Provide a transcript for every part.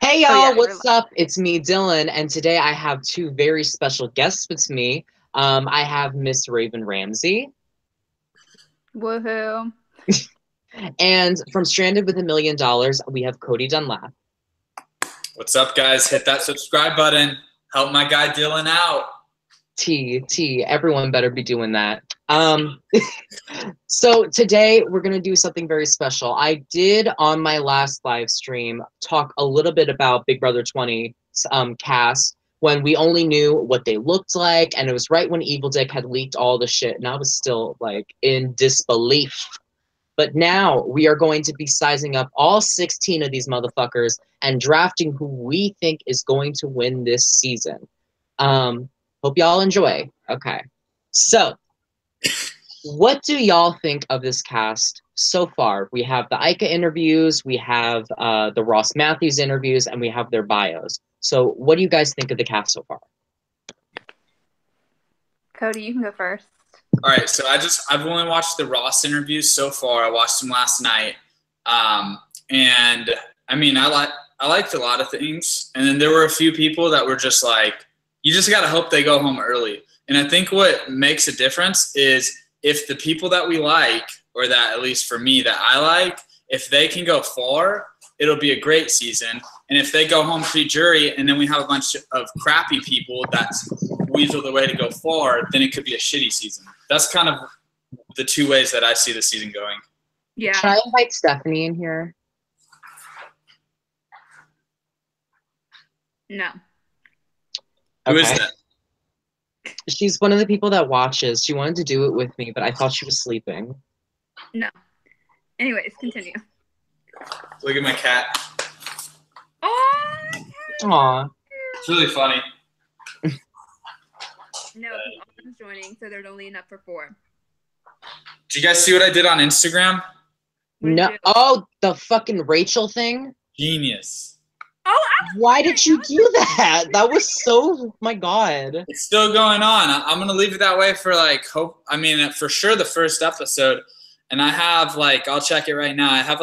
Hey Oh y'all, yeah, what's up? It's me, Dylan, and today I have two very special guests with me. I have Miss Raven Ramsey, woohoo. and from Stranded with $1 Million, we have Cody Dunlap. What's up, guys? Hit that subscribe button. Help my guy Dylan out. Everyone better be doing that. So today we're gonna do something very special. I did on my last live stream talk a little bit about Big Brother 20 cast when we only knew what they looked like, and it was right when Evil Dick had leaked all the shit, and I was still like in disbelief. But now we are going to be sizing up all 16 of these motherfuckers and drafting who we think is going to win this season. Hope y'all enjoy. Okay. So, what do y'all think of this cast so far? We have the Ica interviews, we have the Ross Matthews interviews, and we have their bios. So, what do you guys think of the cast so far? Cody, you can go first. All right, so I've only watched the Ross interviews so far. I watched them last night, and I mean I liked a lot of things, and then there were a few people that were just like, you just gotta hope they go home early. And I think what makes a difference is if the people that we like, or that at least for me that I like, if they can go far, it'll be a great season. And if they go home pre-jury and then we have a bunch of crappy people that weasel the way to go far, then it could be a shitty season. That's kind of the two ways that I see the season going. Yeah. Should I invite Stephanie in here? No. Who is that? She's one of the people that watches. She wanted to do it with me, but I thought she was sleeping. No. Anyways, continue. Look at my cat. Oh, Aw. It's really funny. no, Autumn's joining, so there's only enough for 4. Did you guys see what I did on Instagram? No. Oh, the fucking Rachel thing? Genius. Oh, Why did you do that? That was so, my God. It's still going on. I'm going to leave it that way for for sure the first episode. And I have I'll check it right now. I have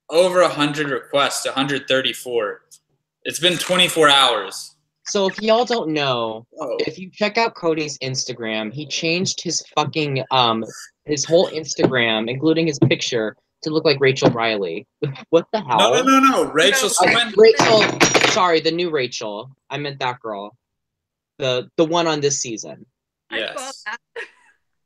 over 100 requests, 134. It's been 24 hours. So if y'all don't know, if you check out Cody's Instagram, he changed his fucking, his whole Instagram, including his picture, to look like Rachel Riley. What the hell? No. Rachel. Rachel, sorry, the new Rachel. I meant that girl. The one on this season. Yes.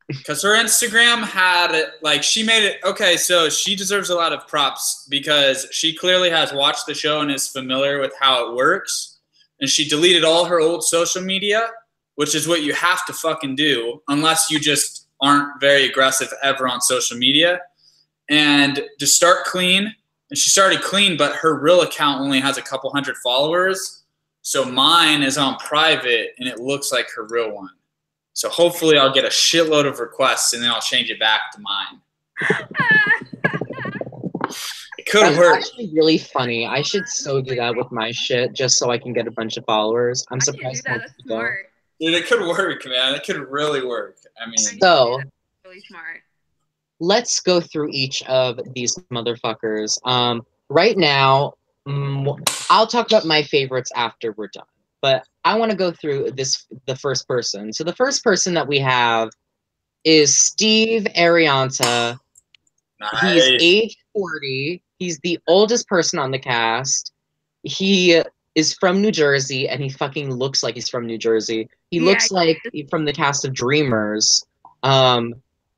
Because her Instagram had, she made it, okay, so she deserves a lot of props because she clearly has watched the show and is familiar with how it works. And she deleted all her old social media, which is what you have to fucking do unless you just aren't very aggressive ever on social media. And to start clean, and she started clean, but her real account only has a couple hundred followers. So mine is on private, and it looks like her real one. So hopefully I'll get a shitload of requests, and then I'll change it back to mine. It could work. That's actually really funny. I should so do that with my shit just so I can get a bunch of followers. I'm surprised. That's smart. Dude, it could work, man. It could really work. I mean, so really smart. Let's go through each of these motherfuckers. Right now, I'll talk about my favorites after we're done. But I want to go through the first person. So the first person that we have is Steve Arianta. Nice. He's age 40. He's the oldest person on the cast. He is from New Jersey, and he fucking looks like he's from New Jersey. He looks like from the cast of Dreamers.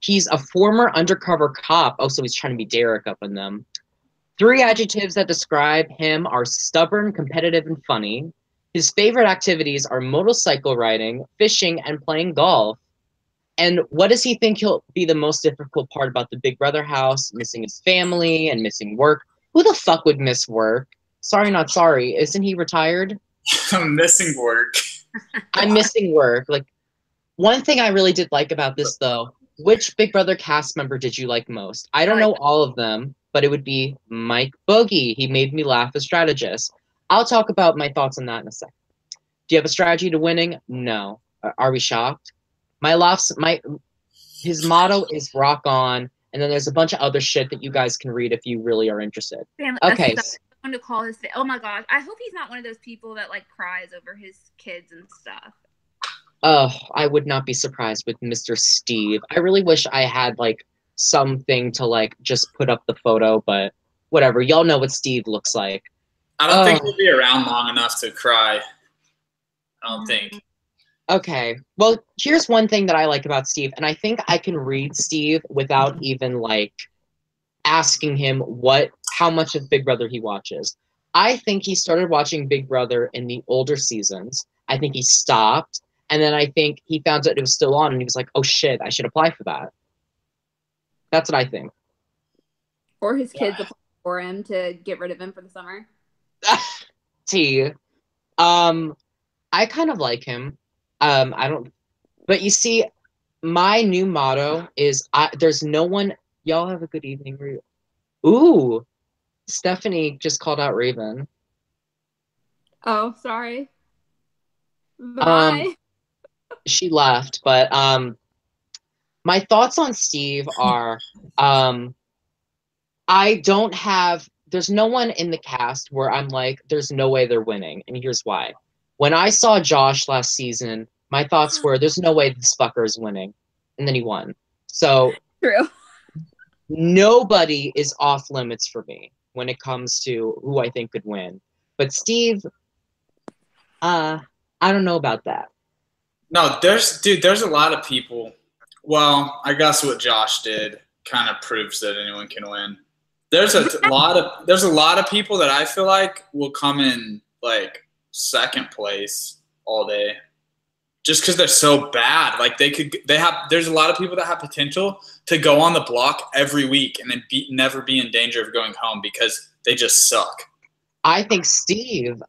He's a former undercover cop. Oh, so he's trying to be Derek up in them. 3 adjectives that describe him are stubborn, competitive, and funny. His favorite activities are motorcycle riding, fishing, and playing golf. And what does he think he'll be the most difficult part about the Big Brother house? Missing his family and missing work. Who the fuck would miss work? Sorry, not sorry. Isn't he retired? I'm missing work. I'm missing work. One thing I really did like about this, though, which Big Brother cast member did you like most? I don't know all of them, but it would be Mike Boogie. He made me laugh as strategist. I'll talk about my thoughts on that in a second. Do you have a strategy to winning? No. Are we shocked? His motto is rock on, and then there's a bunch of other shit that you guys can read if you really are interested. Damn, Okay. one to call his. Oh my gosh! I hope he's not one of those people that like cries over his kids and stuff. Oh, I would not be surprised with Mr. Steve. I really wish I had like something to like just put up the photo, but whatever. Y'all know what Steve looks like. I don't think he'll be around long enough to cry. I don't think. Okay. Well, here's one thing that I like about Steve, and I think I can read Steve without even like asking him how much of Big Brother he watches. I think he started watching Big Brother in the older seasons. I think he stopped, and then I think he found out it was still on, and he was like, "Oh shit, I should apply for that." That's what I think. Or his kids apply for him to get rid of him for the summer. T. I kind of like him. I don't, but you see, my new motto is there's no one. Y'all have a good evening. Ooh, Stephanie just called out Raven. Oh, sorry. Bye. She left, but my thoughts on Steve are I don't have. There's no one in the cast where I'm like, there's no way they're winning, and here's why. When I saw Josh last season, my thoughts were, there's no way this fucker is winning, and then he won. So True. Nobody is off limits for me when it comes to who I think could win. But Steve, I don't know about that. No, there's a lot of people. Well, I guess what Josh did kind of proves that anyone can win. There's a lot of people that I feel like will come in like second place all day, just because they're so bad. Like there's a lot of people that have potential to go on the block every week and then never be in danger of going home because they just suck. I think Steve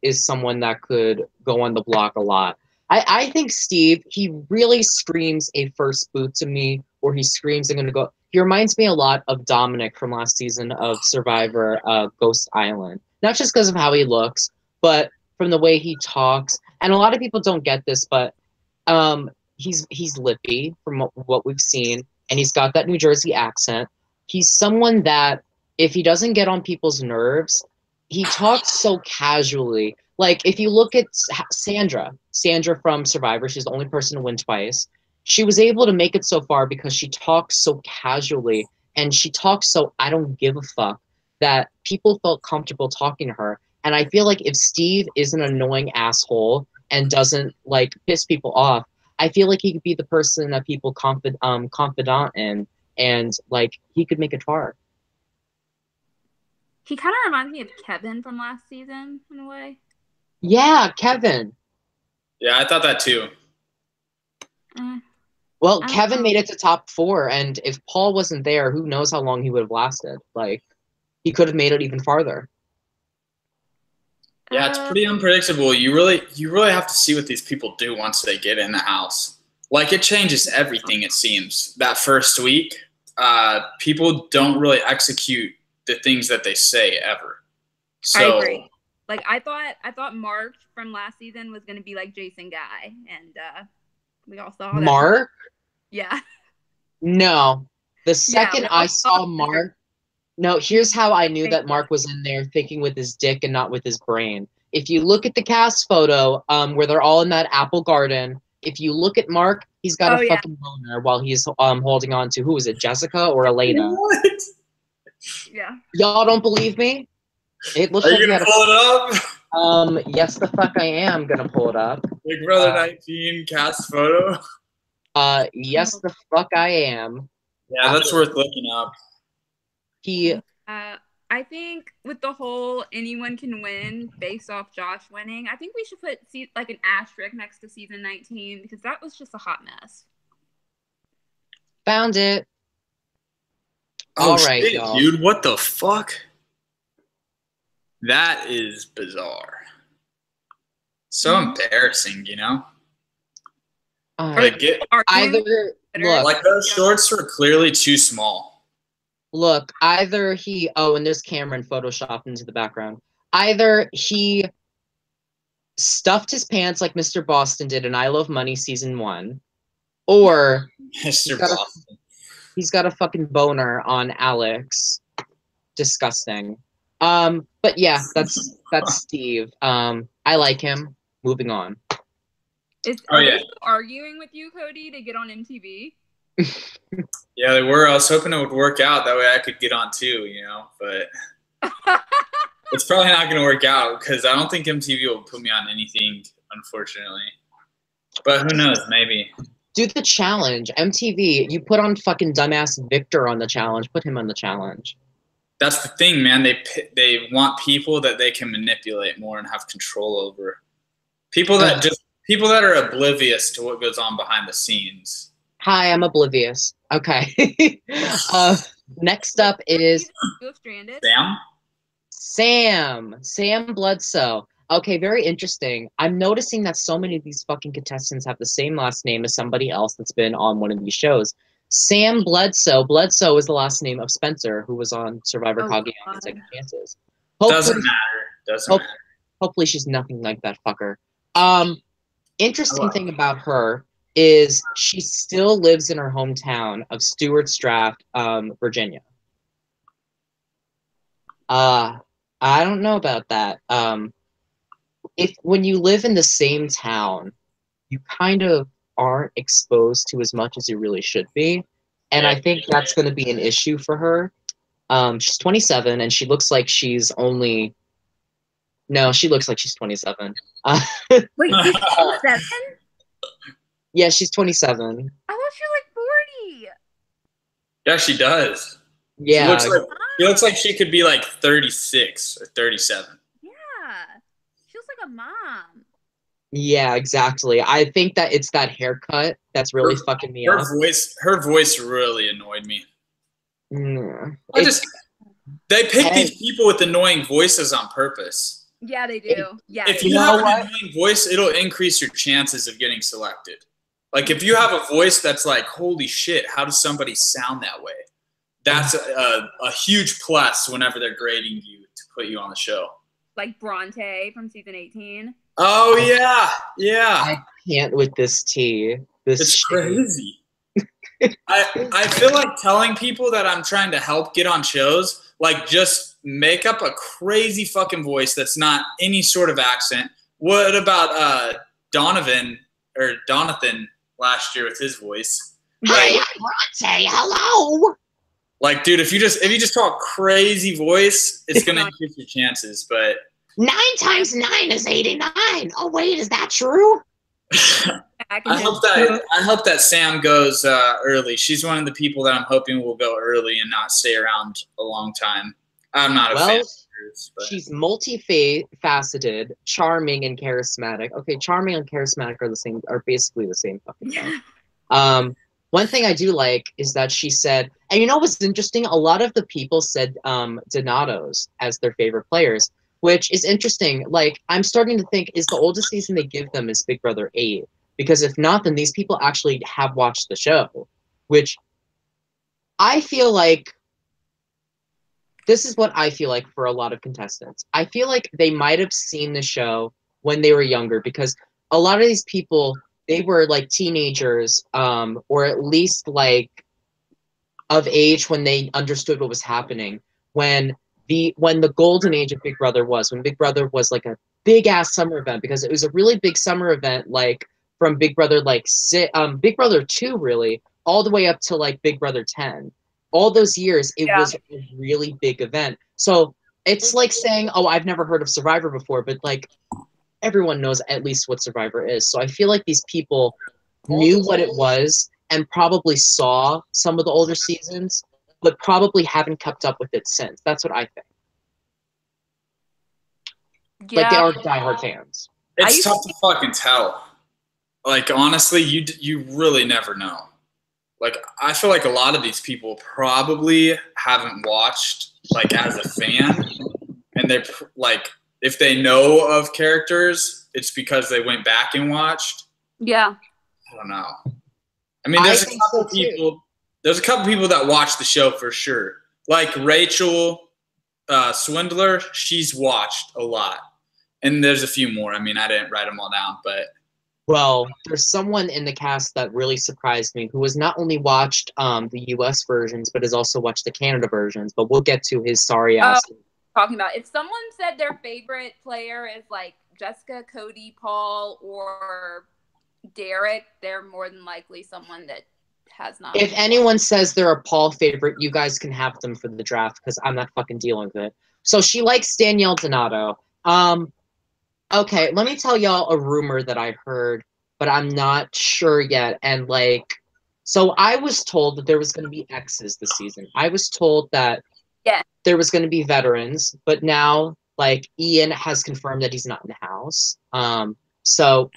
is someone that could go on the block a lot. I think Steve, he really screams a first boot to me, or he screams, I'm going to go. He reminds me a lot of Dominic from last season of Survivor Ghost Island. Not just because of how he looks, but from the way he talks. And a lot of people don't get this, but he's lippy from what we've seen, and he's got that New Jersey accent. He's someone that, if he doesn't get on people's nerves, he talks so casually. Like, if you look at Sandra from Survivor, she's the only person to win twice. She was able to make it so far because she talks so casually, and she talks so I don't give a fuck, that people felt comfortable talking to her. And I feel like if Steve is an annoying asshole and doesn't like piss people off, I feel like he could be the person that people confidant in, and like he could make it far. He kind of reminds me of Kevin from last season in a way. Yeah, Kevin. Yeah, I thought that too. Well, Kevin made it to top 4, and if Paul wasn't there, who knows how long he would have lasted. Like, he could have made it even farther. Yeah, it's pretty unpredictable. You really have to see what these people do once they get in the house. Like, it changes everything, it seems. That first week, people don't really execute the things that they say ever. So, I agree. Like, I thought Mark from last season was going to be like Jason Guy, and we all saw that. Mark? Yeah. No. The second I saw Mark, no, here's how I knew that Mark was in there thinking with his dick and not with his brain. If you look at the cast photo, where they're all in that apple garden, if you look at Mark, he's got a fucking boner while he's holding on to, who is it, Jessica or Elena? What? Yeah. Y'all don't believe me? It looks Are like you gonna pull it up? Yes, the fuck I am gonna pull it up. Big Brother 19 cast photo. Yes, the fuck I am. Yeah, that's worth looking up. I think with the whole anyone can win based off Josh winning, I think we should put like an asterisk next to season 19 because that was just a hot mess. Found it. Oh, all right, shit, y'all. Dude, what the fuck? That is bizarre. So embarrassing, you know? Either look, like those shorts were clearly too small. Look, either he and there's Cameron photoshopped into the background. Either he stuffed his pants like Mr. Boston did in I Love Money season 1, or Mr. Boston. He's got a fucking boner on Alex. Disgusting. But yeah, that's Steve. I like him. Moving on. Are they still arguing with you, Cody, to get on MTV? Yeah, they were. I was hoping it would work out. That way I could get on too, but it's probably not going to work out because I don't think MTV will put me on anything, unfortunately. But who knows? Maybe. Do the challenge. MTV, you put on fucking dumbass Victor on the challenge. Put him on the challenge. That's the thing, man. They want people that they can manipulate more and have control over. People that are oblivious to what goes on behind the scenes. Hi, I'm oblivious. Okay. Next up is Sam Bledsoe. Okay, very interesting. I'm noticing that so many of these fucking contestants have the same last name as somebody else that's been on one of these shows. Sam Bledsoe. Bledsoe is the last name of Spencer, who was on Survivor Cagayan and Second Chances. Doesn't matter. Hopefully she's nothing like that fucker. Interesting thing about her is she still lives in her hometown of Stewart's Draft, Virginia. I don't know about that. When you live in the same town, you kind of aren't exposed to as much as you really should be. And I think that's going to be an issue for her. She's 27 and she looks like she's only... No, she looks like she's 27. Wait, she's 27? Yeah, she's 27. I thought she was like 40. Yeah, she does. Yeah. She looks like she could be like 36 or 37. Yeah. She looks like a mom. Yeah, exactly. I think that it's that haircut that's really fucking me up. Her voice really annoyed me. They pick these people with annoying voices on purpose. Yeah, they do. Yeah. If you have an annoying voice, it'll increase your chances of getting selected. Like if you have a voice that's like, holy shit, how does somebody sound that way? That's a huge plus whenever they're grading you to put you on the show. Like Bronte from season 18. Oh yeah, yeah. I can't with this tea. It's crazy. I feel like telling people that I'm trying to help get on shows, like just make up a crazy fucking voice that's not any sort of accent. What about Jonathan last year with his voice? Hey, Bronte, hello. Like, dude, if you just talk crazy voice, it's gonna increase your chances. But 9 times 9 is 89. Oh wait, is that true? I hope that Sam goes early. She's one of the people that I'm hoping will go early and not stay around a long time. I'm not a fan of hers, but she's multifaceted, charming, and charismatic. Okay, charming and charismatic are basically the same fucking thing. One thing I do like is that she said, and you know what's interesting? A lot of the people said Donatos as their favorite players, which is interesting. Like, I'm starting to think, is the oldest season they give them is Big Brother 8? Because if not, then these people actually have watched the show, which I feel like, this is what I feel like for a lot of contestants. I feel like they might have seen the show when they were younger, because a lot of these people, they were like teenagers, or at least like of age when they understood what was happening. When the golden age of Big Brother was, when Big Brother was like a big ass summer event, because it was a really big summer event, like from Big Brother Big Brother 2 really, all the way up to like Big Brother 10. All those years, it was a really big event. So it's like saying, oh, I've never heard of Survivor before, but like everyone knows at least what Survivor is. So I feel like these people knew what it was and probably saw some of the older seasons, but probably haven't kept up with it since. That's what I think. Yeah. Like, they are diehard fans. It's tough to fucking tell. Like, honestly, you really never know. Like, I feel like a lot of these people probably haven't watched, like, as a fan. And they're, like, if they know of characters, it's because they went back and watched. Yeah. I don't know. I mean, there's a couple people that watch the show for sure. Like Rachel Swindler, she's watched a lot. And there's a few more. I mean, I didn't write them all down, but... Well, there's someone in the cast that really surprised me who has not only watched the US versions, but has also watched the Canada versions. But we'll get to his sorry ass talking about. If someone said their favorite player is like Jessica, Cody, Paul, or Derek, they're more than likely someone that has not. If anyone says they're a Paul favorite, you guys can have them for the draft because I'm not fucking dealing with it. So she likes Danielle Donato. Okay, let me tell y'all a rumor that I heard, but I'm not sure yet. And like, so I was told that there was going to be exes this season. I was told that there was going to be veterans, but now like Ian has confirmed that he's not in the house. So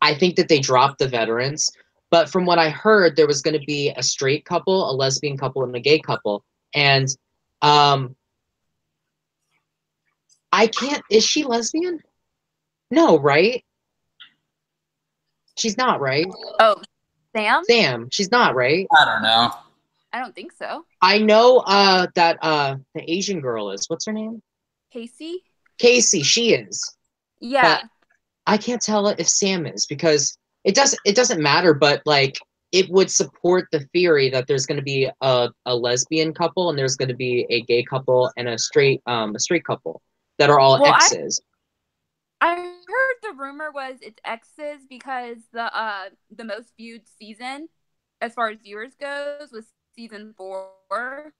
I think that they dropped the veterans. But from what I heard, there was going to be a straight couple, a lesbian couple, and a gay couple. And I can't. Is she lesbian? No, right? She's not, right? Oh, Sam? Sam. She's not, right? I don't know. I don't think so. I know that the Asian girl is. What's her name? Casey? Casey. She is. Yeah. But I can't tell if Sam is because it doesn't matter. But like, it would support the theory that there's going to be a lesbian couple and there's going to be a gay couple and a straight couple that are all exes. I heard the rumor was it's exes because the most viewed season, as far as viewers goes, was season 4,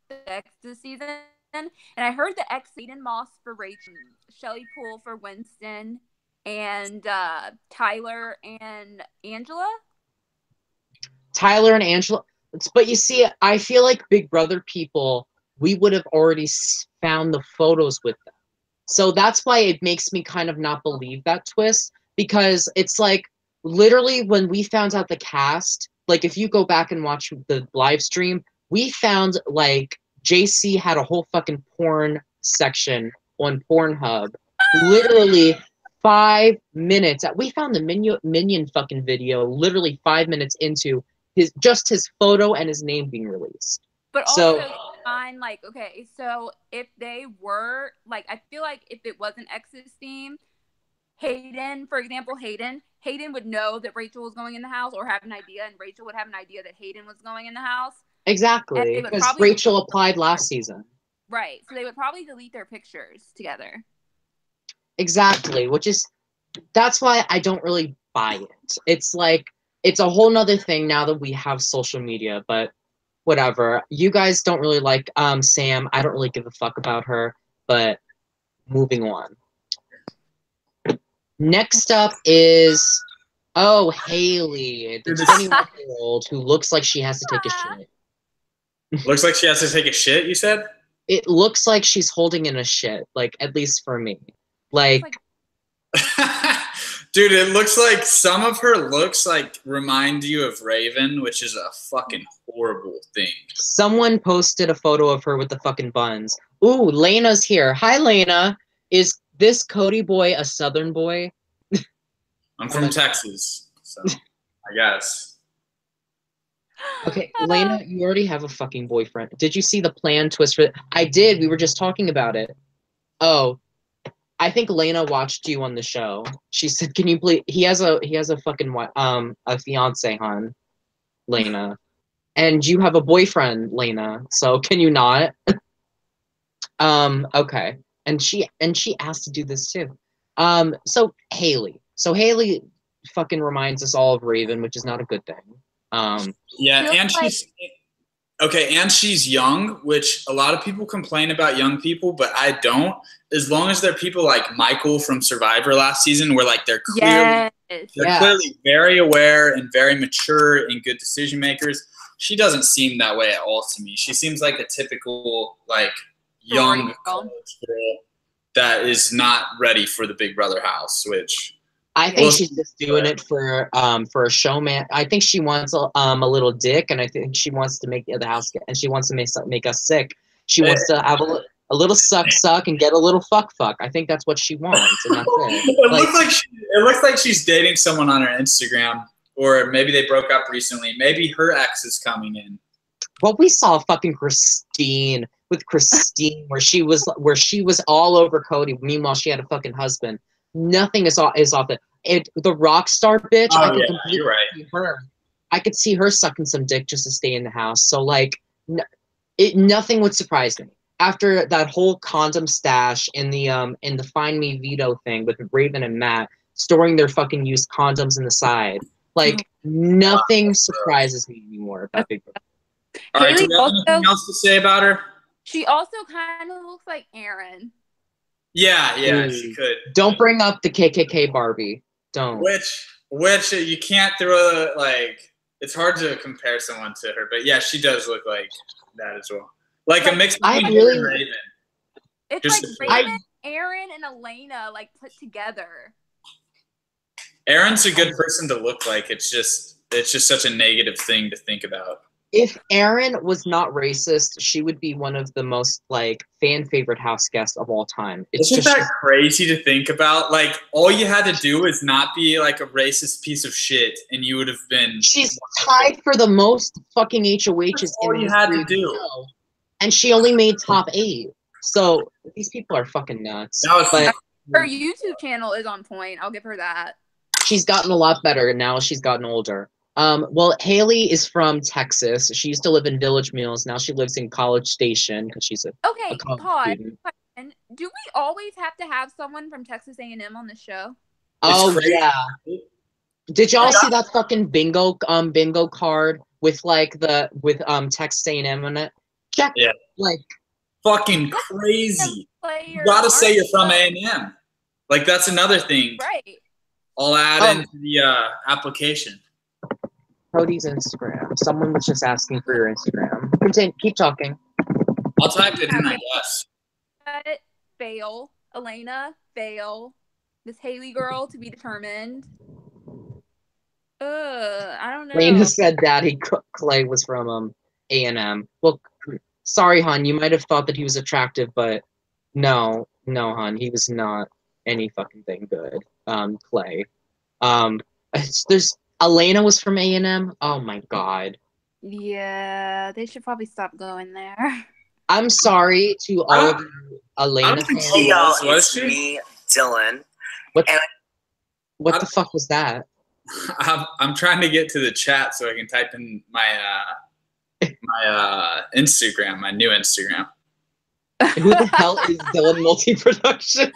the exes season, and I heard the ex Aiden Moss for Rachel, Shelley Poole for Winston, and Tyler and Angela. Tyler and Angela, but you see, I feel like Big Brother people, we would have already found the photos with them. So that's why it makes me kind of not believe that twist, because it's like literally when we found out the cast, like if you go back and watch the live stream, we found like JC had a whole fucking porn section on Pornhub. Literally 5 minutes. We found the Minion fucking video literally 5 minutes into his photo and his name being released. But also, like, okay, so if they were, like, I feel like if it was an ex's theme, Hayden, for example, Hayden would know that Rachel was going in the house or have an idea, and Rachel would have an idea that Hayden was going in the house. Exactly, because Rachel applied last season. Right, so they would probably delete their pictures together. Exactly, that's why I don't really buy it. It's like, it's a whole nother thing now that we have social media, but whatever. You guys don't really like Sam. I don't really give a fuck about her, but moving on. Next up is, Haley, the 21-year-old who looks like she has to take a shit. Looks like she has to take a shit, you said? It looks like she's holding in a shit, like, at least for me. Like dude, it looks like some of her looks like remind you of Raven, which is a fucking horrible thing. Someone posted a photo of her with the fucking buns. Ooh, Lena's here. Hi, Lena. Is this Cody boy a Southern boy? I'm from Texas, so I guess. Okay, Lena, you already have a fucking boyfriend. Did you see the plan twist for I did. We were just talking about it. Oh, I think Lena watched you on the show. She said, "Can you please?" He has a fucking a fiance, hon, Lena, and you have a boyfriend, Lena. So can you not? Okay. And she asked to do this too. So Haley. So Haley fucking reminds us all of Raven, which is not a good thing. Yeah, and she's okay, and she's young, which a lot of people complain about young people, but I don't. As long as they're people like Michael from Survivor last season, where like they're clearly very aware and very mature and good decision makers. She doesn't seem that way at all to me. She seems like a typical like young college girl that is not ready for the Big Brother house, which I think she's just doing it for a showman. I think she wants a little dick, and I think she wants to make the house and she wants to make us sick. She wants to have a little suck and get a little fuck. I think that's what she wants, and that's it. It looks like she's dating someone on her Instagram, or maybe they broke up recently. Maybe her ex is coming in. Well, we saw fucking Christine where she was all over Cody. Meanwhile, she had a fucking husband. Nothing is off it. The rock star bitch. Oh, I could yeah, you're right. see her. I could see her sucking some dick just to stay in the house. So like, nothing would surprise me. after that whole condom stash in the Find Me veto thing with Raven and Matt storing their fucking used condoms in the side. Like nothing surprises me anymore about Big Brother. All right, do Haley we have anything else to say about her? She also kind of looks like Aaron. Yeah, Ooh. she could. Don't bring up the KKK Barbie. Don't. Which you can't throw like. It's hard to compare someone to her, but yeah, she does look like that as well. Like a mix between her and Raven. It's Just like Raven, Aaron, and Elena like put together. Aaron's a good person to look like. It's just such a negative thing to think about. If Aaron was not racist, she would be one of the most like fan favorite house guests of all time. Isn't that crazy to think about? Like all you had to do is not be like a racist piece of shit, and you would have been. She's tied for the most fucking HOHs. That's all you had to do, and she only made top 8. So these people are fucking nuts. But her YouTube channel is on point. I'll give her that. She's gotten a lot better now. She's gotten older. Well, Haley is from Texas. She used to live in Village Mills. Now she lives in College Station because she's a college student. And do we always have to have someone from Texas A&M on the show? Oh yeah. Did y'all see that fucking bingo card with Texas A&M on it? Check. Yeah. Like fucking crazy. You gotta say you're from A&M. Like that's another thing. Right. I'll add into the application. Cody's Instagram. Someone was just asking for your Instagram. Keep talking. I'll type it in, I guess. Fail. Elena, fail. This Haley girl to be determined. I don't know. Elena said Daddy Clay was from A&M. Well, sorry, hon. You might have thought that he was attractive, but no, hon. He was not any fucking thing good. Clay. There's Elena was from A&M. Oh my god. Yeah, they should probably stop going there. I'm sorry to all of you Elena fans. Hey y'all, it's me, Dylan. What the fuck was that? I'm trying to get to the chat so I can type in my Instagram, my new Instagram. Who the hell is Dylan Multi-Production?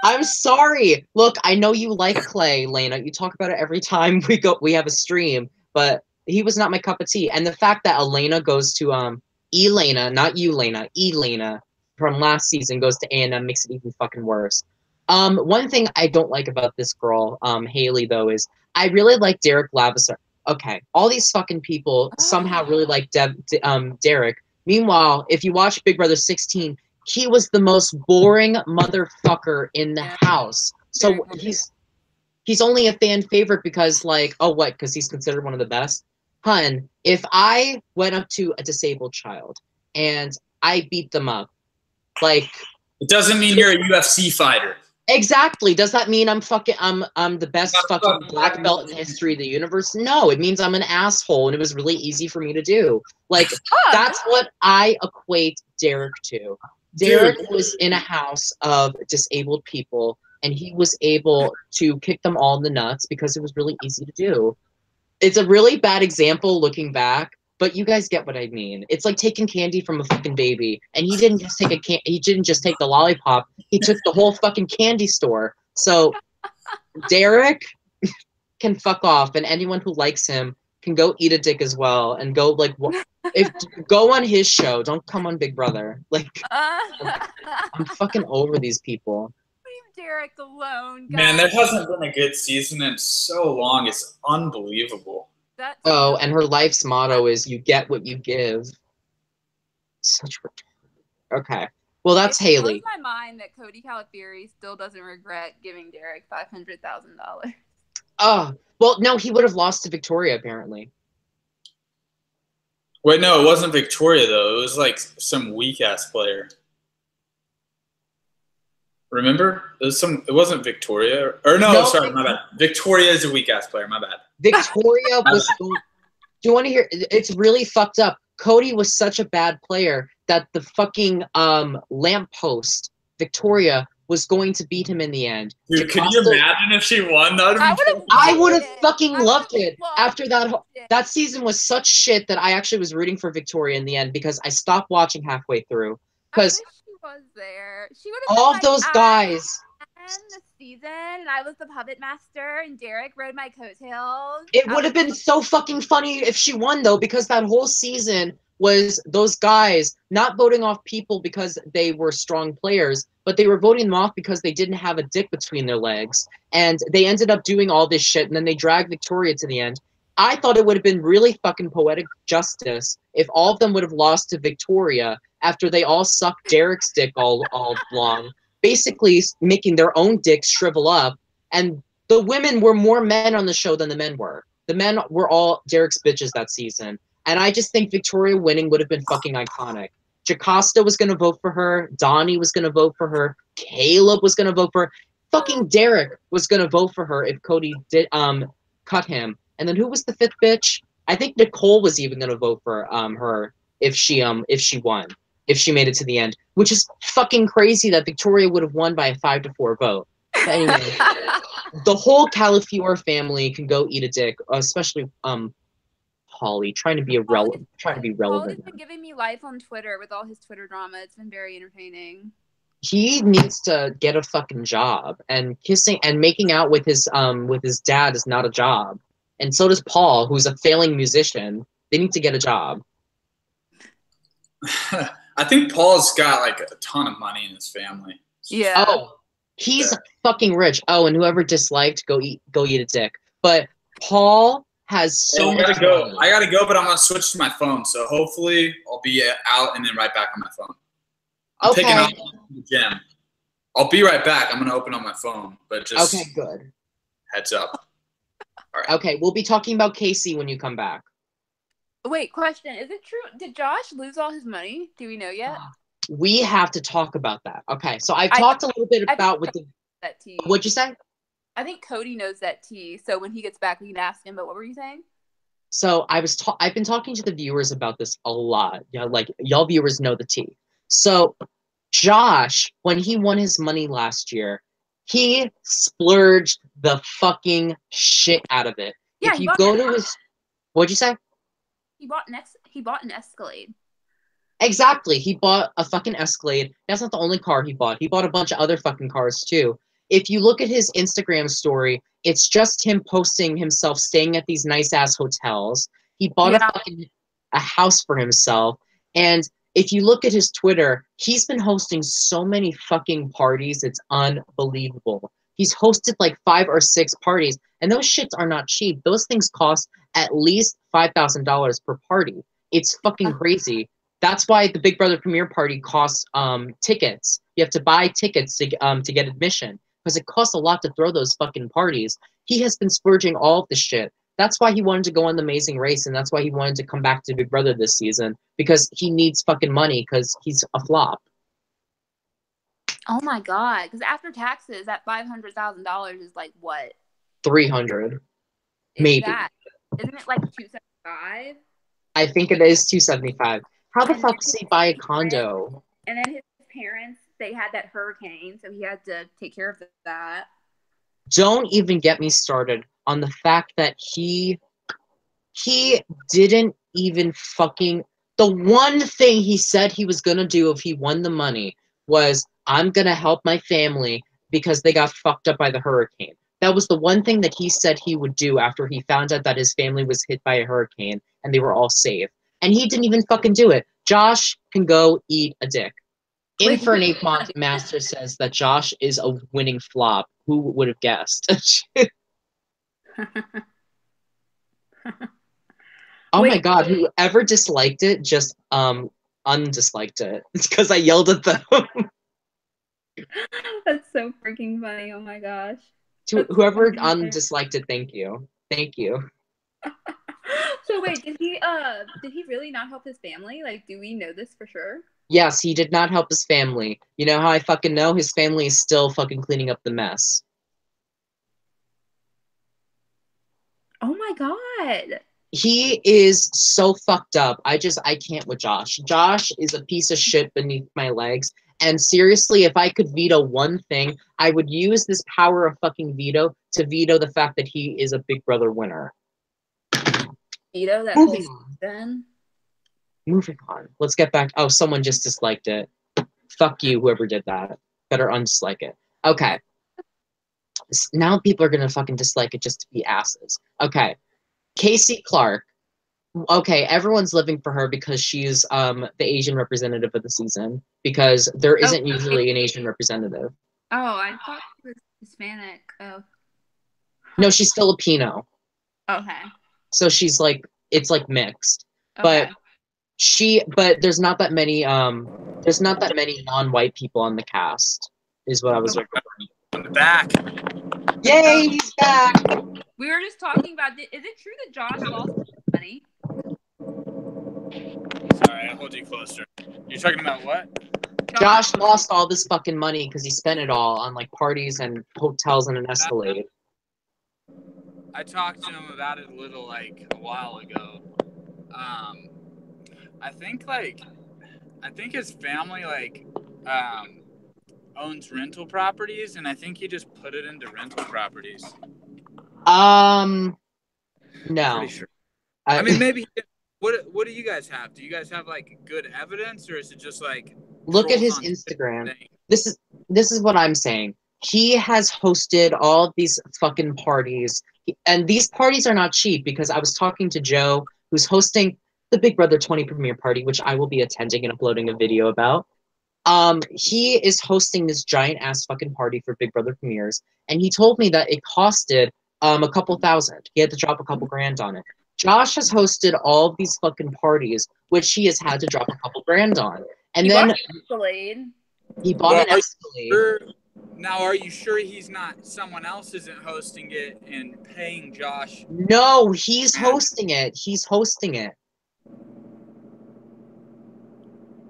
I'm sorry. Look, I know you like Clay, Lena. You talk about it every time we have a stream, but he was not my cup of tea. And the fact that Elena goes to Elena, not you, Lena, Elena from last season goes to A&M makes it even fucking worse. One thing I don't like about this girl, Haley, though, is I really like Derek Lavasser. Okay, all these fucking people somehow really like Derek. Meanwhile, if you watch Big Brother 16, he was the most boring motherfucker in the house. So he's only a fan favorite because, like, oh, what? Because he's considered one of the best? Hun, if I went up to a disabled child and I beat them up, like... It doesn't mean you're a UFC fighter. Exactly. Does that mean I'm the best fucking black belt in the history of the universe? No, it means I'm an asshole and it was really easy for me to do. Like, that's what I equate Derek to. Derek was in a house of disabled people and he was able to kick them all in the nuts because it was really easy to do. It's a really bad example looking back, but you guys get what I mean. It's like taking candy from a fucking baby, and he didn't just take the lollipop. He took the whole fucking candy store. So Derek can fuck off, and anyone who likes him can go eat a dick as well, and go go on his show. Don't come on Big Brother. Like, I'm fucking over these people. Leave Derek alone, guys. Man, there hasn't been a good season in so long. It's unbelievable. And her life's motto is "You get what you give." Such okay. Well, that's Haley. It blows my mind that Cody Calafieri still doesn't regret giving Derek $500,000. Oh, well, no, he would have lost to Victoria apparently. Wait, no, it wasn't Victoria though. It was like some weak ass player. Remember? It wasn't Victoria. Or no, sorry, my bad. Victoria is a weak ass player. My bad. Victoria was. Do you want to hear? It's really fucked up. Cody was such a bad player that the fucking lamppost Victoria was going to beat him in the end. Dude, could you imagine if she won? I would have fucking loved it. After that, it. that season was such shit that I actually was rooting for Victoria in the end because I stopped watching halfway through. I wish Because she was there. She would have all been of those guys, the season, and I was the puppet master, and Derek rode my coattails. it would have been so fucking funny if she won, though, because that whole season was those guys not voting off people because they were strong players, but they were voting them off because they didn't have a dick between their legs. And they ended up doing all this shit, and then they dragged Victoria to the end. I thought it would have been really fucking poetic justice if all of them would have lost to Victoria after they all sucked Derek's dick all long, basically making their own dicks shrivel up. And the women were more men on the show than the men were. The men were all Derek's bitches that season. And I just think Victoria winning would have been fucking iconic. Jocasta was going to vote for her. Donnie was going to vote for her. Caleb was going to vote for her. Fucking Derek was going to vote for her if Cody did cut him. And then who was the fifth bitch? I think Nicole was even going to vote for her if she won, if she made it to the end, which is fucking crazy that Victoria would have won by a 5-4 vote. But anyway, the whole Calafiore family can go eat a dick, especially Holly trying to be relevant. Holly's been giving me life on Twitter with all his Twitter drama. It's been very entertaining. He needs to get a fucking job, and kissing and making out with his dad is not a job. And so does Paul, who's a failing musician. They need to get a job. I think Paul's got like a ton of money in his family. Yeah. Oh, he's fucking rich. Oh, and whoever disliked, go eat a dick. But Paul has so much money. I gotta go, but I'm gonna switch to my phone. So hopefully I'll be out and then right back on my phone. I'm picking up the gym. I'll be right back. I'm gonna open on my phone, but just okay, good. Heads up. All right. Okay, we'll be talking about Casey when you come back. Wait, question. Is it true? Did Josh lose all his money? Do we know yet? We have to talk about that. Okay, so I've talked a little bit about with the... That tea. What'd you say? I think Cody knows that tea, so when he gets back, we can ask him, but what were you saying? So I've been talking to the viewers about this a lot. Yeah, like, y'all viewers know the tea. So Josh, when he won his money last year, he splurged the fucking shit out of it. Yeah, if you go to his... What'd you say? He bought an Escalade. Exactly. He bought a fucking Escalade. That's not the only car he bought. He bought a bunch of other fucking cars too. If you look at his Instagram story, it's just him posting himself staying at these nice ass hotels. He bought a house for himself. And if you look at his Twitter, he's been hosting so many fucking parties. It's unbelievable. He's hosted like 5 or 6 parties, and those shits are not cheap. Those things cost at least $5,000 per party. It's fucking crazy. That's why the Big Brother premiere party costs tickets. You have to buy tickets to get admission because it costs a lot to throw those fucking parties. He has been splurging all of the shit. That's why he wanted to go on The Amazing Race, and that's why he wanted to come back to Big Brother this season, because he needs fucking money because he's a flop. Oh my god! Because after taxes, that $500,000 is like what? 300, maybe. Isn't it like 275? I think it is 275. How the fuck does he buy a condo? And then his parents, they had that hurricane, so he had to take care of that. Don't even get me started on the fact that he didn't even fucking... The one thing he said he was going to do if he won the money was, I'm going to help my family because they got fucked up by the hurricane. That was the one thing that he said he would do after he found out that his family was hit by a hurricane and they were all safe. And he didn't even fucking do it. Josh can go eat a dick. Infernape Master says that Josh is a winning flop. Who would have guessed? Oh my god, whoever disliked it just undisliked it. It's because I yelled at them. That's so freaking funny. Oh my gosh. To whoever undisliked it, thank you. Thank you. So wait, did he really not help his family? Like, do we know this for sure? Yes, he did not help his family. You know how I fucking know? His family is still fucking cleaning up the mess. Oh my god. He is so fucked up. I can't with Josh. Josh is a piece of shit beneath my legs. And seriously, if I could veto one thing, I would use this power of fucking veto to veto the fact that he is a Big Brother winner. Veto that whole season. Moving on. Let's get back. Oh, someone just disliked it. Fuck you, whoever did that. Better undislike it. Okay. Now people are gonna fucking dislike it just to be asses. Okay. Casey Clark. Okay, everyone's living for her because she's the Asian representative of the season. Because there isn't usually an Asian representative. Oh, I thought she was Hispanic. Oh. No, she's Filipino. Okay. So she's like, it's like mixed. Okay. But there's not that many non-white people on the cast, is what I was looking for. I'm back. Yay, he's back! We were just talking about, is it true that Josh lost money? Sorry, I'll hold you closer. You're talking about what? Josh lost all this fucking money because he spent it all on like parties and hotels and an Escalade. I talked to him about it a little like a while ago. I think his family owns rental properties, and I think he just put it into rental properties. No. Pretty sure. I mean, maybe. What do you guys have? Do you guys have like good evidence, or is it just like look at his Instagram? This is what I'm saying. He has hosted all of these fucking parties, and these parties are not cheap because I was talking to Joe, who's hosting the Big Brother 20 premiere party, which I will be attending and uploading a video about. He is hosting this giant ass fucking party for Big Brother premieres, and he told me that it costed a couple thousand. He had to drop a couple grand on it. Josh has hosted all of these fucking parties, which he has had to drop a couple grand on. And then he bought an Escalade. Now, are you sure he's not, someone else isn't hosting it and paying Josh? No, he's hosting it. He's hosting it.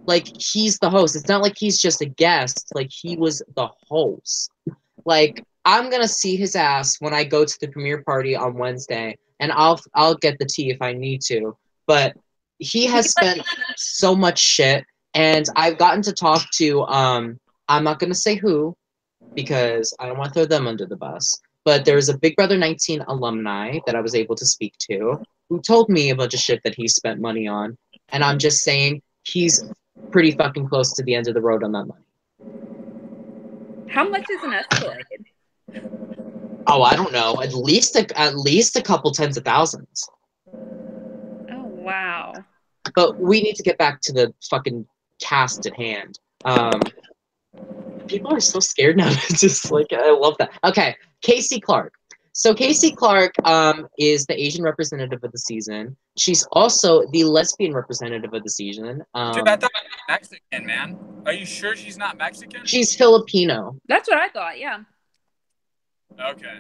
Like, he's the host. It's not like he's just a guest. Like, he was the host. Like, I'm gonna see his ass when I go to the premiere party on Wednesday, and I'll get the tea if I need to. But he has spent so much shit, and I've gotten to talk to I'm not gonna say who, because I don't want to throw them under the bus. But there's a Big Brother 19 alumni that I was able to speak to who told me a bunch of shit that he spent money on, and I'm just saying he's pretty fucking close to the end of the road on that money. How much is an Escalade? Oh, I don't know. At least a couple tens of thousands. Oh, wow. But we need to get back to the fucking cast at hand. People are so scared now. It's just like, I love that. Okay, Casey Clark. So Casey Clark is the Asian representative of the season. She's also the lesbian representative of the season. Dude, I thought she was Mexican, man. Are you sure she's not Mexican? She's Filipino. That's what I thought, yeah. Okay.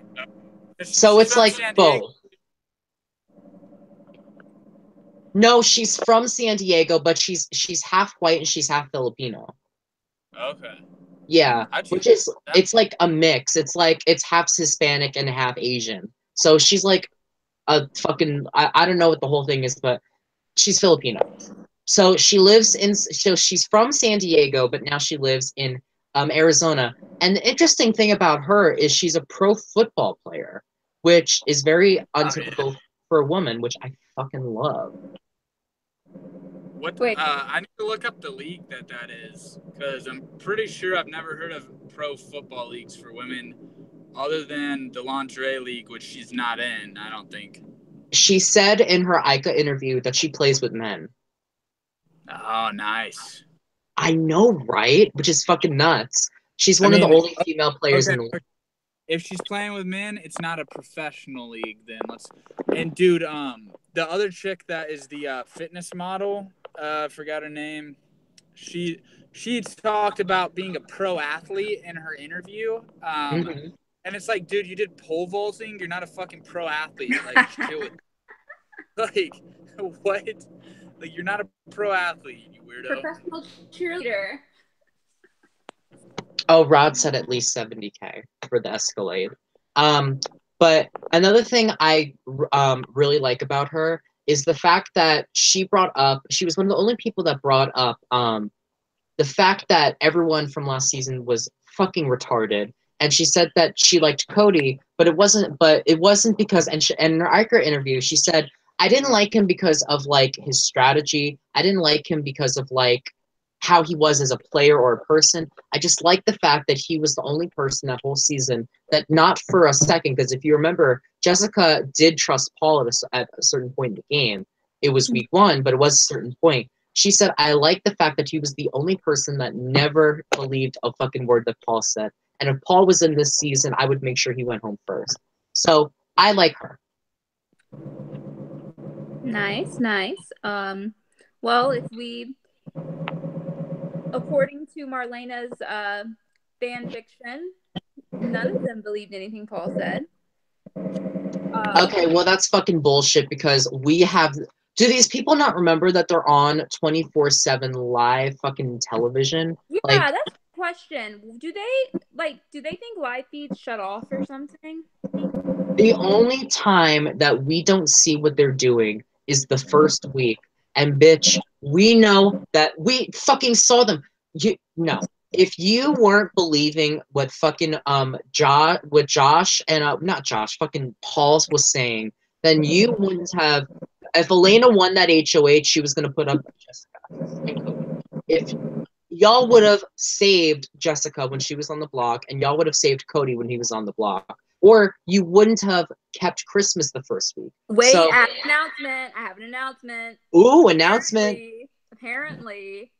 So it's like both. No, she's from San Diego, but she's half white and she's half Filipino. Okay. Yeah, which is, it's like a mix. It's like, it's half Hispanic and half Asian. So she's like a fucking, I don't know what the whole thing is, but she's Filipino. So she's from San Diego, but now she lives in Arizona. And the interesting thing about her is she's a pro football player, which is very untypical for a woman, which I fucking love. I need to look up the league that is, because I'm pretty sure I've never heard of pro football leagues for women other than the lingerie league, which she's not in, I don't think. She said in her Ica interview that she plays with men. Oh, nice. I know, right? Which is fucking nuts. She's one of the only female players in the league. If she's playing with men, it's not a professional league then. And dude, the other chick that is the fitness model, forgot her name. She talked about being a pro athlete in her interview. And it's like, dude, you did pole vaulting. You're not a fucking pro athlete. Like, chill with. Like, what? Like, you're not a pro athlete, you weirdo. Professional cheerleader. Oh, Rod said at least 70K for the Escalade. But another thing I really like about her is the fact that she was one of the only people that brought up the fact that everyone from last season was fucking retarded. And she said that she liked Cody, but it wasn't because, and in her Iker interview, she said, I didn't like him because of like his strategy. I didn't like him because of like how he was as a player or a person. I just liked the fact that he was the only person that whole season that not for a second, because if you remember, Jessica did trust Paul at a certain point in the game. It was week 1, but it was a certain point. She said, I like the fact that he was the only person that never believed a fucking word that Paul said. And if Paul was in this season, I would make sure he went home first. So I like her. Nice. Well, according to Marlena's fan fiction, none of them believed anything Paul said. Okay, well, that's fucking bullshit because we have. Do these people not remember that they're on 24/7 live fucking television? Yeah, like, that's a question. Do they think live feeds shut off or something? the only time that we don't see what they're doing is the first week. And bitch, we know that we fucking saw them. No. If you weren't believing what fucking Josh and not Josh, fucking Paul was saying, then you wouldn't have. If Elena won that HOH, she was gonna put up Jessica. If y'all would have saved Jessica when she was on the block, and y'all would have saved Cody when he was on the block, or you wouldn't have kept Christmas the first week. Wait, I have an announcement. Ooh, announcement. Apparently,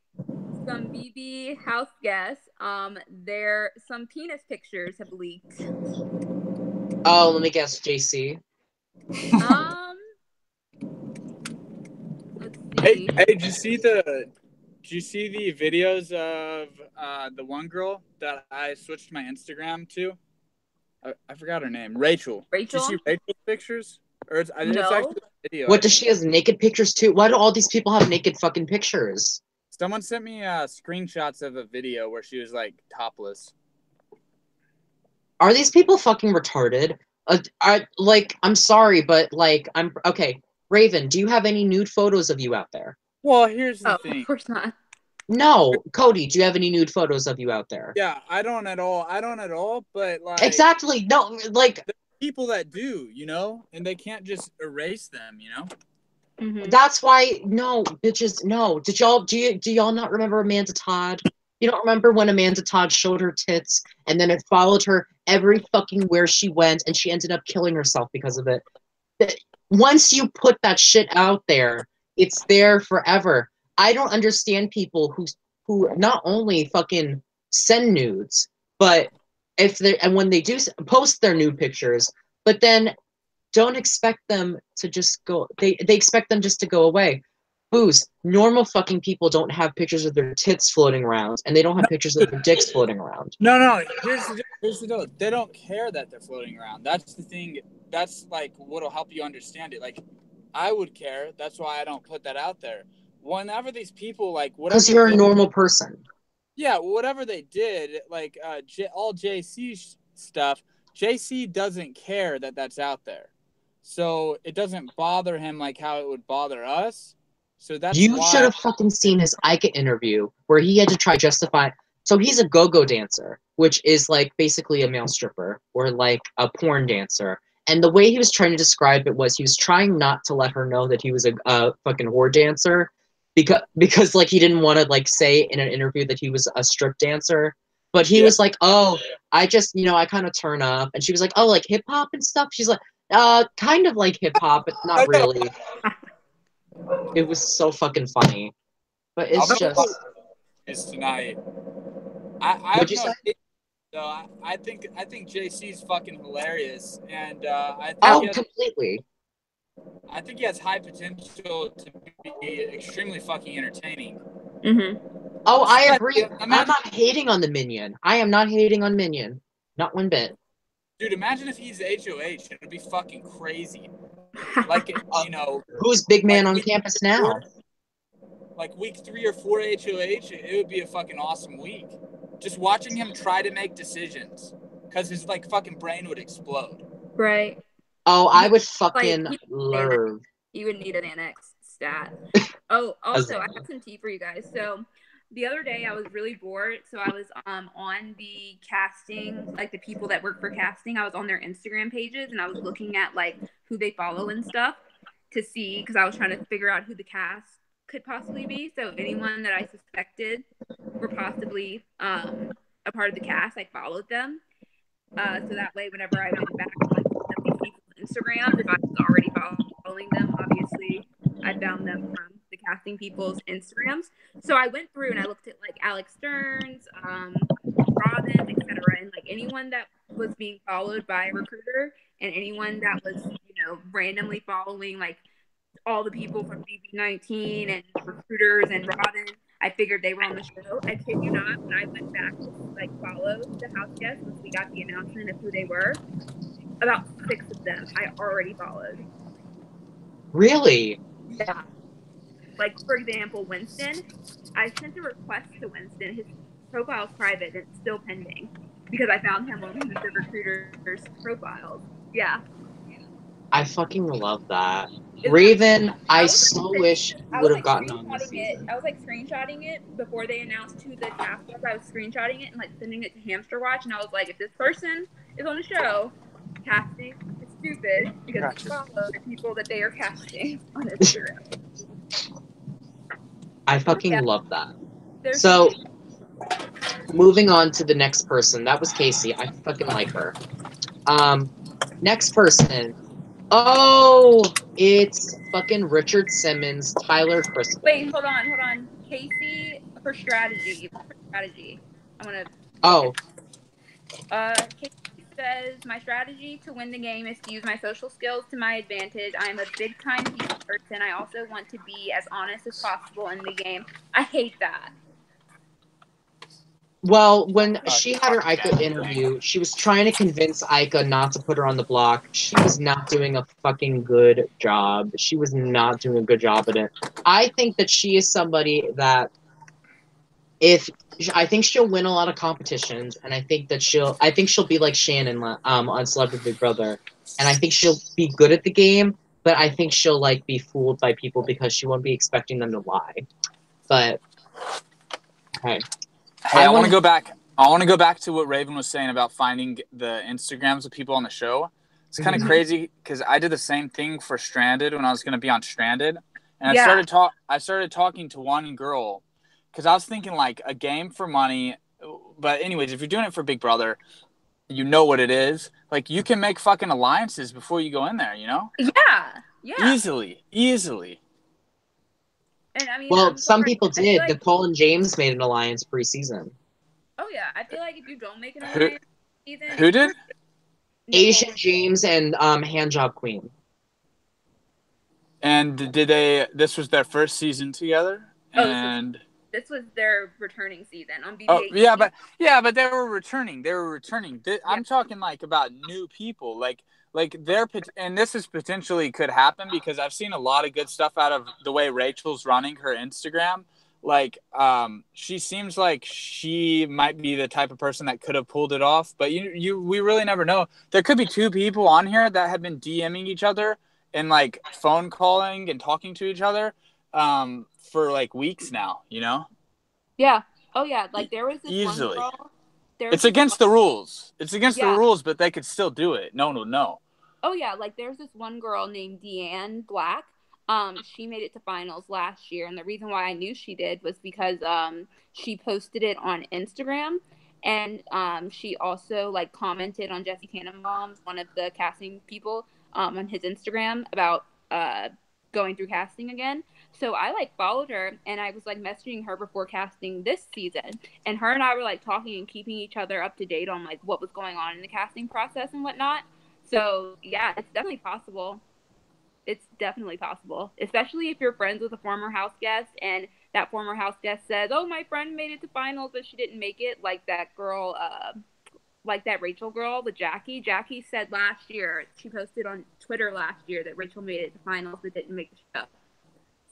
some BB house guests, some penis pictures have leaked. Oh, let me guess, JC. Let's see. Hey, did you see the videos of the one girl that I switched my Instagram to? I forgot her name. Rachel. Did you see Rachel's pictures? Or it's actually a video. What, does she have naked pictures too? Why do all these people have naked fucking pictures? Someone sent me screenshots of a video where she was like topless. Are these people fucking retarded? I'm sorry, but like, okay. Raven, do you have any nude photos of you out there? Well, here's the thing. Of course not. No, Cody, do you have any nude photos of you out there? Yeah, I don't at all. But like, exactly. No, like people that do, and they can't just erase them, Mm-hmm. That's why no, bitches, no. Do y'all not remember Amanda Todd? You don't remember when Amanda Todd showed her tits and then it followed her every fucking where she went and she ended up killing herself because of it. Once you put that shit out there, it's there forever. I don't understand people who not only fucking send nudes, but when they do post their nude pictures, but then don't expect them to just go. They expect them just to go away. Booze. Normal fucking people don't have pictures of their tits floating around, and they don't have pictures of their dicks floating around. No. Here's the deal. They don't care that they're floating around. That's the thing. That's like what'll help you understand it. Like, I would care. That's why I don't put that out there. Whenever these people like whatever. Because you're a normal person. Yeah, whatever they did, like all JC stuff. JC doesn't care that that's out there. So it doesn't bother him like how it would bother us. So that's you should have fucking seen his Ika interview where he had to try justify. So he's a go-go dancer, which is like basically a male stripper or like a porn dancer. And the way he was trying to describe it was he was trying not to let her know that he was a fucking whore dancer because like he didn't want to like say in an interview that he was a strip dancer. But he was like, oh, I just, I kind of turn up. And she was like, oh, like hip hop and stuff. She's like, kind of like hip hop, but not really. It was so fucking funny, but it's just. Is tonight. What'd you say? So I think JC's fucking hilarious, and I think completely. I think he has high potential to be extremely fucking entertaining. Mm-hmm. Oh, I agree. I'm not hating on the Minion. I am not hating on Minion. Not one bit. Dude, imagine if he's HOH. It would be fucking crazy. Like, who's big man on campus now? Like week 3 or 4 HOH, it would be a fucking awesome week. Just watching him try to make decisions, because his like fucking brain would explode. Right. Oh, I would fucking love. You would need an annex stat. Oh, also, I have some tea for you guys. So, the other day I was really bored, so I was on the casting, like the people that work for casting. I was on their Instagram pages and I was looking at like who they follow and stuff to see, because I was trying to figure out who the cast could possibly be. So anyone that I suspected were possibly a part of the cast, I followed them. So that way, whenever I went back to like look up these people's Instagrams, if I was already following them, obviously I found them from the casting people's Instagrams. So I went through and I looked at like Alex Stearns, Robin, etc., and like anyone that was being followed by a recruiter and anyone that was, randomly following like all the people from BB19 and recruiters and Robin. I figured they were on the show. I kid you not, when I went back to like follow the house guests once we got the announcement of who they were, about 6 of them I already followed. Really? Yeah. Like, for example, Winston. I sent a request to Winston. His profile's private and it's still pending because I found him on the recruiter's profiles. Yeah. I fucking love that. Isn't Raven, I was so like wish you I would was have like gotten on this screenshotting it. season. I was like screenshotting it before they announced who the cast was. I was screenshotting it and like sending it to Hamster Watch, and I was like, if this person is on the show, casting is stupid because they follow the people that they are casting on Instagram. I fucking Yeah. love that. There's So, moving on to the next person. That was Casey. I fucking like her. Next person. Oh, it's fucking Richard Simmons, Tyler Crispin. Wait, hold on. Casey for strategy. I'm gonna. Oh. Casey says, my strategy to win the game is to use my social skills to my advantage. I am a big time people person. I also want to be as honest as possible in the game. I hate that. Well, when she had her Ica interview, she was trying to convince Ica not to put her on the block. She was not doing a fucking good job. She was not doing a good job at it. I think that she is somebody that I think she'll win a lot of competitions, and I think she'll be like Shannon on Celebrity Big Brother, and I think she'll be good at the game, but I think she'll like be fooled by people because she won't be expecting them to lie. But okay. Hey, I want to go back. I want to go back to what Raven was saying about finding the Instagrams of people on the show. It's kind of crazy because I did the same thing for Stranded when I was going to be on Stranded, and I started talking to one girl because I was thinking like a game for money. But anyways, if you're doing it for Big Brother, you know what it is. Like you can make fucking alliances before you go in there. You know? Yeah. Easily. And I mean, well, some people did. Like, Nicole and James made an alliance pre-season. Oh yeah, I feel like if you don't make an alliance season, who did? Asian James and Handjob Queen. And did they? This was their first season together, and this was their returning season on BB8. Oh yeah, but they were returning. I'm talking like about new people, like and this is potentially could happen because I've seen a lot of good stuff out of the way Rachel's running her Instagram. Like, she seems like she might be the type of person that could have pulled it off, but we really never know. There could be 2 people on here that have been DMing each other and like phone calling and talking to each other, for like weeks now, you know? Yeah. Oh yeah. Like there was this Easily. one girl. It's against the rules. It's against the rules, but they could still do it. No one would know. Oh yeah. Like there's this one girl named Deanne Black. She made it to finals last year, and the reason why I knew she did was because she posted it on Instagram, and she also like commented on Jesse Tannenbaum's, one of the casting people, on his Instagram about going through casting again. So I like followed her, and I was like messaging her before casting this season, and her and I were like talking and keeping each other up to date on like what was going on in the casting process and whatnot. So yeah, it's definitely possible. It's definitely possible, especially if you're friends with a former house guest and that former house guest says, oh, my friend made it to finals, but she didn't make it. Like that girl, like that Rachel girl with Jackie. Jackie said last year, she posted on Twitter last year that Rachel made it to finals but didn't make the show.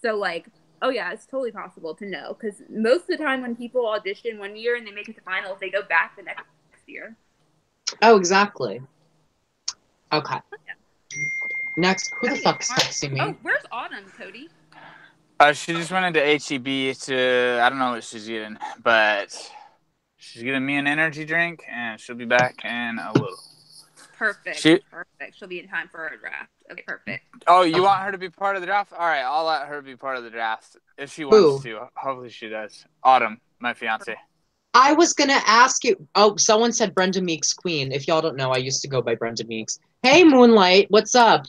So like, oh yeah, it's totally possible to know. Because most of the time when people audition one year and they make it to finals, they go back the next year. Oh, exactly. Okay. Next, who the fuck's texting me? Oh, where's Autumn, Cody? She just went into HEB to, I don't know what she's getting, but she's getting me an energy drink, and she'll be back in a little. Perfect. Perfect. She'll be in time for our draft. Okay, perfect. Oh, you want her to be part of the draft? All right, I'll let her be part of the draft if she Who? wants to. Hopefully she does. Autumn, my fiance. I was gonna ask you. Oh, someone said Brenda Meeks Queen. If y'all don't know, I used to go by Brenda Meeks. Hey, Moonlight, what's up?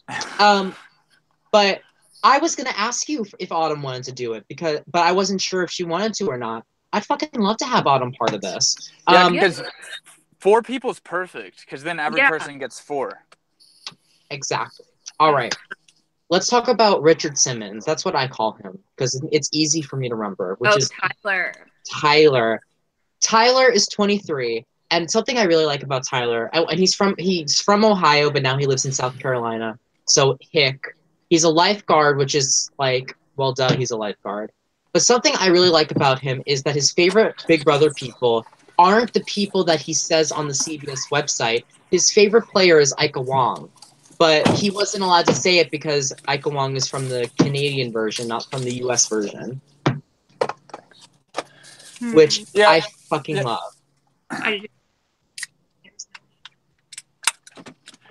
But I was gonna ask you if Autumn wanted to do it but I wasn't sure if she wanted to or not. I'd fucking love to have Autumn part of this. Yeah, because 4 people's perfect. Because then every Yeah. person gets 4. Exactly. All right. Let's talk about Richard Simmons. That's what I call him because it's easy for me to remember. Which is Tyler. Tyler is 23, and something I really like about Tyler, and he's from Ohio, but now he lives in South Carolina. So hick. He's a lifeguard, which is like, well, duh, he's a lifeguard. But something I really like about him is that his favorite Big Brother people aren't the people that he says on the CBS website. His favorite player is Ika Wong. But he wasn't allowed to say it because Ika Wong is from the Canadian version, not from the US version. Which I fucking love.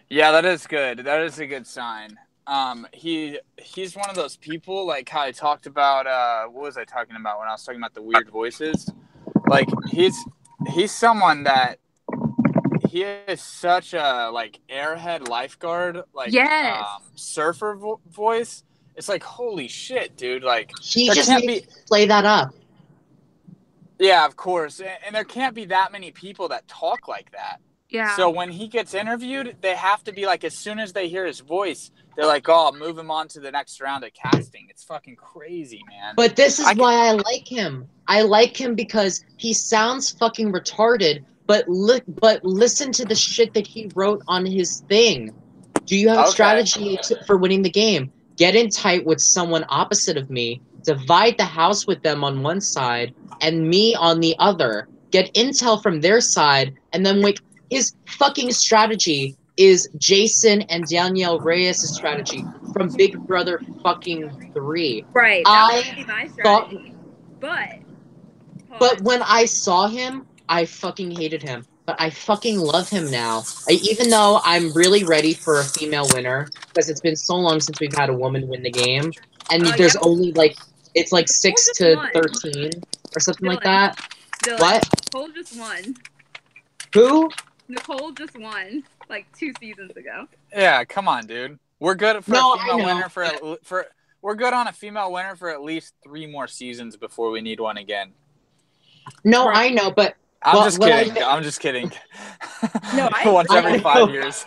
Yeah, that is good. That is a good sign. He's one of those people, like how I talked about, what was I talking about when I was talking about the weird voices? Like, he's someone that he is such a, like, airhead lifeguard, like, surfer voice. It's like, holy shit, dude. Like, he just needs to play that up. Yeah, of course. And there can't be that many people that talk like that. Yeah. So when he gets interviewed, they have to be like, as soon as they hear his voice, they're like, oh, move him on to the next round of casting. It's fucking crazy, man. But this is why I like him. I like him because he sounds fucking retarded, but listen to the shit that he wrote on his thing. Do you have a strategy for winning the game? Get in tight with someone opposite of me, divide the house with them on one side, and me on the other. Get intel from their side, and then wait. His fucking strategy is Jason and Danielle Reyes' strategy from Big Brother fucking 3. Right. That would be my strategy. But when I saw him, I fucking hated him. But I fucking love him now. Even though I'm really ready for a female winner, because it's been so long since we've had a woman win the game. And there's only like, it's like 6 to 13 or something like that. Dylan, what? Nicole just won. Who? Nicole just won like 2 seasons ago. Yeah, come on, dude. We're good for a female winner for we're good on a female winner for at least 3 more seasons before we need one again. No, I know, but I'm just kidding. I'm just kidding. No, once every 5 years.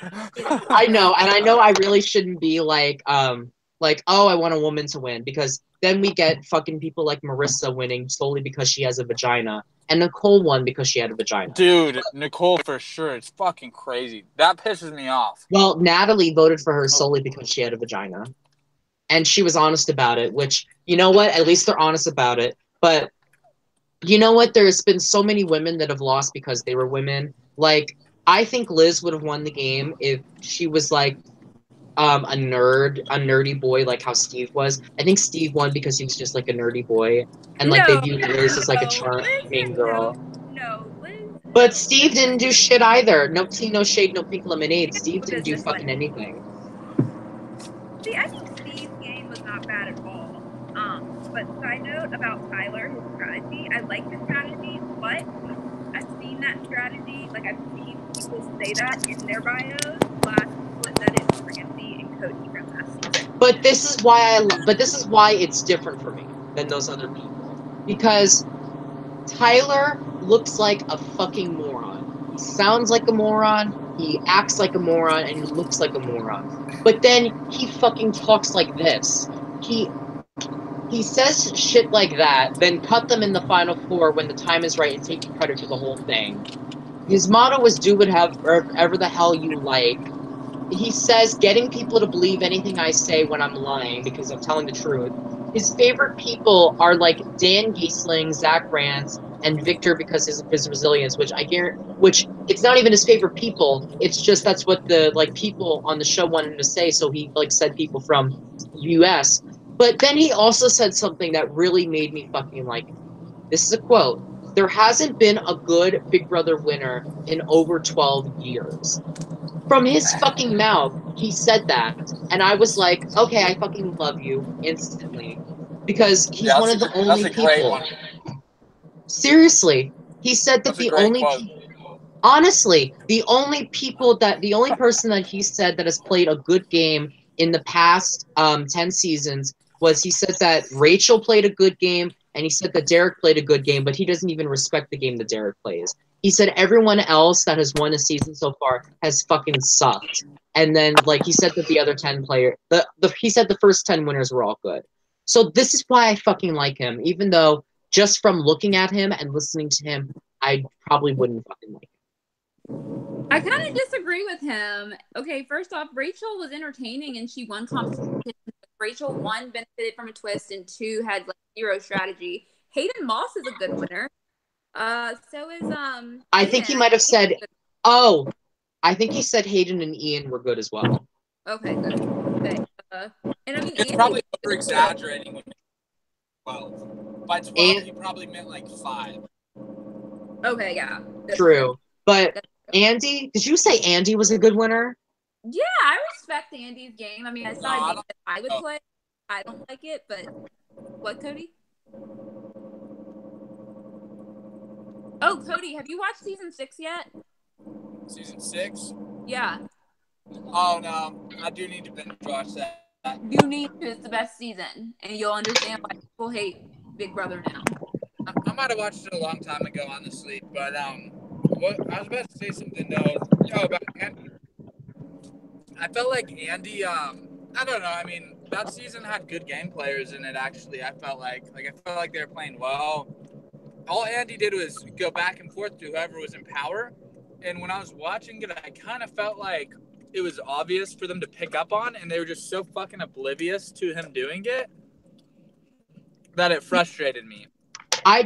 I know, and I know I really shouldn't be like, oh, I want a woman to win, because then we get fucking people like Marissa winning solely because she has a vagina, and Nicole won because she had a vagina. Dude, Nicole for sure. It's fucking crazy. That pisses me off. Well, Natalie voted for her solely because she had a vagina, and she was honest about it. Which, you know what? At least they're honest about it. But you know what? There's been so many women that have lost because they were women. Like, I think Liz would have won the game if she was like a nerdy boy, like how Steve was. I think Steve won because he was just like a nerdy boy, and like they viewed Liz as like a charming girl. No, Liz. But Steve didn't do shit either. No tea, no shade, no pink lemonade. Steve didn't do fucking anything. See, I think Steve's game was not bad at all. But side note about Tyler, his strategy, I like his strategy, but I've seen that strategy, like I've seen people say that in their bios, put that in for Andy and Cody from last season. But this is why it's different for me than those other people. Because Tyler looks like a fucking moron. He sounds like a moron, he acts like a moron, and he looks like a moron. But then he fucking talks like this. He says shit like that, then cut them in the final 4 when the time is right and take credit for the whole thing. His motto is do whatever the hell you like. He says getting people to believe anything I say when I'm lying because I'm telling the truth. His favorite people are like Dan Giesling, Zach Rance, and Victor because of his resilience, which it's not even his favorite people. It's just that's what the like people on the show wanted him to say, so he like said people from US. But then he also said something that really made me fucking like, this is a quote. There hasn't been a good Big Brother winner in over 12 years. From his fucking mouth, he said that. And I was like, okay, I fucking love you instantly. Because he's one of the only that's a great people. one. Seriously. He said that That's a the great only quote. honestly, the only person that he said that has played a good game in the past 10 seasons was he said that Rachel played a good game and he said that Derek played a good game, but he doesn't even respect the game that Derek plays. He said everyone else that has won a season so far has fucking sucked. And then like he said that the other 10 he said the first 10 winners were all good. So this is why I fucking like him, even though just from looking at him and listening to him, I probably wouldn't fucking like him. I kind of disagree with him. Okay, first off, Rachel was entertaining and she won competition. Rachel, one, benefited from a twist, and two, had like zero strategy. Hayden Moss is a good winner. So is I think he might have said, oh, I think he said Hayden and Ian were good as well. Okay, good. Okay. And I mean, It's probably over exaggerating when 12. By 12, he probably meant like 5. Okay, yeah. True. But Andy, did you say Andy was a good winner? Yeah, I respect Andy's game. I mean, it's not a game that I would play. I don't like it, but what, Cody? Oh, Cody, have you watched season 6 yet? Season 6? Yeah. Oh no, I do need to binge watch that. You need to. It's the best season, and you'll understand why people hate Big Brother now. I might have watched it a long time ago, honestly, but what I was about to say something though. Oh, about Andy. I felt like Andy. I don't know. I mean, that season had good game players in it. Actually, I felt like they were playing well. All Andy did was go back and forth to whoever was in power, and when I was watching it, I kind of felt like it was obvious for them to pick up on, and they were just so fucking oblivious to him doing it that it frustrated me. I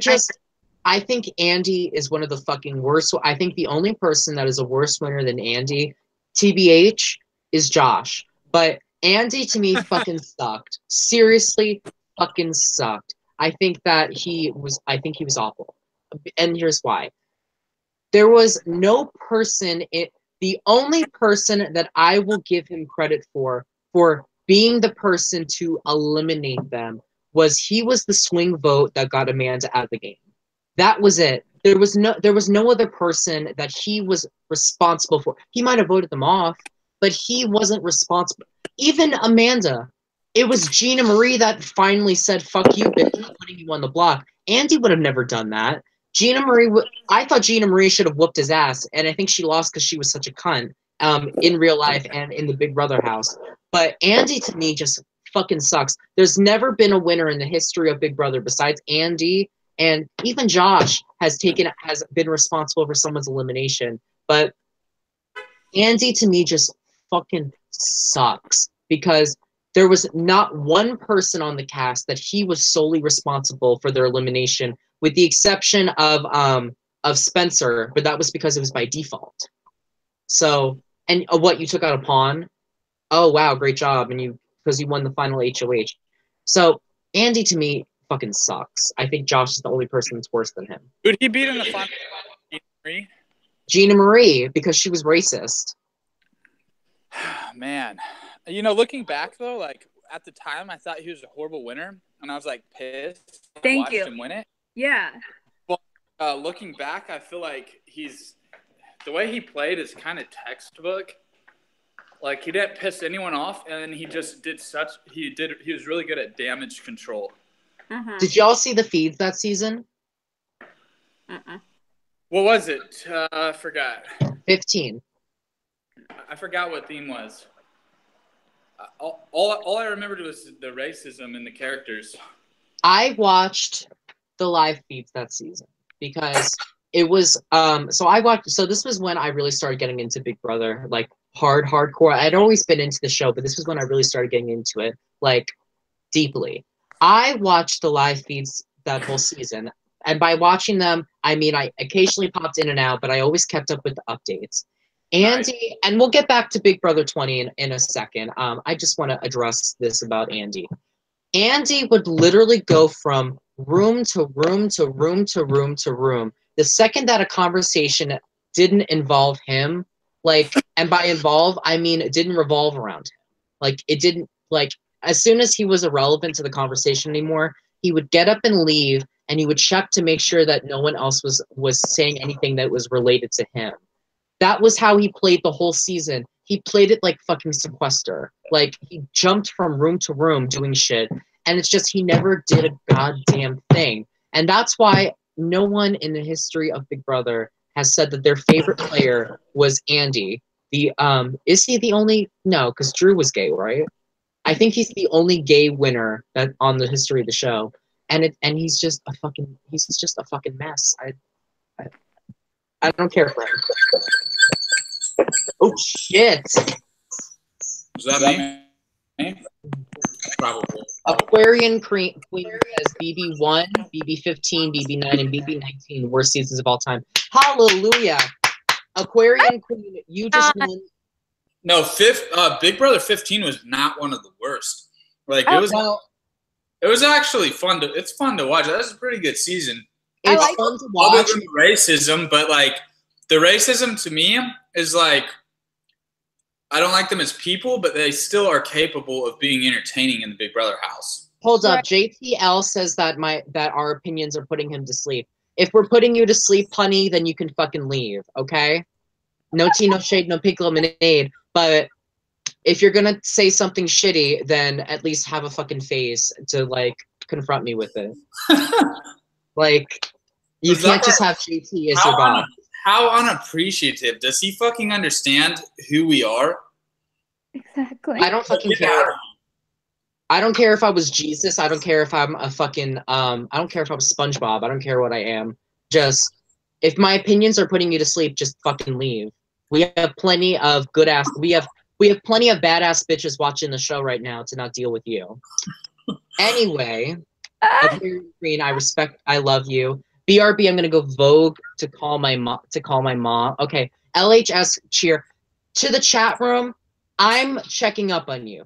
think Andy is one of the fucking worst. I think the only person that is a worse winner than Andy, TBH, is Josh. But Andy, to me, fucking sucked. Seriously, fucking sucked. I think he was awful. And here's why. There was no person, the only person that I will give him credit for being the person to eliminate them he was the swing vote that got Amanda out of the game. That was it. There was no other person that he was responsible for. He might have voted them off, but he wasn't responsible. Even Amanda. It was Gina Marie that finally said, fuck you, bitch, I'm putting you on the block. Andy would have never done that. I thought Gina Marie should have whooped his ass, and I think she lost because she was such a cunt in real life and in the Big Brother house. But Andy, to me, just fucking sucks. There's never been a winner in the history of Big Brother besides Andy, and even Josh has been responsible for someone's elimination. But Andy, to me, just fucking sucks because there was not one person on the cast that he was solely responsible for their elimination, with the exception of Spencer, but that was because it was by default. So, and what, you took out a pawn? Oh wow, great job, because you won the final HOH. So Andy, to me, fucking sucks. I think Josh is the only person that's worse than him. Who'd he beat in the final? Gina Marie? Gina Marie, because she was racist. Man, looking back though, like at the time, I thought he was a horrible winner, and I was like pissed. Thank you. Watched him win it. Yeah. Well, looking back, I feel like the way he played is kind of textbook. Like he didn't piss anyone off, and he just he was really good at damage control. Uh-huh. Did y'all see the feeds that season? What was it? I forgot. 15. I forgot what theme was. All I remembered was the racism in the characters. I watched the live feeds that season because it was so this was when I really started getting into Big Brother, like hardcore. I'd always been into the show, but this was when I really started getting into it, like, deeply. I watched the live feeds that whole season, and by watching them, I mean I occasionally popped in and out, but I always kept up with the updates. Andy, and we'll get back to Big Brother 20 in a second. I just want to address this about Andy. Andy would literally go from room to room to room to room to room. The second that a conversation didn't involve him, like, and by involve, I mean it didn't revolve around him. Like, it didn't, like, as soon as he was irrelevant to the conversation anymore, he would get up and leave, and he would check to make sure that no one else was saying anything that was related to him. That was how he played the whole season. He played it like fucking Sequester. Like, he jumped from room to room doing shit, and it's just he never did a goddamn thing. And that's why no one in the history of Big Brother has said that their favorite player was Andy. Is he the only? No, because Drew was gay, right? I think he's the only gay winner that on the history of the show, and he's just a fucking mess. I don't care for him. Oh shit! Was that me? Probably. Aquarian Queen says BB1, BB15, BB9, and BB19 worst seasons of all time. Hallelujah! Aquarian Queen, you just won. No, Big Brother 15 was not one of the worst. Like it was actually fun to. It's fun to watch. That was a pretty good season. It's fun to watch. Other than racism, but like the racism to me is like I don't like them as people, but they still are capable of being entertaining in the Big Brother house. Hold up, JTL says that our opinions are putting him to sleep. If we're putting you to sleep, honey, then you can fucking leave, okay? No tea, no shade, no pink lemonade. But if you're gonna say something shitty, then at least have a fucking face to like confront me with it. Like, you can't just have JT as your boss. How unappreciative. Does he fucking understand who we are? Exactly. I don't fucking care. I don't care if I was Jesus. I don't care if I'm a fucking I don't care if I'm SpongeBob. I don't care what I am. Just if my opinions are putting you to sleep, just fucking leave. We have plenty of good ass we have plenty of badass bitches watching the show right now to not deal with you. Anyway, Green, I love you. BRB, I'm gonna go Vogue to call my mom. Okay. LHS cheer. To the chat room, I'm checking up on you.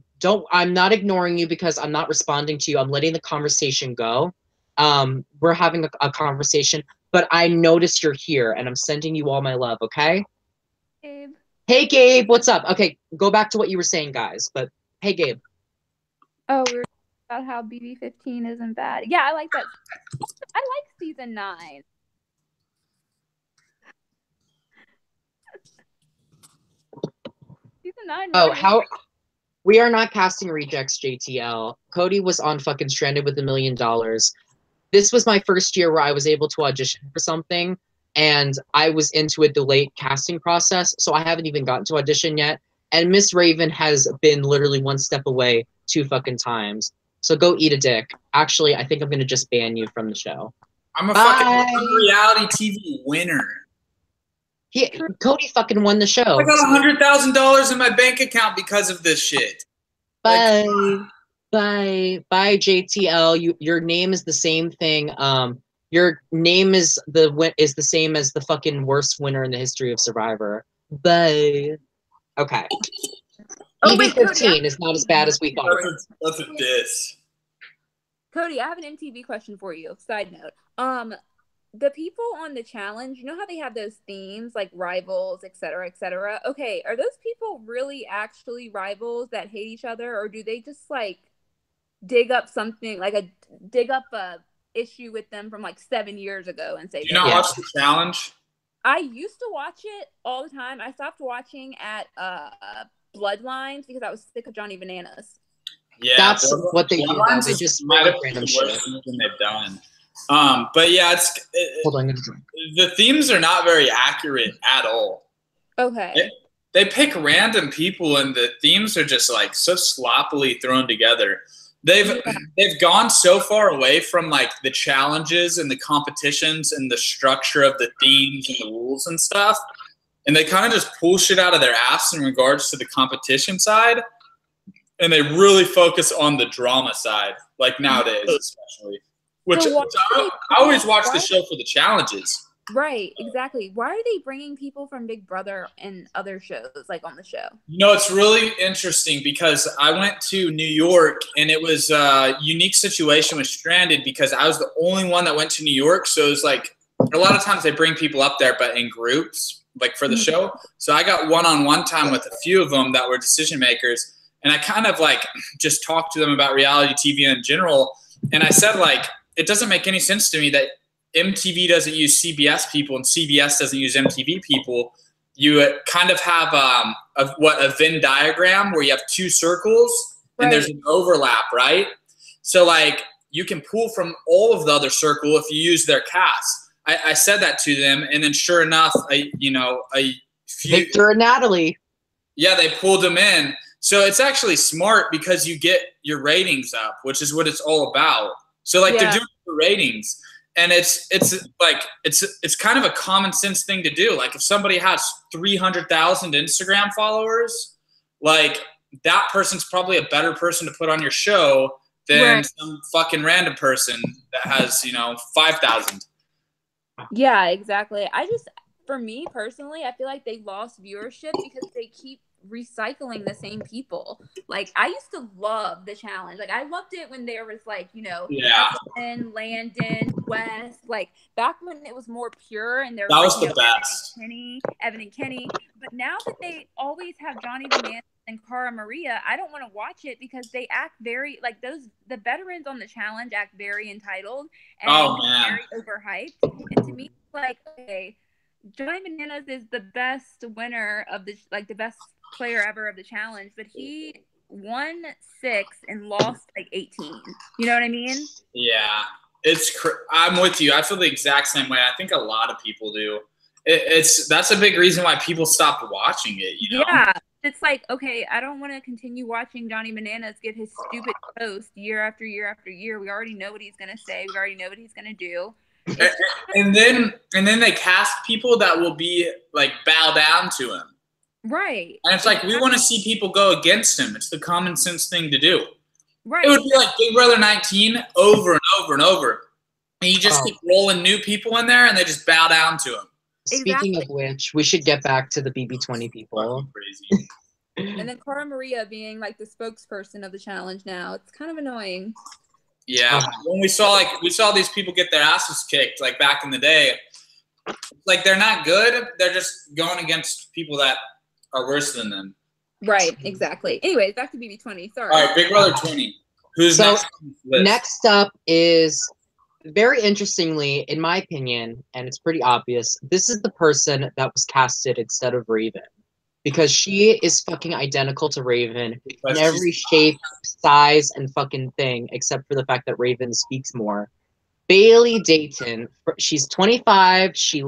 I'm not ignoring you because I'm not responding to you. I'm letting the conversation go. We're having a conversation, but I notice you're here and I'm sending you all my love, okay? Gabe. Hey Gabe, what's up? Okay, go back to what you were saying, guys. But hey Gabe. Oh, we were talking about how BB15 isn't bad. Yeah, I like that. I like season 9. Season 9. Oh, how we are not casting rejects, JTL. Cody was on fucking Stranded with $1 Million. This was my first year where I was able to audition for something, and I was into a delayed casting process, so I haven't even gotten to audition yet. And Miss Raven has been literally one step away 2 fucking times. So go eat a dick. Actually, I think I'm gonna just ban you from the show. I'm a fucking reality TV winner. Cody fucking won the show. I got $100,000 in my bank account because of this shit. Bye, JTL. Your name is the same thing. Your name is the same as the fucking worst winner in the history of Survivor. Bye. Okay. BB15 is not as bad as we thought. That's a diss. Cody, I have an MTV question for you. Side note. The people on the challenge, you know how they have those themes like rivals, etc., etc. Okay, are those people really actually rivals that hate each other, or do they just like dig up something like a issue with them from like 7 years ago and say? Do you not watch the challenge? I used to watch it all the time. I stopped watching at Bloodlines because I was sick of Johnny Bananas. Yeah, that's what they do. They just make random shit. They've done. But yeah, Hold on, I'm gonna drink. The themes are not very accurate at all. Okay. They pick random people, and the themes are just like so sloppily thrown together. They've gone so far away from like the challenges and the competitions and the structure of the themes and the rules and stuff, and they kind of just pull shit out of their ass in regards to the competition side, and they really focus on the drama side, like nowadays especially. Which I always watch the show for the challenges. Right, exactly. Why are they bringing people from Big Brother and other shows like on the show? It's really interesting because I went to New York and it was a unique situation with Stranded because I was the only one that went to New York. So it was like a lot of times they bring people up there, but in groups, like for the show. So I got one-on-one time with a few of them that were decision makers. And I kind of like just talked to them about reality TV in general. And I said, like, it doesn't make any sense to me that MTV doesn't use CBS people and CBS doesn't use MTV people. You kind of have a Venn diagram where you have two circles and there's an overlap, right? So like you can pull from all of the other circle if you use their cast. I said that to them, and then sure enough, a few Victor and Natalie. Yeah, they pulled them in. So it's actually smart because you get your ratings up, which is what it's all about. So like they're doing it for ratings. And it's kind of a common sense thing to do. Like if somebody has 300,000 Instagram followers, like that person's probably a better person to put on your show than some fucking random person that has, 5,000. Yeah, exactly. For me personally, I feel like they lost viewership because they keep recycling the same people. Like I used to love the challenge. Like I loved it when there was like, Evan, Landon, Wes, like back when it was more pure and there was the best. Evan and Kenny. But now that they always have Johnny Bananas and Cara Maria, I don't want to watch it because they act very like the veterans on the challenge act very entitled and very overhyped. And to me, like, okay, Johnny Bananas is the best winner of the best player ever of the challenge, but he won 6 and lost like 18. You know what I mean? Yeah, I'm with you. I feel the exact same way. I think a lot of people do. That's a big reason why people stopped watching it. Yeah, it's like, okay, I don't want to continue watching Johnny Bananas get his stupid post year after year after year. We already know what he's gonna say. We already know what he's gonna do. And then they cast people that will be like bow down to him. Right. And it's like we want to see people go against him. It's the common sense thing to do. Right. It would be like Big Brother 19 over and over and over. And you just keep rolling new people in there and they just bow down to him. Speaking of which, we should get back to the BB20 people. Crazy. And then Cara Maria being like the spokesperson of the challenge now. It's kind of annoying. Yeah, when we saw these people get their asses kicked like back in the day, like they're not good. They're just going against people that are worse than them. Right, exactly. Anyways, back to BB20. Sorry. All right, Big Brother 20. Who's next on this list? Next up is, very interestingly, in my opinion, and it's pretty obvious, this is the person that was casted instead of Raven. Because she is fucking identical to Raven in every shape, size, and fucking thing, except for the fact that Raven speaks more. Bailey Dayton. She's 25. She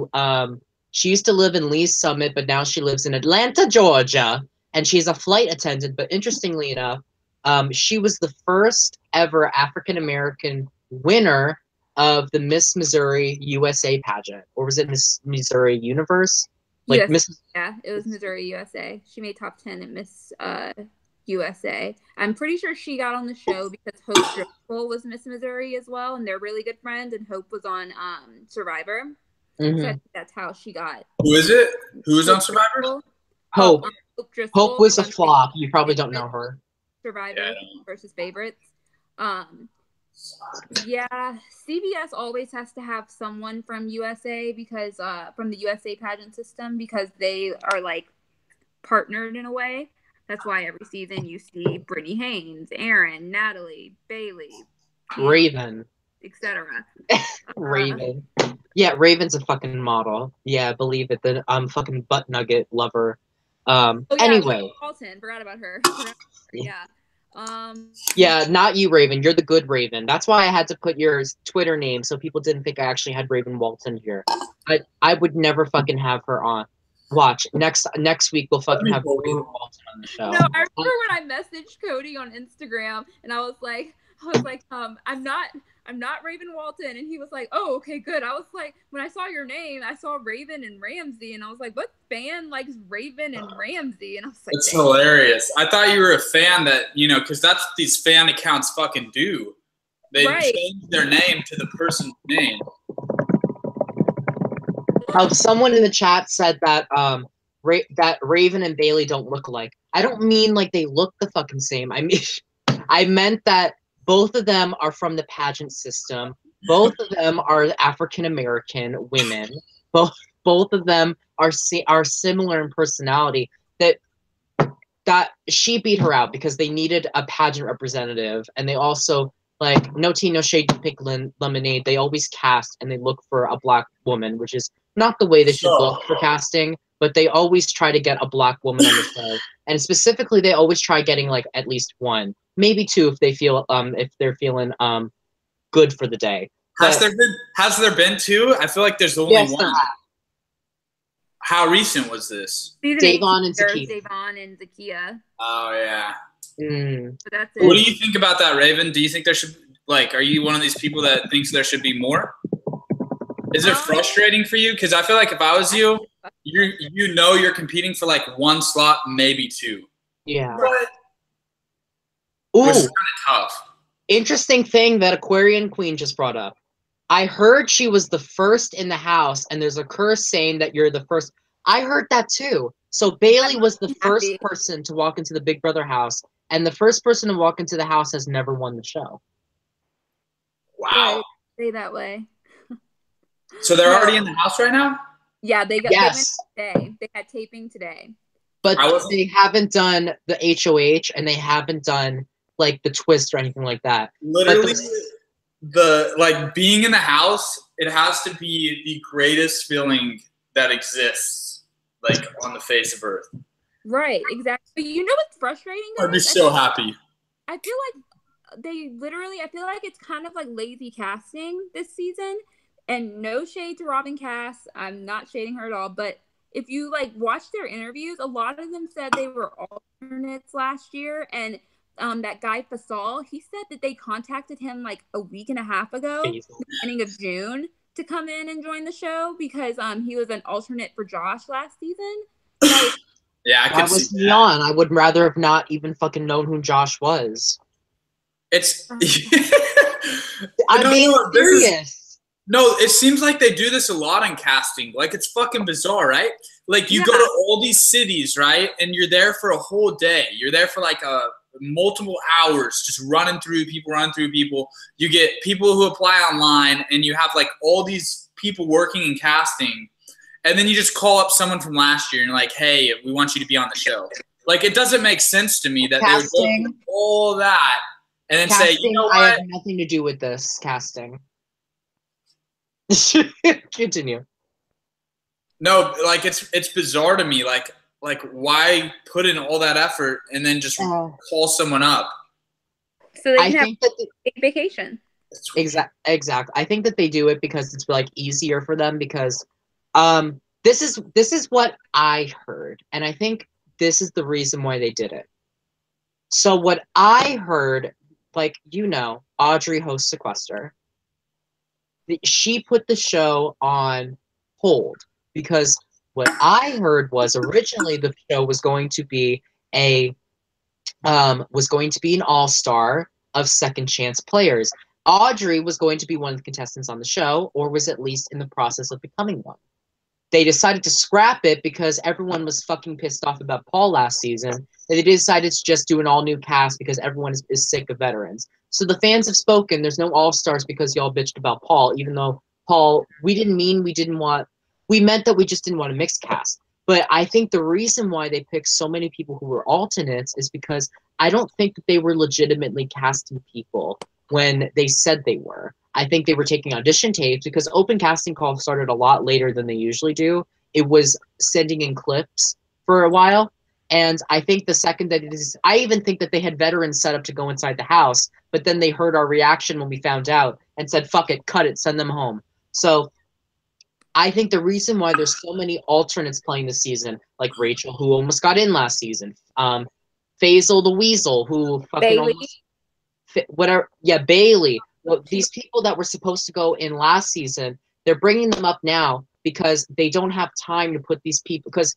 used to live in Lee's Summit, but now she lives in Atlanta, Georgia, and she's a flight attendant. But interestingly enough, she was the first ever African American winner of the Miss Missouri USA pageant, or was it Miss Missouri Universe? Like Yeah, it was Missouri USA. She made top 10 at Miss USA. I'm pretty sure she got on the show because Hope Driscoll was Miss Missouri as well, and they're really good friends. And Hope was on Survivor. Mm-hmm. So I think that's how she got. Who is it? Who is on Survivor? Hope. Hope Driscoll. Hope was a flop. You probably don't know her. Survivor versus Favorites. Yeah, CBS always has to have someone from USA because from the USA pageant system because they are like partnered in a way. That's why every season you see Brittany Haynes, Aaron, Natalie, Bailey, Raven, etc. Raven. Yeah, Raven's a fucking model. Yeah, believe it. The fucking butt nugget lover. Anyway. Walton, forgot about her. Yeah. Yeah, not you, Raven. You're the good Raven. That's why I had to put your Twitter name so people didn't think I actually had Raven Walton here. I would never fucking have her on. Watch next week we'll fucking have Raven Walton on the show. No, I remember when I messaged Cody on Instagram and I was like, I'm not Raven Walton, and he was like, oh, okay, good. I was like, when I saw your name, I saw Raven and Ramsey, and I was like, what fan likes Raven and Ramsey? And I was like, that's hilarious. I thought you were a fan that, because that's what these fan accounts fucking do. They change their name to the person's name. Someone in the chat said that that Raven and Bailey don't look alike. I don't mean like they look the fucking same. I mean, I meant that both of them are from the pageant system. Both of them are African American women. Both of them are similar in personality. That she beat her out because they needed a pageant representative, and they also, like, no tea, no shade, pick lemonade. They always cast and they look for a black woman, which is not the way they should look for casting, but they always try to get a black woman on the show. And specifically, they always try getting like at least one, maybe two if they feel if they're feeling good for the day. Has there been two? I feel like there's only yes, one. How recent was this? Davon and Zakiya. Davon and Zakiya. Oh yeah. So that's it. What do you think about that, Raven? Do you think there should, like, are you one of these people that thinks there should be more? Is it frustrating for you? Because I feel like if I was you, you know you're competing for like one slot, maybe two. Yeah. But Ooh, which is kind of tough. Interesting thing that Aquarian Queen just brought up. I heard she was the first in the house, and there's a curse saying that you're the first. I heard that too. So Bailey was the first person to walk into the Big Brother house, and the first person to walk into the house has never won the show. Wow. Right. Say that way. So they're already in the house right now? Yeah, they went today. They had taping today. But they haven't done the HOH, and they haven't done like the twist or anything like that. Literally, the like being in the house, it has to be the greatest feeling that exists, like on the face of Earth. Right, exactly. But you know what's frustrating? I'd be so happy. I feel like I feel like it's kind of like lazy casting this season. And no shade to Robin Cass. I'm not shading her at all. But if you like watch their interviews, a lot of them said they were alternates last year. And that guy Fasal, he said that they contacted him like a week and a half ago, beginning of June, to come in and join the show because he was an alternate for Josh last season. Like, yeah, I could was see Neon. I would rather have not even fucking known who Josh was. It's I'm being serious. No, it seems like they do this a lot in casting. Like, it's fucking bizarre, right? Like, you go to all these cities, right? And you're there for a whole day. You're there for like multiple hours just running through people. You get people who apply online, and you have like all these people working in casting. And then you just call up someone from last year and you're like, hey, we want you to be on the show. Like, it doesn't make sense to me that they would go through all that and then say, you know what? I have nothing to do with this casting. Continue. No, like it's bizarre to me. Like why put in all that effort and then just call someone up? So they can have a vacation. Exact. I think that they do it because it's like easier for them because this is what I heard, and I think this is the reason why they did it. So what I heard, like, Audrey hosts Sequester. She put the show on hold because what I heard was originally the show was going to be an all-star of second chance players. Audrey was going to be one of the contestants on the show, or was at least in the process of becoming one. They decided to scrap it because everyone was fucking pissed off about Paul last season, and they decided to just do an all-new cast because everyone is sick of veterans. So the fans have spoken. There's no all-stars because y'all bitched about Paul, even though Paul, we meant that we just didn't want a mixed cast. But I think the reason why they picked so many people who were alternates is because I don't think that they were legitimately casting people when they said they were. I think they were taking audition tapes because open casting calls started a lot later than they usually do. It was sending in clips for a while. And I think the second that it is, I even think that they had veterans set up to go inside the house, but then they heard our reaction when we found out and said, fuck it, cut it, send them home. So I think the reason why there's so many alternates playing this season, like Rachel, who almost got in last season, Faisal the Weasel, who fucking almost, whatever, yeah, Bailey. Well, these people that were supposed to go in last season, they're bringing them up now because they don't have time to put these people, because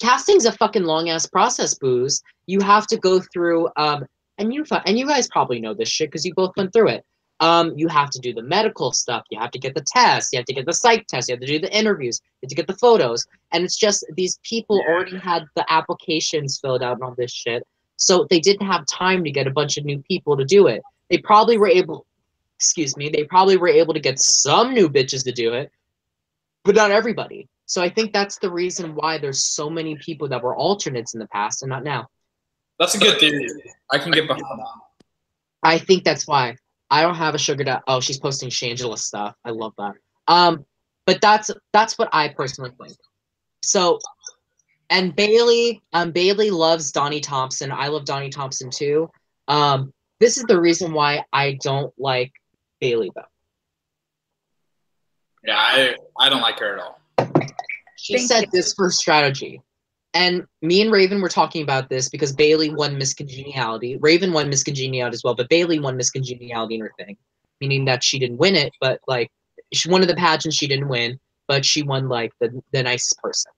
casting's a fucking long-ass process, Booze. You have to go through, and you guys probably know this shit because you both went through it. You have to do the medical stuff. You have to get the test. You have to get the psych test. You have to do the interviews. You have to get the photos. And it's just these people already had the applications filled out and all this shit. So they didn't have time to get a bunch of new people to do it. They probably were able, they probably were able to get some new bitches to do it, but not everybody. So I think that's the reason why there's so many people that were alternates in the past and not now. That's a good theory. I can get behind that. I think that's why. I don't have a sugar daddy. Oh, she's posting Shangela stuff. I love that. But that's what I personally think. So, and Bailey loves Donnie Thompson. I love Donnie Thompson too. This is the reason why I don't like Bailey though. Yeah, I don't like her at all. She said this for strategy. And me and Raven were talking about this because Bailey won Miss Congeniality. Raven won Miss Congeniality as well, but Bailey won Miss Congeniality in her thing, meaning that she didn't win it, but like she won the pageant, she didn't win, but she won like the nicest person.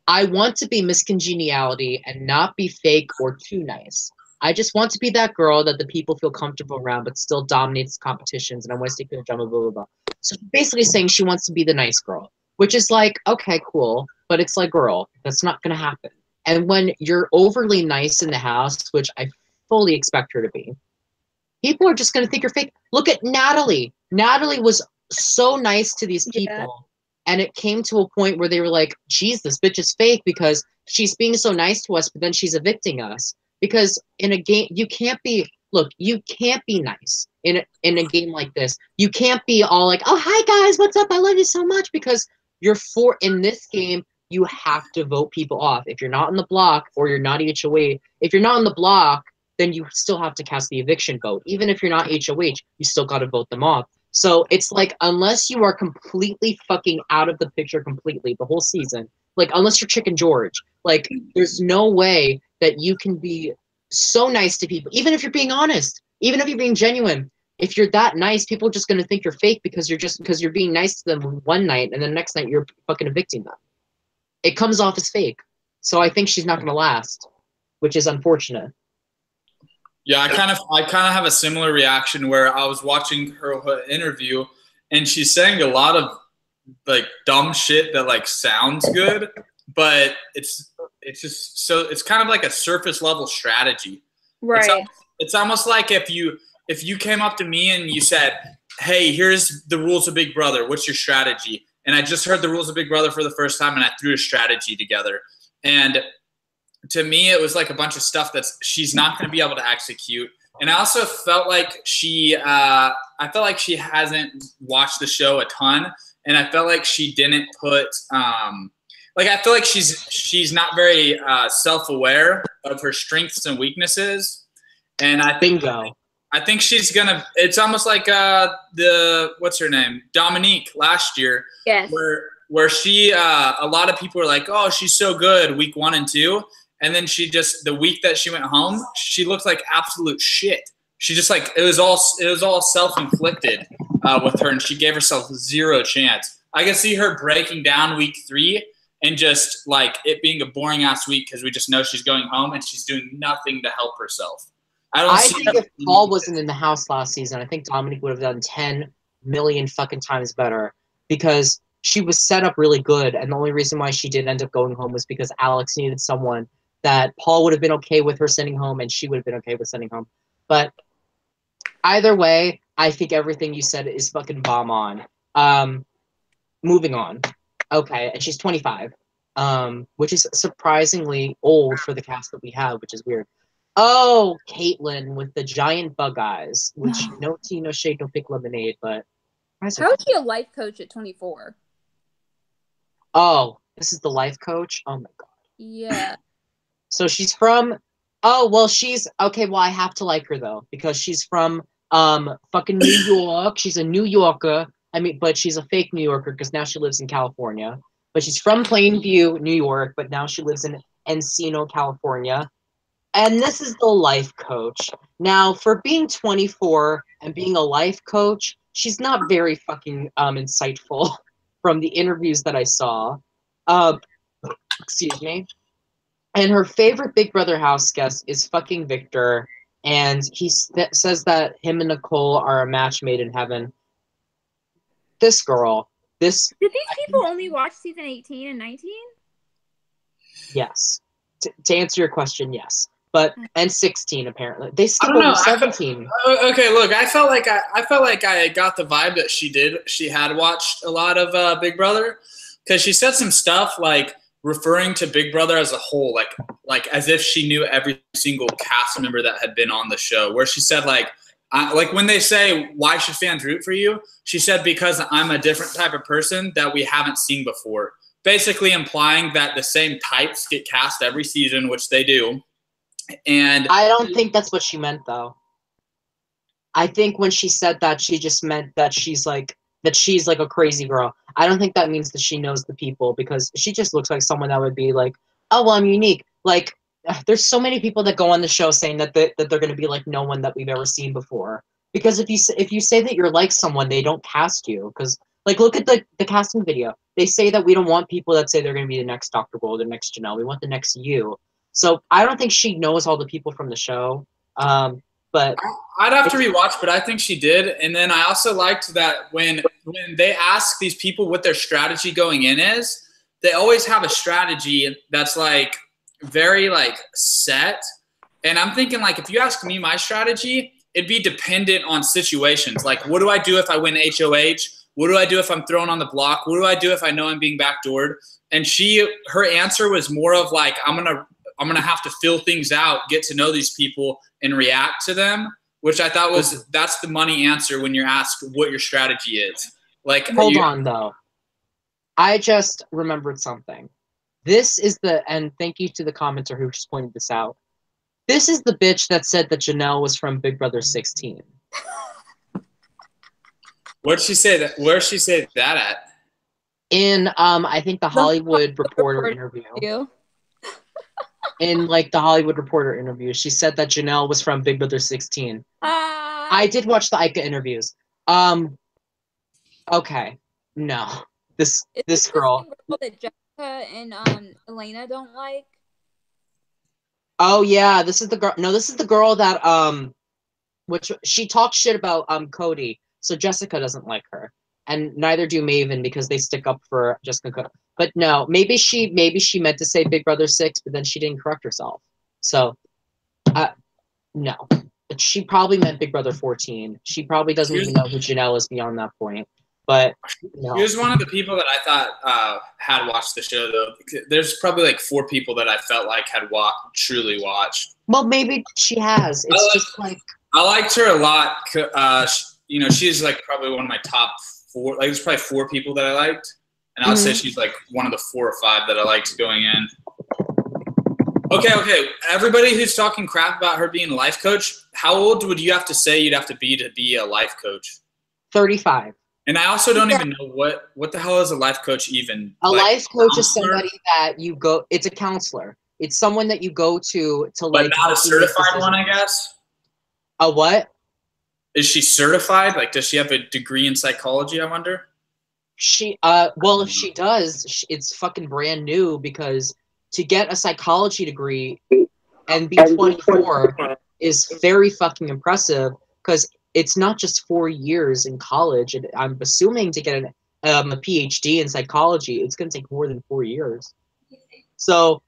I want to be Miss Congeniality and not be fake or too nice. I just want to be that girl that the people feel comfortable around, but still dominates competitions, and I want to stay clear of drama, blah, blah, blah. So basically saying she wants to be the nice girl, which is like, okay, cool. But it's like, girl, that's not going to happen. And when you're overly nice in the house, which I fully expect her to be, people are just going to think you're fake. Look at Natalie. Natalie was so nice to these people. Yeah. And it came to a point where they were like, geez, this bitch is fake because she's being so nice to us, but then she's evicting us. Because in a game, you can't be nice in a game like this. You can't be all like, oh, hi, guys, what's up? I love you so much. Because in this game, you have to vote people off. If you're not on the block or you're not HOH, if you're not on the block, then you still have to cast the eviction vote. Even if you're not HOH, you still got to vote them off. So it's like, unless you are completely fucking out of the picture completely the whole season, like unless you're Chicken George, like there's no way that you can be so nice to people, even if you're being honest, even if you're being genuine. If you're that nice, people are just going to think you're fake because you're being nice to them one night and then the next night you're fucking evicting them. It comes off as fake. So I think she's not going to last, which is unfortunate. Yeah, I kind of have a similar reaction where I was watching her interview and she's saying a lot of like dumb shit that like sounds good, but it's just so it's kind of like a surface level strategy. Right. It's almost like if you came up to me and you said, hey, here's the rules of Big Brother. What's your strategy? And I just heard the rules of Big Brother for the first time and I threw a strategy together. And to me, it was like a bunch of stuff that she's not going to be able to execute. And I also felt like she hasn't watched the show a ton. And I felt like she didn't put I feel like she's not very self-aware of her strengths and weaknesses. And I think she's gonna. It's almost like what's her name, Dominique last year. Yes. Where she a lot of people were like, oh, she's so good week 1 and 2, and then the week that she went home, she looked like absolute shit. She just like it was all self-inflicted with her, and she gave herself zero chance. I could see her breaking down week 3 and just like it being a boring ass week because we just know she's going home and she's doing nothing to help herself. I think if Paul wasn't in the house last season, I think Dominique would have done 10 million fucking times better because she was set up really good. And the only reason why she did end up going home was because Alex needed someone that Paul would have been okay with her sending home and she would have been okay with sending home. But either way, I think everything you said is fucking bomb on. Moving on. Okay, and she's 25, which is surprisingly old for the cast that we have, which is weird. Oh, Caitlyn with the giant bug eyes, which no tea, no shade, no pink lemonade, but... How is she a life coach at 24? Oh, this is the life coach? Oh my god. Yeah. So she's from... Oh, well, she's... Okay, well, I have to like her, though, because she's from fucking New York. She's a New Yorker. I mean, but she's a fake New Yorker because now she lives in California. But she's from Plainview, New York, but now she lives in Encino, California. And this is the life coach. Now, for being 24 and being a life coach, she's not very fucking insightful from the interviews that I saw. Excuse me. And her favorite Big Brother house guest is fucking Victor. and he says that him and Nicole are a match made in heaven. This girl, this... Did these people only watch season 18 and 19? Yes. To answer your question, yes. But and 16 apparently. They skip I don't know. over 17. Okay, look, I felt like I got the vibe that she had watched a lot of Big Brother, because she said some stuff like referring to Big Brother as a whole, like as if she knew every single cast member that had been on the show. Where she said like when they say why should fans root for you, she said because I'm a different type of person that we haven't seen before. Basically implying that the same types get cast every season, which they do. And I don't think that's what she meant, though. I think when she said that, she just meant that she's like a crazy girl. I don't think that means that she knows the people, because she just looks like someone that would be like, oh, well, I'm unique. Like, there's so many people that go on the show saying that they're going to be like no one that we've ever seen before. Because if you say that you're like someone, they don't cast you. Because like, look at the casting video. They say that we don't want people that say they're going to be the next Dr. Gold, the next Janelle. We want the next you. So I don't think she knows all the people from the show. But I'd have to rewatch, but I think she did. And then I also liked that when they ask these people what their strategy going in is, they always have a strategy that's like very like set. And I'm thinking like, if you ask me my strategy, it'd be dependent on situations. Like, what do I do if I win HOH? What do I do if I'm thrown on the block? What do I do if I know I'm being backdoored? And her answer was more of like, I'm gonna have to fill things out, get to know these people, and react to them, which I thought that's the money answer when you're asked what your strategy is. Like, hold on though, I just remembered something. This is and thank you to the commenter who just pointed this out. This is the bitch that said that Janelle was from Big Brother 16. Where'd she say that? Where'd she say that at? In I think the Hollywood Reporter interview. In like the Hollywood Reporter interview, she said that Janelle was from Big Brother 16. I did watch the Ica interviews. Okay, no, this girl. That Jessica and Elena don't like. Oh yeah, this is the girl. No, this is the girl that which she talks shit about Cody. So Jessica doesn't like her, and neither do Maven, because they stick up for Jessica Cody. But no, maybe she meant to say Big Brother 6, but then she didn't correct herself. So, no. But she probably meant Big Brother 14. She probably doesn't even know who Janelle is beyond that point. But no. She was one of the people that I thought had watched the show, though. There's probably like 4 people that I felt like had truly watched. Well, maybe she has. It's just like... I liked her a lot. You know, she's like probably one of my top 4. Like, there's probably 4 people that I liked. And I would say she's like one of the 4 or 5 that I liked going in. Okay. Everybody who's talking crap about her being a life coach, how old would you have to say you'd have to be a life coach? 35. And I also don't even know what the hell is a life coach even. A life coach is somebody that you go. It's a counselor. It's someone that you go to like. But not a certified one, I guess. A what? Is she certified? Like, does she have a degree in psychology? I wonder. Well, if she does, it's fucking brand new, because to get a psychology degree and be 24 is very fucking impressive, because it's not just 4 years in college. And I'm assuming to get a PhD in psychology, it's going to take more than 4 years. So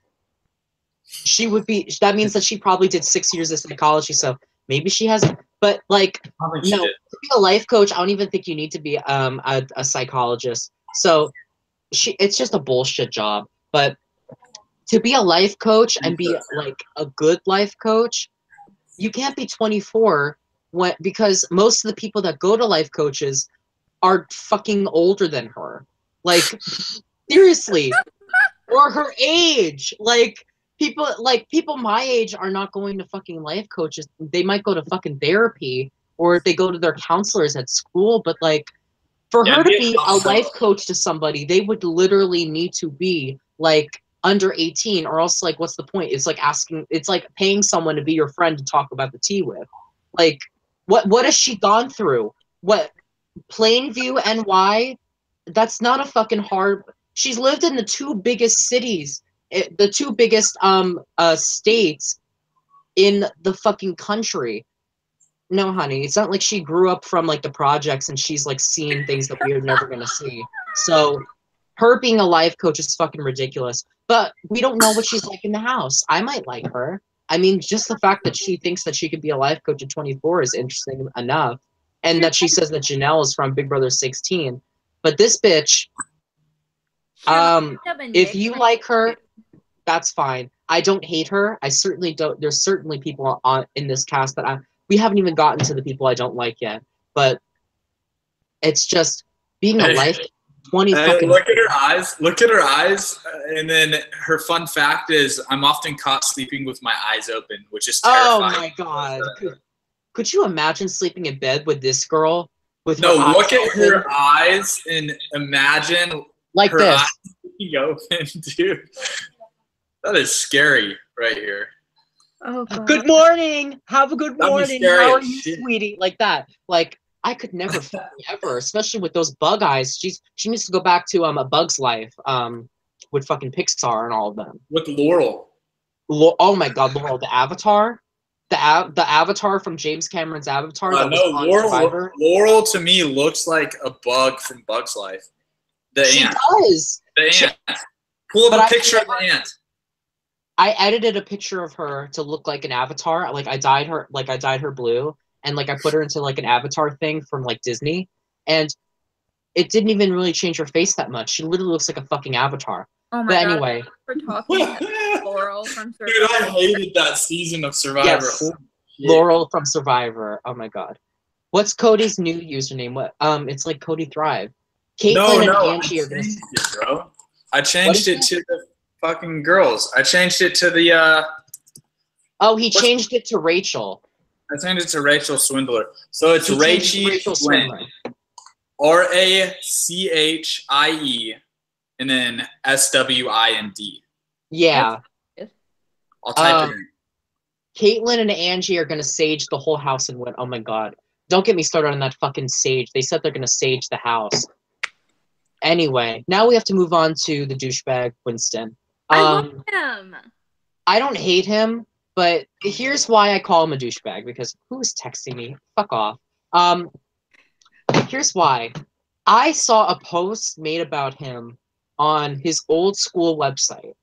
that means that she probably did 6 years of psychology. So maybe she has, but like, no, to be a life coach, I don't even think you need to be a psychologist. So it's just a bullshit job. But to be a life coach and be like a good life coach, you can't be 24 because most of the people that go to life coaches are fucking older than her. Like, seriously, or her age. Like, people my age are not going to fucking life coaches. They might go to fucking therapy, or if they go to their counselors at school. But like, for her to be a life coach to somebody, they would literally need to be like under 18, or else like, what's the point? It's like paying someone to be your friend to talk about the tea with. Like, what has she gone through? What, Plainview, NY? That's not a fucking hard. She's lived in the 2 biggest cities, the 2 biggest states in the fucking country. No, honey, it's not like she grew up from like the projects and she's like seeing things that we're never gonna see. So her being a life coach is fucking ridiculous. But we don't know what she's like in the house. I might like her. I mean, just the fact that she thinks that she could be a life coach at 24 is interesting enough. And that she says that Janelle is from Big Brother 16. But this bitch, if you like her, that's fine. I don't hate her. I certainly don't. There's certainly people in this cast that we haven't even gotten to the people I don't like yet. But it's just being a life 20 fucking. Look at her eyes. Look at her eyes. And then her fun fact is, I'm often caught sleeping with my eyes open, which is terrifying. Oh my god! Could you imagine sleeping in bed with this girl? With look at her eyes and imagine like her this. Eyes being open, dude. That is scary right here. Oh, God. Good morning. Have a good morning. How are you, shit. sweetie? Like that. Like I could never fucking ever, especially with those bug eyes. She needs to go back to A Bug's Life, with fucking Pixar and all of them. With Laurel. Oh my god, Laurel, the Avatar, the Avatar from James Cameron's Avatar. That was on Survivor. Laurel to me looks like a bug from Bug's Life. She does. The ant. Pull up a picture of the ant. I edited a picture of her to look like an avatar. Like I dyed her blue, and like I put her into like an avatar thing from like Disney, and it didn't even really change her face that much. She literally looks like a fucking avatar. Oh my but god! Anyway, we're talking about Laurel from Survivor. Dude, I hated that season of Survivor. Yes. Laurel from Survivor. Oh my god, what's Cody's new username? What? It's like Cody Thrive. Caitlyn and Angie are gonna. Bro. I changed it to the fucking girls. I changed it to the Oh, he changed it to Rachel. I changed it to Rachel Swindler. So it's Rachel Swindler. RACHIE and then SWIND. Yeah. I'll type it in. Caitlyn and Angie are gonna sage the whole house and win. Oh my god. Don't get me started on that fucking sage. They said they're gonna sage the house. Anyway, now we have to move on to the douchebag Winston. I love him. I don't hate him, but here's why I call him a douchebag, because who is texting me? Fuck off. Here's why. I saw a post made about him on his old school website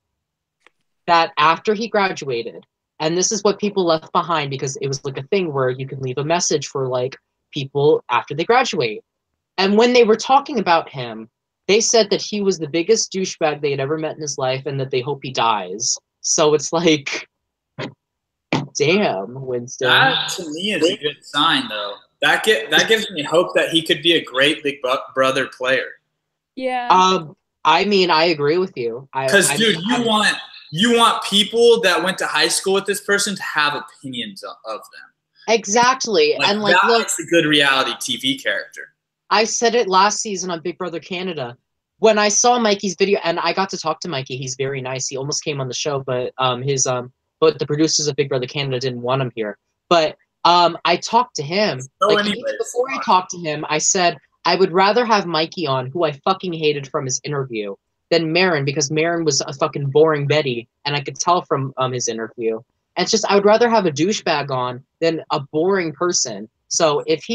that after he graduated, and this is what people left behind because it was like a thing where you can leave a message for like people after they graduate. And when they were talking about him, they said that he was the biggest douchebag they had ever met in his life and that they hope he dies. So it's like, damn, Winston. That to me is a good sign, though. That gives me hope that he could be a great Big Brother player. Yeah. I mean, I agree with you. Because, dude, you want people that went to high school with this person to have opinions of them. Exactly. Like, and like, that look, makes a good reality TV character. I said it last season on Big Brother Canada. When I saw Mikey's video, and I got to talk to Mikey, he's very nice. He almost came on the show, but but the producers of Big Brother Canada didn't want him here. But I talked to him. Before I talked to him, I said I would rather have Mikey on, who I fucking hated from his interview, than Marin, because Marin was a fucking boring Betty, and I could tell from his interview. And it's just I would rather have a douchebag on than a boring person. So if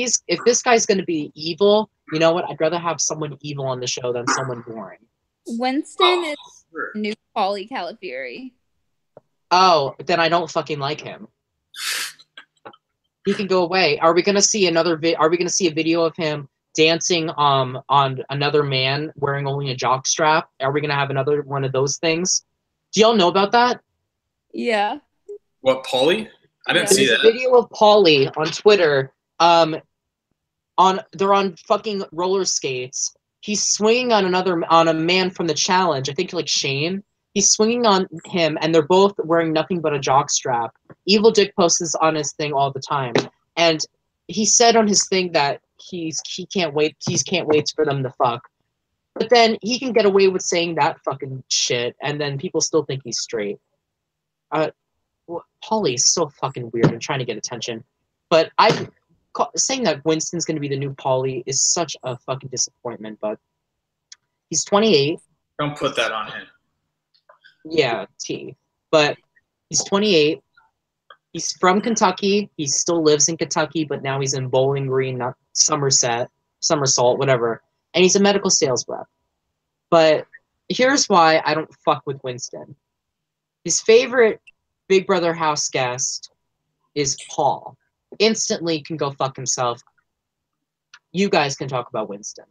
this guy's going to be evil, you know what? I'd rather have someone evil on the show than someone boring. Winston is new Pauly Calafieri. Oh, then I don't fucking like him. He can go away. Are we going to see Are we going to see a video of him dancing on another man wearing only a jock strap? Are we going to have another one of those things? Do y'all know about that? Yeah. What, Pauly? I didn't see that. There's a video of Pauly on Twitter. They're on fucking roller skates. He's swinging on a man from the challenge. I think like Shane. He's swinging on him, and they're both wearing nothing but a jock strap. Evil Dick posts this on his thing all the time, and he said on his thing that he can't wait for them to fuck. But then he can get away with saying that fucking shit, and then people still think he's straight. Pauly's so fucking weird and trying to get attention, but saying that Winston's going to be the new Pauly is such a fucking disappointment. But he's 28. Don't put that on him. Yeah, T. But he's 28. He's from Kentucky. He still lives in Kentucky, but now he's in Bowling Green, not Somersault, whatever. And he's a medical sales rep. But here's why I don't fuck with Winston. His favorite Big Brother house guest is Paul. Instantly can go fuck himself. You guys can talk about Winston.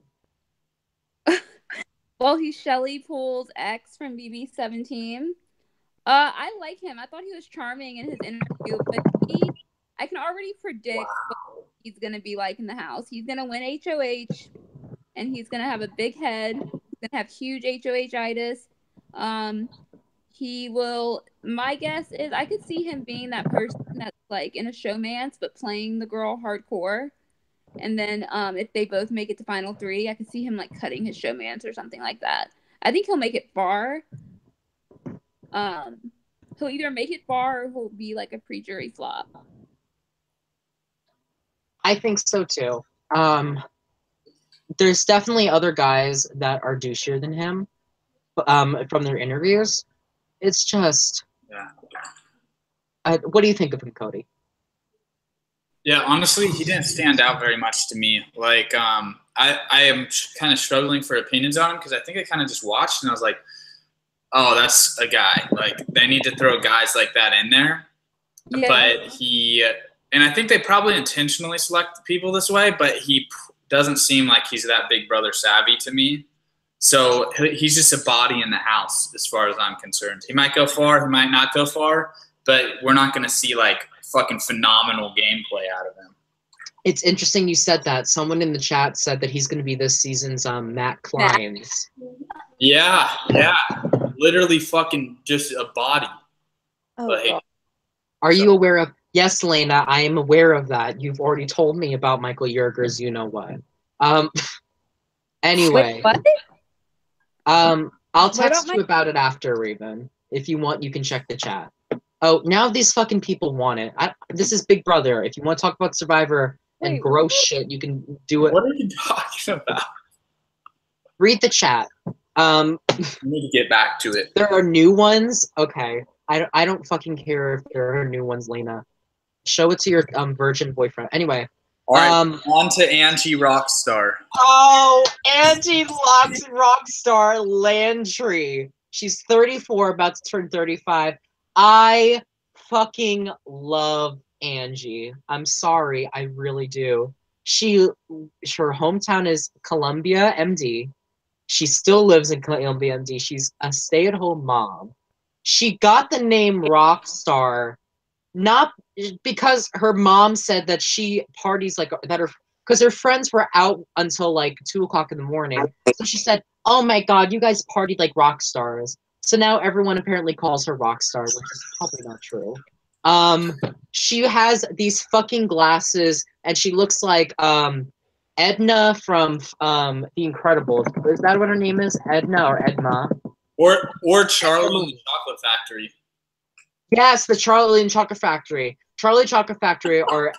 Well, he's Shelley Poole's ex from BB17. I like him. I thought he was charming in his interview, but I can already predict what he's going to be like in the house. He's going to win HOH, and he's going to have a big head. He's going to have huge HOH-itis. He will, my guess is I could see him being that person that's like in a showmance, but playing the girl hardcore. And then if they both make it to final 3, I could see him like cutting his showmance or something like that. I think he'll make it far. He'll either make it far or he'll be like a pre-jury flop. I think so too. There's definitely other guys that are douchier than him from their interviews. It's just... what do you think of him, Cody? Yeah, honestly, he didn't stand out very much to me. Like, I am kind of struggling for opinions on him because I think I kind of just watched and I was like, oh, that's a guy. Like, they need to throw guys like that in there. Yeah. But and I think they probably intentionally select people this way, but he doesn't seem like he's that Big Brother savvy to me. So he's just a body in the house as far as I'm concerned. He might go far, he might not go far, but we're not going to see like fucking phenomenal gameplay out of him. It's interesting you said that. Someone in the chat said that he's going to be this season's Matt Kleins. Yeah. Literally fucking just a body. Oh, are you aware of... Yes, Lena, I am aware of that. You've already told me about Michael Yerger's you-know-what. Anyway. Wait, what? I'll text you about it after, Raven. If you want, you can check the chat. Oh, now these fucking people want it. This is Big Brother. If you want to talk about Survivor and gross shit, you can do it. What are you talking about? Read the chat. I need to get back to it. There are new ones. Okay. I don't fucking care if there are new ones, Lena. Show it to your virgin boyfriend. Anyway. All right, on to Angie Rockstar. Oh, Angie Rockstar Landry. She's 34, about to turn 35. I fucking love Angie. I'm sorry, I really do. Her hometown is Columbia, MD. She still lives in Columbia, MD. She's a stay-at-home mom. She got the name Rockstar not because her mom said that she parties like that, because her friends were out until like 2 o'clock in the morning. So she said, "Oh my God, you guys partied like rock stars." So now everyone apparently calls her Rockstar, which is probably not true. She has these fucking glasses, and she looks like Edna from The Incredibles. Is that what her name is? Edna or Edma? Or Charlie and the Chocolate Factory. Yes, the Charlie and Chocolate Factory. Charlie Chocolate Factory or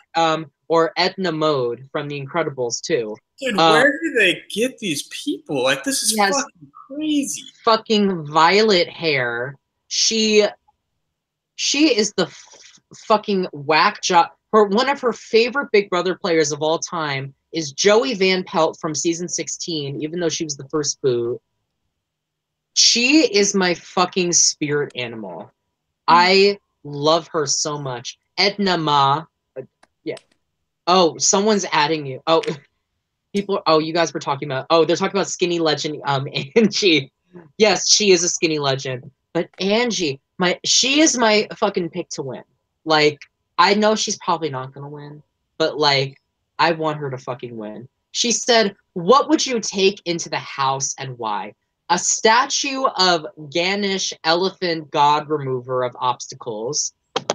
Edna Mode from The Incredibles too. Dude, where do they get these people? Like, this is fucking crazy. Fucking violet hair. She is the fucking whack job. One of her favorite Big Brother players of all time is Joey Van Pelt from season 16, even though she was the first boot. She is my fucking spirit animal. I love her so much. Edna Ma. Yeah. Oh, someone's adding you. Oh, people. Oh, you guys were talking about. Oh, they're talking about skinny legend. Angie. Yes, she is a skinny legend. But Angie, she is my fucking pick to win. Like, I know she's probably not gonna win, but like, I want her to fucking win. She said, "What would you take into the house and why?" A statue of Ganesh, elephant god remover of obstacles.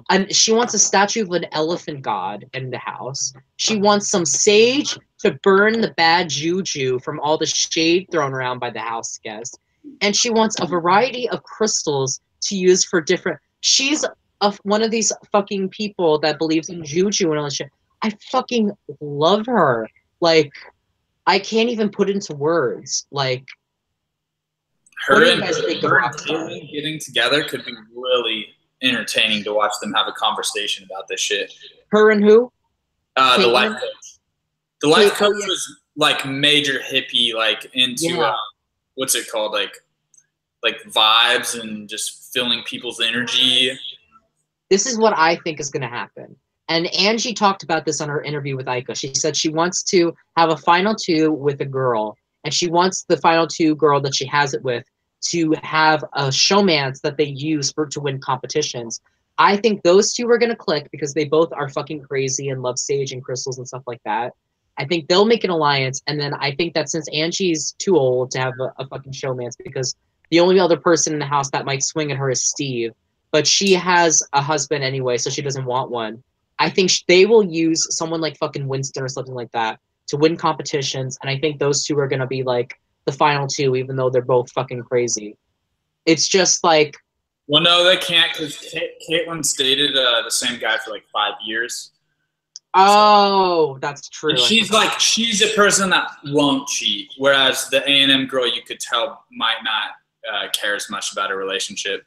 And she wants a statue of an elephant god in the house. She wants some sage to burn the bad juju from all the shade thrown around by the house guests. And she wants a variety of crystals to use for different... She's one of these fucking people that believes in juju and all this shit. I fucking love her. Like, I can't even put into words. Like, her and Caitlyn getting together could be really, entertaining to watch them have a conversation about this shit. Her and who? The life Caitlyn? coach. The life Caitlyn, coach yeah. was like major hippie, like into Yeah. what's it called, like vibes and just feeling people's energy. This is what I think is going to happen. And Angie talked about this on her interview with Aika. She said she wants to have a final two with a girl, and she wants the final two girl that she has it with to have a showmance that they use to win competitions. I think those two are going to click because they both are fucking crazy and love sage and crystals and stuff like that. I think they'll make an alliance, and then I think that since Angie's too old to have a fucking showmance, because the only other person in the house that might swing at her is Steve, but she has a husband anyway, so she doesn't want one. I think they will use someone like fucking Winston or something like that to win competitions, and I think those two are going to be like the final two, even though they're both fucking crazy. It's just like... Well, no, they can't because Caitlyn's dated the same guy for like 5 years. Oh, that's true. And she's a person that won't cheat, whereas the A&M girl, you could tell, might not care as much about a relationship.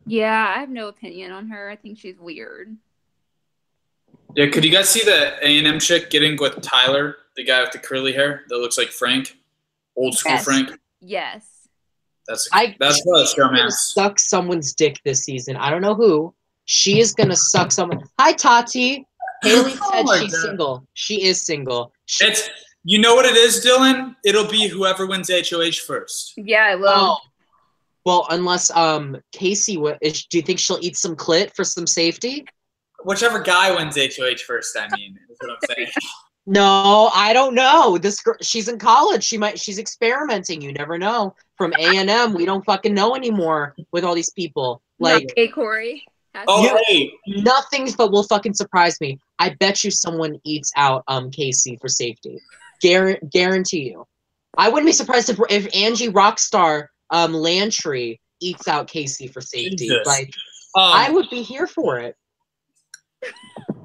Yeah, I have no opinion on her. I think she's weird. Yeah, could you guys see the A&M chick getting with Tyler, the guy with the curly hair that looks like Frank, old school Yes. Frank? Yes. That's what a showman. Suck someone's dick this season. I don't know who. She is gonna suck someone. Hi, Tati. Haley said she's single. She is single. You know what it is, Dylan? It'll be whoever wins HOH first. Yeah, it will. Oh. Well, unless Casey, do you think she'll eat some clit for some safety? Whichever guy wins HOH first, I mean, is what I'm saying. No, I don't know. This girl, she's in college. She's experimenting. You never know. From A&M, we don't fucking know anymore with all these people. Like, hey, Corey. Hey. Nothing but will fucking surprise me. I bet you someone eats out Casey for safety. Guarantee you. I wouldn't be surprised if Angie Rockstar Lantry eats out Casey for safety. Jesus. Like, I would be here for it.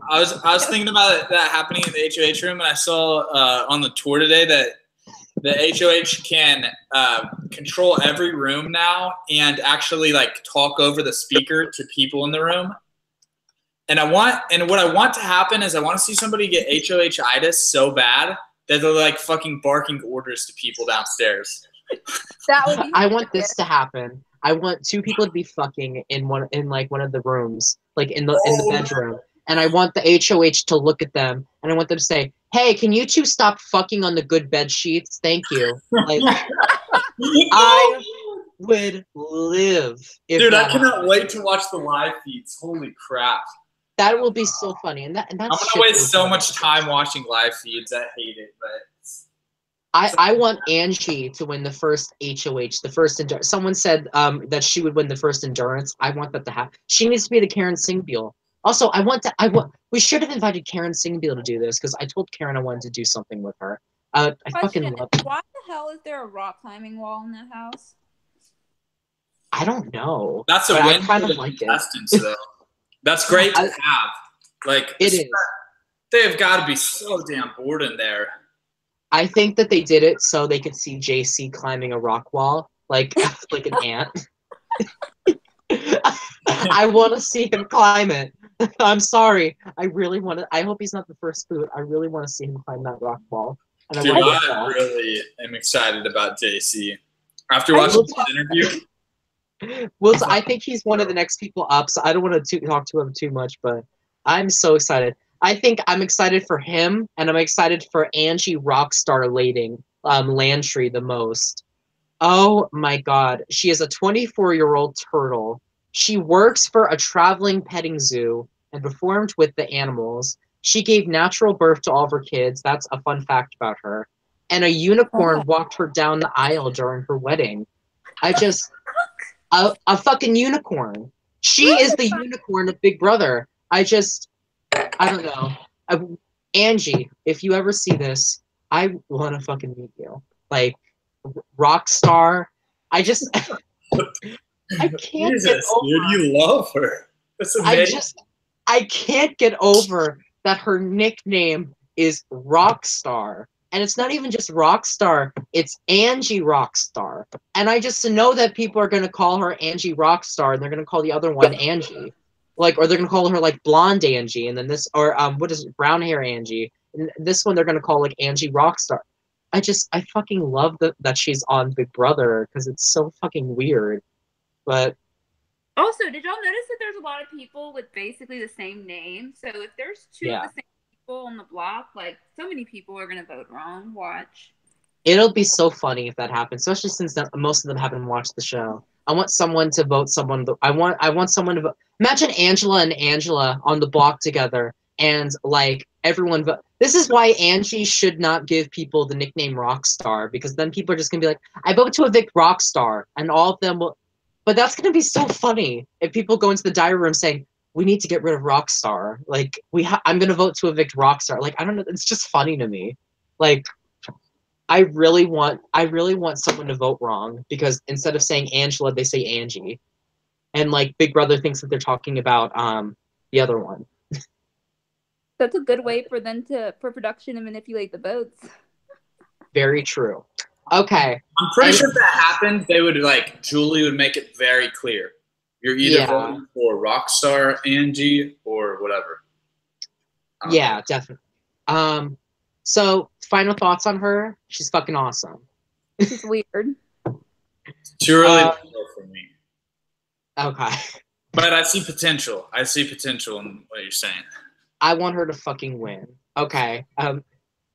I was thinking about that happening in the HOH room, and I saw on the tour today that the HOH can control every room now and actually like talk over the speaker to people in the room. And what I want to happen is I want to see somebody get HOH-itis so bad that they're like fucking barking orders to people downstairs. That would be I want this to happen. I want two people to be fucking in one of the rooms, like in the bedroom. And I want the HOH to look at them, and I want them to say, "Hey, can you two stop fucking on the good bed sheets? Thank you." Like, I would live if Dude, I that cannot happened. wait to watch the live feeds. Holy crap. That will be so funny. And that's I'm going to waste so much time watching live feeds. I hate it, but... I want Angie to win the first HOH, the first endurance. Someone said that she would win the first endurance. I want that to happen. She needs to be the Karen Singbeal. Also, we should have invited Karen Singbeal to do this because I told Karen I wanted to do something with her. I fucking love her. Why the hell is there a rock climbing wall in that house? I don't know. That's a but win I kind for of the like it. contestants, though. That's great to have. Like, It is. They have got to be so damn bored in there. I think that they did it so they could see JC climbing a rock wall like an ant. I want to see him climb it. I'm sorry. I really want to. I hope he's not the first boot. I really want to see him climb that rock wall. And Dude, I really am excited about JC. After watching this interview. Well, I think he's one of the next people up, so I don't want to talk to him too much, but I'm so excited. I think I'm excited for him, and I'm excited for Angie Rockstar Lantry the most. Oh my god. She is a 24-year-old turtle. She works for a traveling petting zoo and performed with the animals. She gave natural birth to all of her kids. That's a fun fact about her. And a unicorn walked her down the aisle during her wedding. A fucking unicorn. She is the unicorn of Big Brother. I don't know. Angie, if you ever see this, I want to fucking meet you. Like, rock star. I can't Jesus, get over. Dude, you love her. That's amazing. I can't get over that her nickname is Rockstar. And it's not even just Rockstar, it's Angie Rockstar. And I just know that people are going to call her Angie Rockstar, and they're going to call the other one Angie. Like, or they're going to call her, like, Blonde Angie, and then this, or, what is it, Brown Hair Angie. And this one they're going to call, like, Angie Rockstar. I fucking love that she's on Big Brother, because it's so fucking weird. But also, did y'all notice that there's a lot of people with basically the same name? So if there's two of the same people on the block, like, so many people are gonna vote wrong. Watch. It'll be so funny if that happens, especially since most of them haven't watched the show. I want someone to vote someone. I want someone to vote. Imagine Angela and Angela on the block together, and like everyone vote. This is why Angie should not give people the nickname Rockstar, because then people are just gonna be like, "I vote to evict Rockstar," and all of them will. But that's gonna be so funny if people go into the diary room saying, "We need to get rid of Rockstar." Like I'm gonna vote to evict Rockstar. Like I don't know. It's just funny to me. Like. I really want someone to vote wrong, because instead of saying Angela, they say Angie. And like Big Brother thinks that they're talking about the other one. That's a good way for production to manipulate the votes. Very true. Okay. I'm pretty sure if that happened, they would Julie would make it very clear. You're either voting for Rockstar Angie or whatever. Yeah, definitely. So, final thoughts on her? She's fucking awesome. She's weird. Too early to know for me. Okay. But I see potential. I see potential in what you're saying. I want her to fucking win. Okay.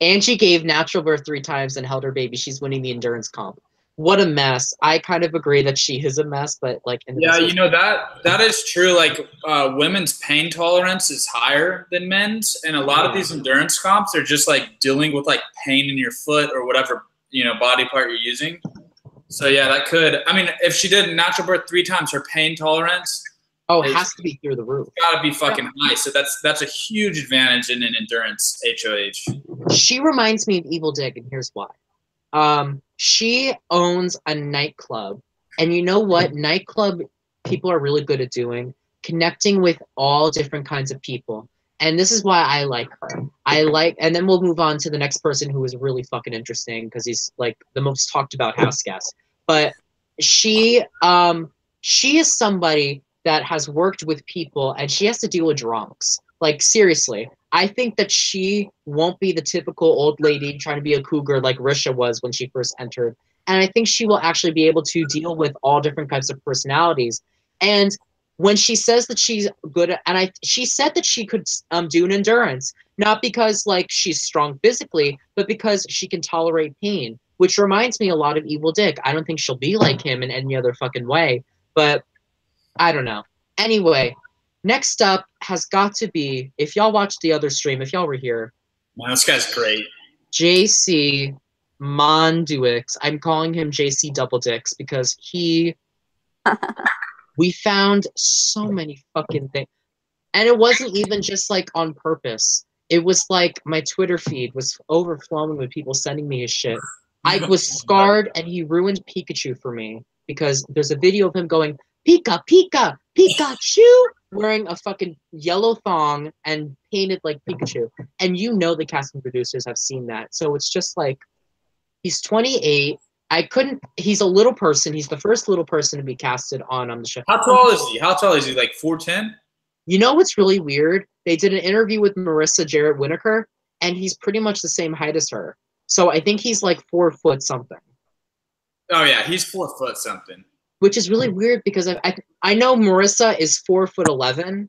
Angie gave natural birth 3 times and held her baby. She's winning the endurance comp. What a mess. I kind of agree that she is a mess, but like yeah, you know that is true. Like women's pain tolerance is higher than men's, and a lot of these endurance comps are just like dealing with like pain in your foot or whatever body part you're using. So yeah, that could. I mean, if she did natural birth 3 times, her pain tolerance it has to be through the roof. It's got to be fucking high. So that's a huge advantage in an endurance HOH. She reminds me of Evil Dick, and here's why. She owns a nightclub, and you know what nightclub people are really good at doing? Connecting with all different kinds of people. And this is why I like her. And then we'll move on to the next person who is really fucking interesting, because he's like the most talked about house guest. But she is somebody that has worked with people, and she has to deal with drunks. Like, seriously, I think that she won't be the typical old lady trying to be a cougar like Risha was when she first entered. And I think she will actually be able to deal with all different types of personalities. And when she says that she's good at, she said that she could do an endurance, not because like she's strong physically, but because she can tolerate pain, which reminds me a lot of Evil Dick. I don't think she'll be like him in any other fucking way, but I don't know. Anyway, next up has got to be, if y'all watched the other stream, if y'all were here. Man, this guy's great. JC Monduix. I'm calling him JC Double Dicks because we found so many fucking things. And it wasn't even just like on purpose. It was like my Twitter feed was overflowing with people sending me his shit. I was scarred, and he ruined Pikachu for me because there's a video of him going, Pika, Pika, Pikachu, wearing a fucking yellow thong and painted like Pikachu. And the casting producers have seen that. So it's just like, he's 28. He's a little person. He's the first little person to be casted on the show. How tall is he? Like 4'10"? You know what's really weird? They did an interview with Marissa Jarrett Whittaker, and he's pretty much the same height as her. So I think he's like 4 foot something. Oh yeah, he's 4 foot something. Which is really weird because I know Marissa is 4'11",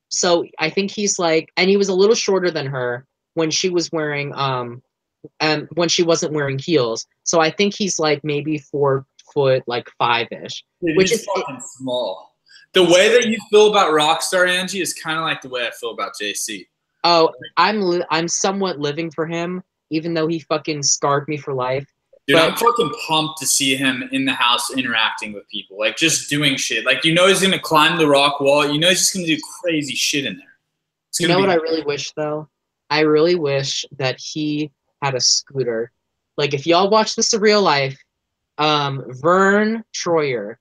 so I think he's like, and he was a little shorter than her when she was wearing when she wasn't wearing heels. So I think he's like maybe 4 foot like 5-ish, which is fucking small. The way that you feel about Rockstar Angie is kind of like the way I feel about JC. Oh, I'm somewhat living for him, even though he fucking scarred me for life. Dude, I'm fucking pumped to see him in the house interacting with people, like just doing shit. Like, he's gonna climb the rock wall. He's just gonna do crazy shit in there. You know what I really wish though? I really wish that he had a scooter. Like, if y'all watch The Surreal Life, Vern Troyer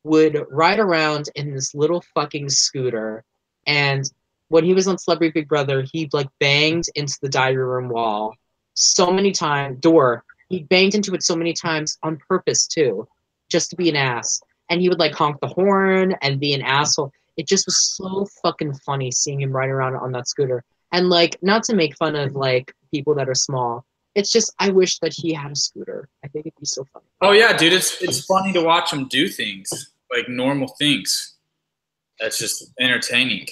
would ride around in this little fucking scooter, and when he was on Celebrity Big Brother, he like banged into the diary room wall so many times. Door. He banged into it so many times on purpose too, just to be an ass. And he would like honk the horn and be an asshole. It just was so fucking funny seeing him ride around on that scooter. And like, not to make fun of like people that are small. It's just I wish that he had a scooter. I think it'd be so funny. Oh yeah, dude, it's funny to watch him do things like normal things. That's just entertaining.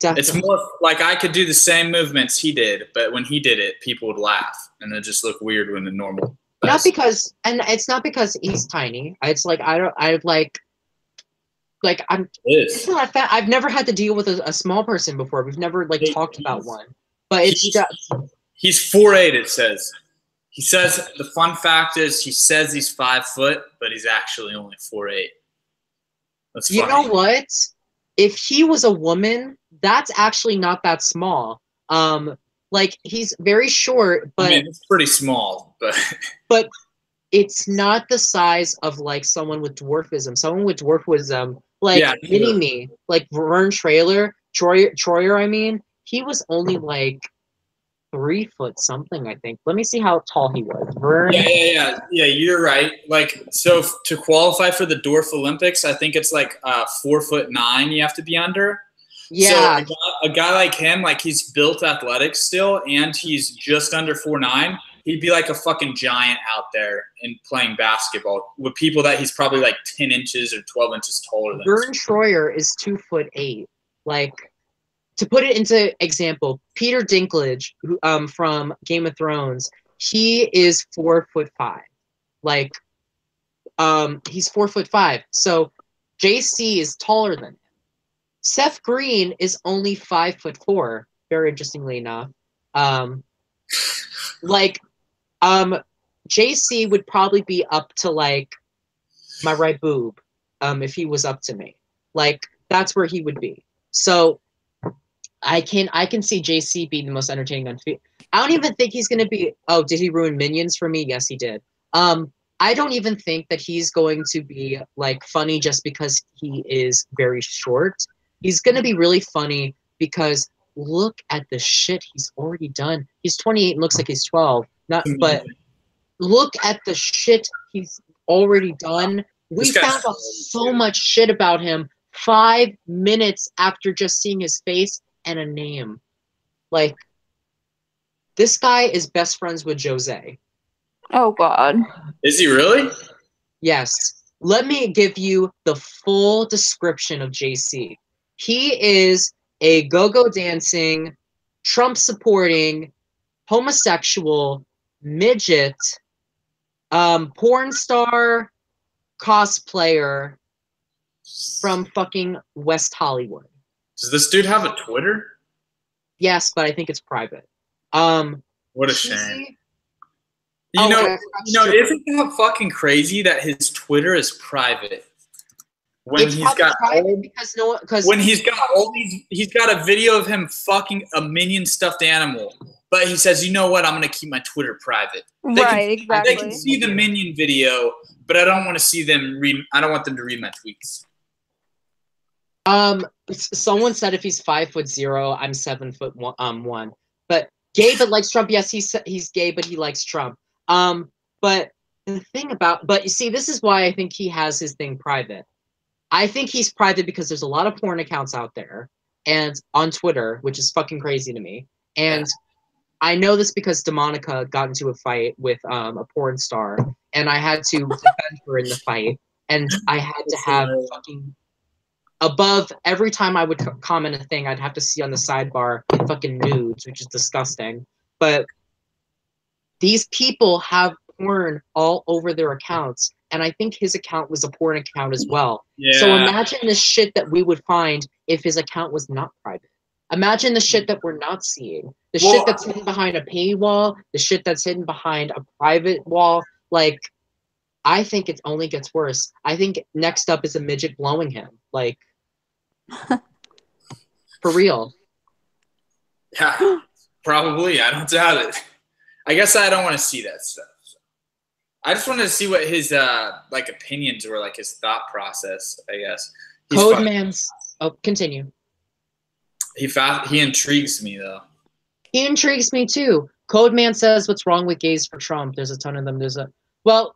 Definitely. It's more like I could do the same movements he did, but when he did it, people would laugh, and it just looked weird when the normal. Not because, and it's not because he's tiny. It's like I'm. It's not that I've never had to deal with a small person before. We've never like talked about one, but it's just. He's 4'8", it says. He says the fun fact is he says he's 5 foot, but he's actually only 4'8". That's funny. You know what? If he was a woman, that's actually not that small. Like he's very short, but I mean, it's pretty small, but it's not the size of like someone with dwarfism. Someone with dwarfism, like mini me, like Vern Troyer. I mean, he was only like 3 foot something, I think. Let me see how tall he was. Vern. Yeah. You're right. Like, so to qualify for the Dwarf Olympics, I think it's like 4'9" you have to be under. Yeah. So a guy like him, like he's built athletic still, and he's just under 4'9". He'd be like a fucking giant out there and playing basketball with people that he's probably like 10 inches or 12 inches taller than. Vern Troyer is 2'8". Like. To put it into example, Peter Dinklage, who, from Game of Thrones, he is 4'5". Like, he's 4'5". So JC is taller than him. Seth Green is only 5'4". Very interestingly enough, JC would probably be up to like my right boob, if he was up to me. Like that's where he would be. So. I can see JC being the most entertaining on feet. I don't even think he's gonna be. Oh, did he ruin Minions for me? Yes, he did. I don't even think that he's going to be like funny just because he is very short. He's gonna be really funny because look at the shit he's already done. He's 28 and looks like he's 12. But look at the shit he's already done. We found out so much shit about him 5 minutes after just seeing his face and a name. Like, this guy is best friends with Jose. Oh, God. Is he really? Yes. Let me give you the full description of JC. He is a go-go dancing, Trump-supporting, homosexual, midget, porn star, cosplayer from fucking West Hollywood. Does this dude have a Twitter? Yes, but I think it's private. What a shame. You know, isn't that fucking crazy that his Twitter is private? When he's got a video of him fucking a minion stuffed animal, but he says, "You know what? I'm gonna keep my Twitter private." Exactly. They can see the minion video, but I don't want to see them I don't want them to read my tweets. Someone said if he's 5'0", I'm 7'1". But gay but likes Trump. Yes, he's gay, but he likes Trump. But the thing but you see, this is why I think he has his thing private. I think he's private because there's a lot of porn accounts out there and on Twitter, which is fucking crazy to me. And I know this because Demonica got into a fight with a porn star, and I had to defend her in the fight, and I had to have fucking. Above every time I would comment a thing, I'd have to see on the sidebar fucking nudes, which is disgusting. But these people have porn all over their accounts, and I think his account was a porn account as well. Yeah. So imagine the shit that we would find if his account was not private. Imagine the shit that we're not seeing. The shit that's hidden behind a paywall, the shit that's hidden behind a private wall. Like, I think it only gets worse. I think next up is a midget blowing him. Like, for real. Yeah, probably. I don't doubt it. I guess I don't want to see that stuff. So. I just wanted to see what his like opinions were, like his thought process. I guess. Codeman's. Oh, continue. He intrigues me though. He intrigues me too. Codeman says, "What's wrong with gays for Trump?" There's a ton of them. Well,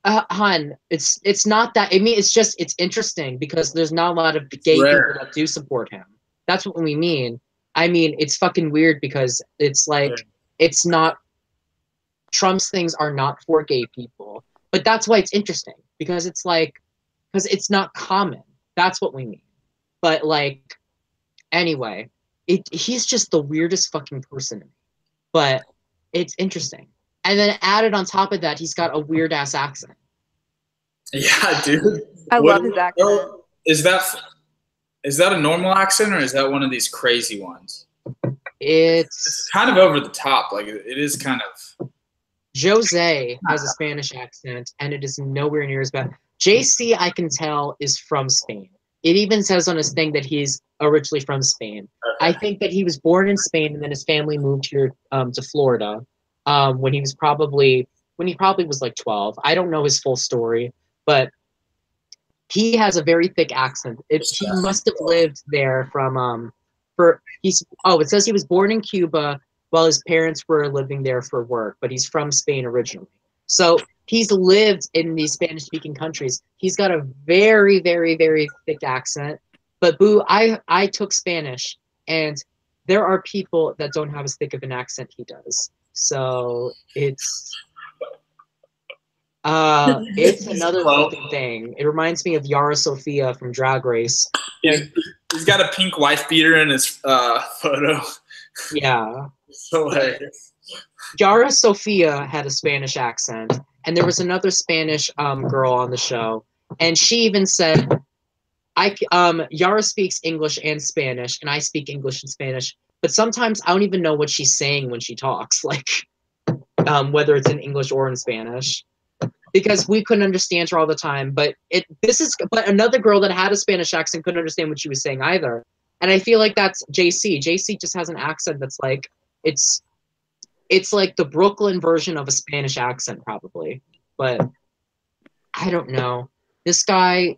hun, it's not that. I mean, it's interesting because there's not a lot of gay people that do support him. That's what we mean. I mean, it's fucking weird because it's like it's not. Trump's things are not for gay people, but that's why it's interesting because it's not common. That's what we mean. But like, anyway, he's just the weirdest fucking person. But it's interesting. And then added on top of that, he's got a weird ass accent. Yeah, dude. I love his accent. Is that a normal accent or is that one of these crazy ones? It's kind of over the top. Like it is kind of. Jose has a Spanish accent, and it is nowhere near as bad. JC, I can tell, is from Spain. It even says on his thing that he's originally from Spain. Okay. I think that he was born in Spain, and then his family moved here to Florida when he probably was like 12. I don't know his full story, but he has a very thick accent. He must have lived there from it says he was born in Cuba while his parents were living there for work, but he's from Spain originally. So he's lived in these Spanish-speaking countries. He's got a very, very, very thick accent. But boo, I took Spanish, and there are people that don't have as thick of an accent he does. So it's another fucking thing. It reminds me of Yara Sofia from Drag Race. He's got a pink wife beater in his photo. Yeah. So hilarious. Yara Sofia had a Spanish accent, and there was another Spanish girl on the show, and she even said, Yara speaks English and Spanish, and I speak English and Spanish, but sometimes I don't even know what she's saying when she talks, like whether it's in English or in Spanish, because we couldn't understand her all the time. But another girl that had a Spanish accent couldn't understand what she was saying either. And I feel like that's JC. JC just has an accent that's like it's like the Brooklyn version of a Spanish accent, probably. But I don't know. This guy,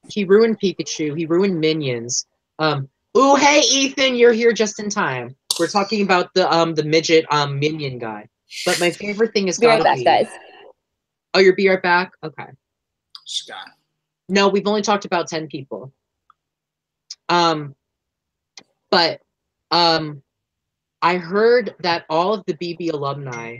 he ruined Pikachu. He ruined Minions. Ooh, hey, Ethan, you're here just in time. We're talking about the midget Minion guy. But my favorite thing is gotta be. Guys. Oh, you'll be right back? Okay. She's gone. No, we've only talked about 10 people. But I heard that all of the BB alumni,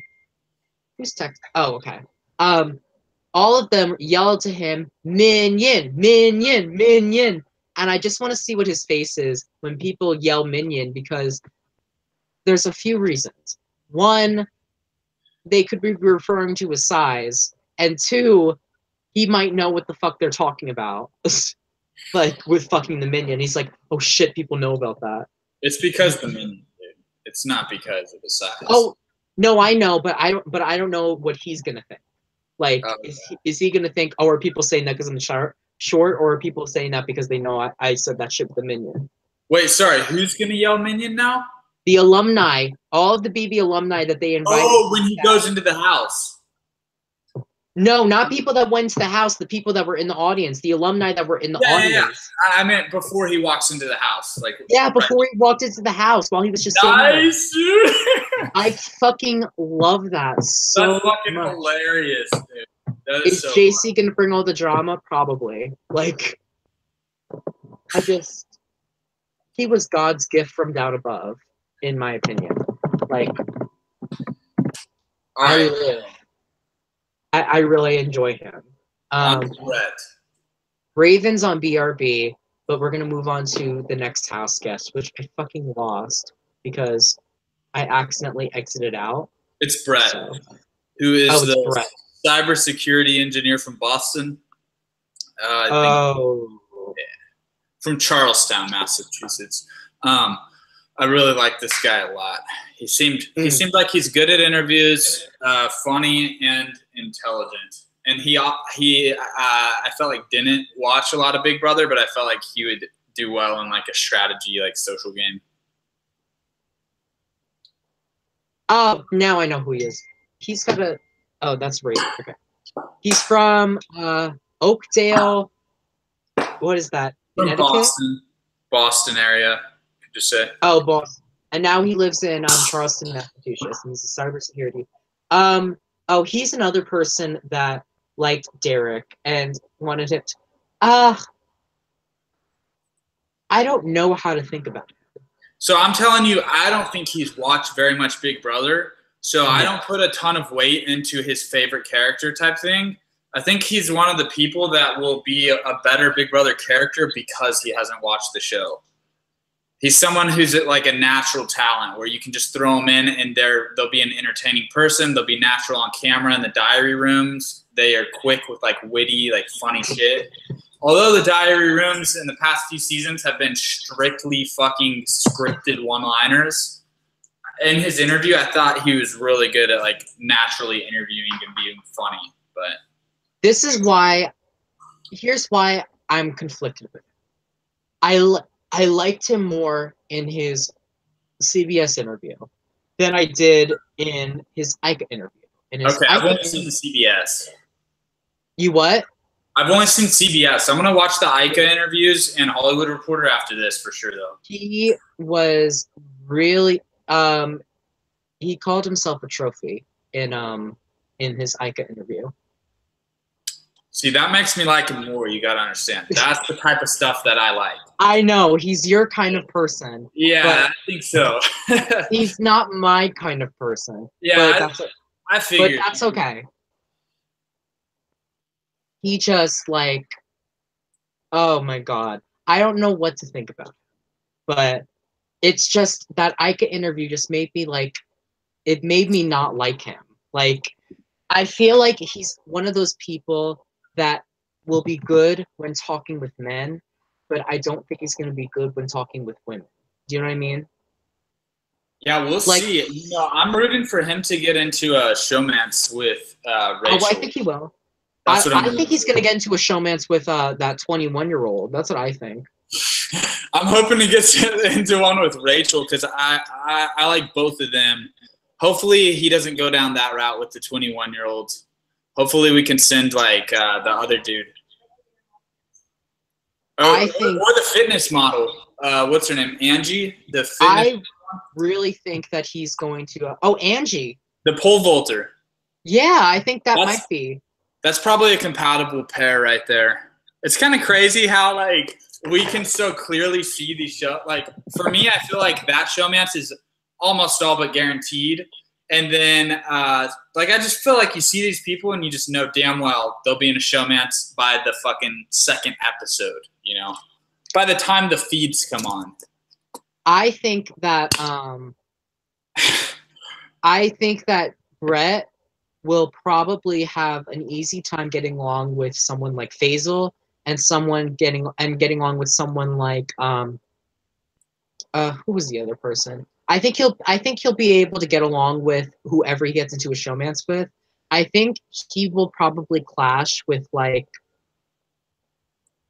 who's text? Oh, okay. All of them yelled to him, "Minion, Minion, Minion," and I just want to see what his face is when people yell "Minion," because there's a few reasons. One, they could be referring to his size, and two, he might know what the fuck they're talking about. Like with fucking the Minion, he's like, "Oh shit, people know about that." It's because the Minion. It's not because of the size. Oh no, I know, but I don't know what he's gonna think. Like, is he gonna think, "Oh, are people saying that because I'm short, or are people saying that because they know I said that shit with the Minion?" Wait, sorry, who's gonna yell Minion now? The alumni, all of the BB alumni that they invited. Oh, when he goes into the house. No, not people that went to the house. The people that were in the audience, the alumni that were in the audience. Yeah. I meant before he walks into the house, like. Yeah, before he walked into the house, while he was just nice. I fucking love that so That's fucking much. Hilarious, dude. That is so JC gonna bring all the drama? Probably. Like, he was God's gift from down above, in my opinion. Like, I really enjoy him. Raven's on BRB, but we're gonna move on to the next house guest, which I fucking lost because I accidentally exited out. It's Brett, who is the cybersecurity engineer from Boston. From Charlestown, Massachusetts. I really like this guy a lot. He seemed like he's good at interviews, funny and intelligent. And I felt like didn't watch a lot of Big Brother, but I felt like he would do well in like a strategy, like social game. Oh, now I know who he is. He's got oh, that's Raven. Okay. He's from Oakdale. What is that? From Boston area. Could just say. Oh, Boston. and now he lives in Charleston, Massachusetts, and he's a cybersecurity. Oh, he's another person that liked Derek and wanted him to. I don't know how to think about it. So I'm telling you, I don't think he's watched very much Big Brother. So I don't put a ton of weight into his favorite character type thing. I think he's one of the people that will be a better Big Brother character because he hasn't watched the show. He's someone who's like a natural talent where you can just throw him in and they'll be an entertaining person. They'll be natural on camera in the diary rooms. They are quick with like witty, like funny shit. Although the diary rooms in the past few seasons have been strictly fucking scripted one-liners, in his interview, I thought he was really good at like naturally interviewing and being funny. But this is why. Here's why I'm conflicted with him. I liked him more in his CBS interview than I did in his Ica interview. Okay, I've only seen the CBS. You what? I've only seen CBS. I'm going to watch the Ica interviews and Hollywood Reporter after this for sure, though. He was really he called himself a trophy in his Ica interview. See, that makes me like him more. You got to understand. That's the type of stuff that I like. I know. He's your kind of person. Yeah, I think so. He's not my kind of person. Yeah, I figured. But that's okay. He just like, oh my God. I don't know what to think about him. But it's just that Ica interview just made me like, it made me not like him. Like, I feel like he's one of those people that will be good when talking with men, but I don't think he's going to be good when talking with women. Do you know what I mean? Yeah, we'll see. You know, I'm rooting for him to get into a showmance with Rachel. Oh, I think he will. I think he's going to get into a showmance with that 21-year-old. That's what I think. I'm hoping to get into one with Rachel because I like both of them. Hopefully he doesn't go down that route with the 21-year-olds. Hopefully we can send like the other dude. Or the fitness model. What's her name? Angie? The fitness. I really think that he's going to. Angie. The pole vaulter. Yeah, I think that might be. That's probably a compatible pair right there. It's kind of crazy how like we can so clearly see these show. Like for me, I feel like that showmance is almost all but guaranteed. And then like I just feel like you see these people and you just know damn well they'll be in a showmance by the fucking second episode. You know, by the time the feeds come on. I think that Brett will probably have an easy time getting along with someone like Faisal and getting along with someone like who was the other person? I think he'll be able to get along with whoever he gets into a showmance with. I think he will probably clash with like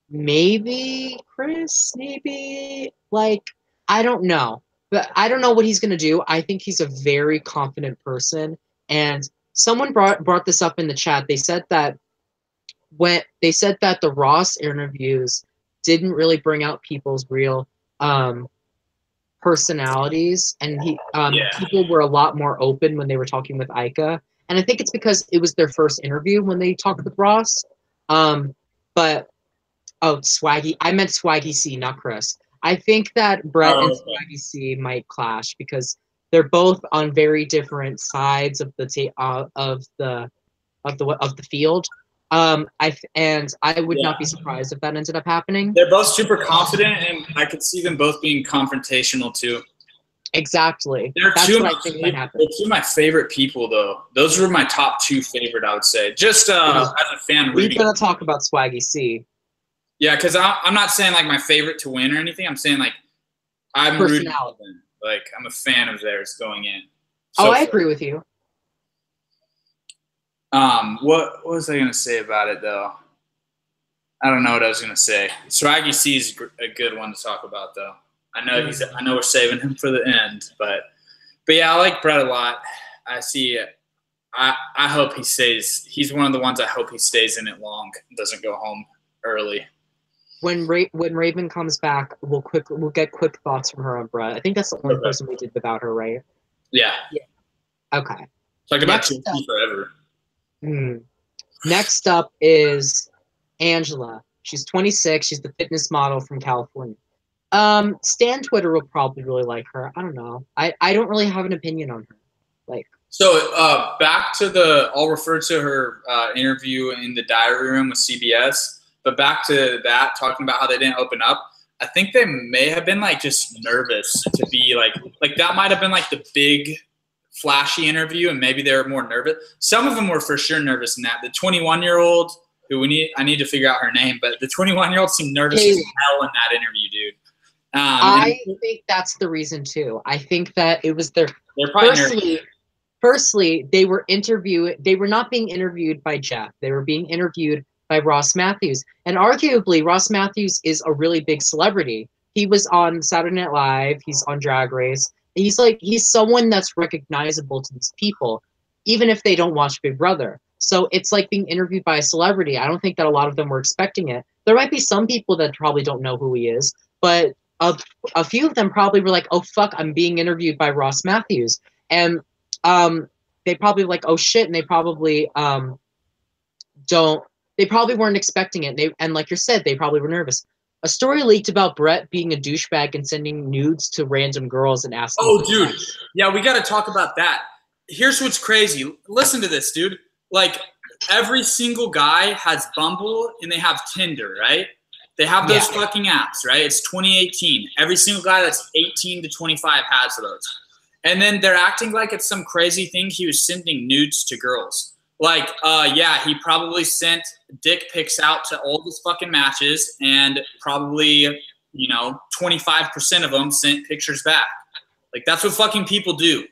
maybe Chris, maybe like I don't know. But I don't know what he's going to do. I think he's a very confident person, and someone brought this up in the chat. They said that the Ross interviews didn't really bring out people's real personalities, and people were a lot more open when they were talking with Ica. And I think it's because it was their first interview when they talked with Ross. Swaggy. I meant Swaggy C, not Chris. I think that Brett and Swaggy C might clash because they're both on very different sides of the field. I would not be surprised if that ended up happening. They're both super confident, and I could see them both being confrontational too. Exactly. That's what I think might happen. They're two of my favorite people, though. Those were my top two favorite, I would say. Just as a fan. We're gonna talk about Swaggy C. Yeah, because I'm not saying like my favorite to win or anything. I'm saying like I'm rooting for them. Like I'm a fan of theirs going in. So I agree with you. What was I gonna say about it though? I don't know what I was gonna say. Swaggy C is a good one to talk about though. I know I know we're saving him for the end, but yeah, I like Brett a lot. I see it. I hope he stays. He's one of the ones I hope he stays in it long. Doesn't go home early. when Raven comes back, we'll get quick thoughts from her on Brett. I think that's the only person we did without her, right? Yeah. Okay. Talk about TNT forever. Next up is Angela. She's 26. She's the fitness model from California. Stan Twitter will probably really like her. I don't know. I don't really have an opinion on her. So back to I'll refer to her interview in the diary room with CBS, but back to that, talking about how they didn't open up. I think they may have been like just nervous to be like that might have been like the big flashy interview, and maybe they were more nervous. Some of them were for sure nervous in that. The 21-year-old who I need to figure out her name, but the 21-year-old seemed nervous as hell in that interview, dude. I think that's the reason too. I think that it was they're probably nervous. Firstly, they were not being interviewed by Jeff. They were being interviewed by Ross Matthews. And arguably, Ross Matthews is a really big celebrity. He was on Saturday Night Live. He's on Drag Race. He's someone that's recognizable to these people, even if they don't watch Big Brother. So it's like being interviewed by a celebrity. I don't think that a lot of them were expecting it. There might be some people that probably don't know who he is, but a few of them probably were like, oh, fuck, I'm being interviewed by Ross Matthews. And they probably like, oh shit, and they probably weren't expecting it. And like you said, they probably were nervous. A story leaked about Brett being a douchebag and sending nudes to random girls and asking. Oh, dude, yeah, we got to talk about that. Here's what's crazy. Listen to this, dude. Like every single guy has Bumble and they have Tinder, right? They have those fucking apps, right? It's 2018. Every single guy that's 18 to 25 has those. And then they're acting like it's some crazy thing he was sending nudes to girls. Like, yeah, he probably sent dick pics out to all his fucking matches, and probably, 25% of them sent pictures back. Like, that's what fucking people do.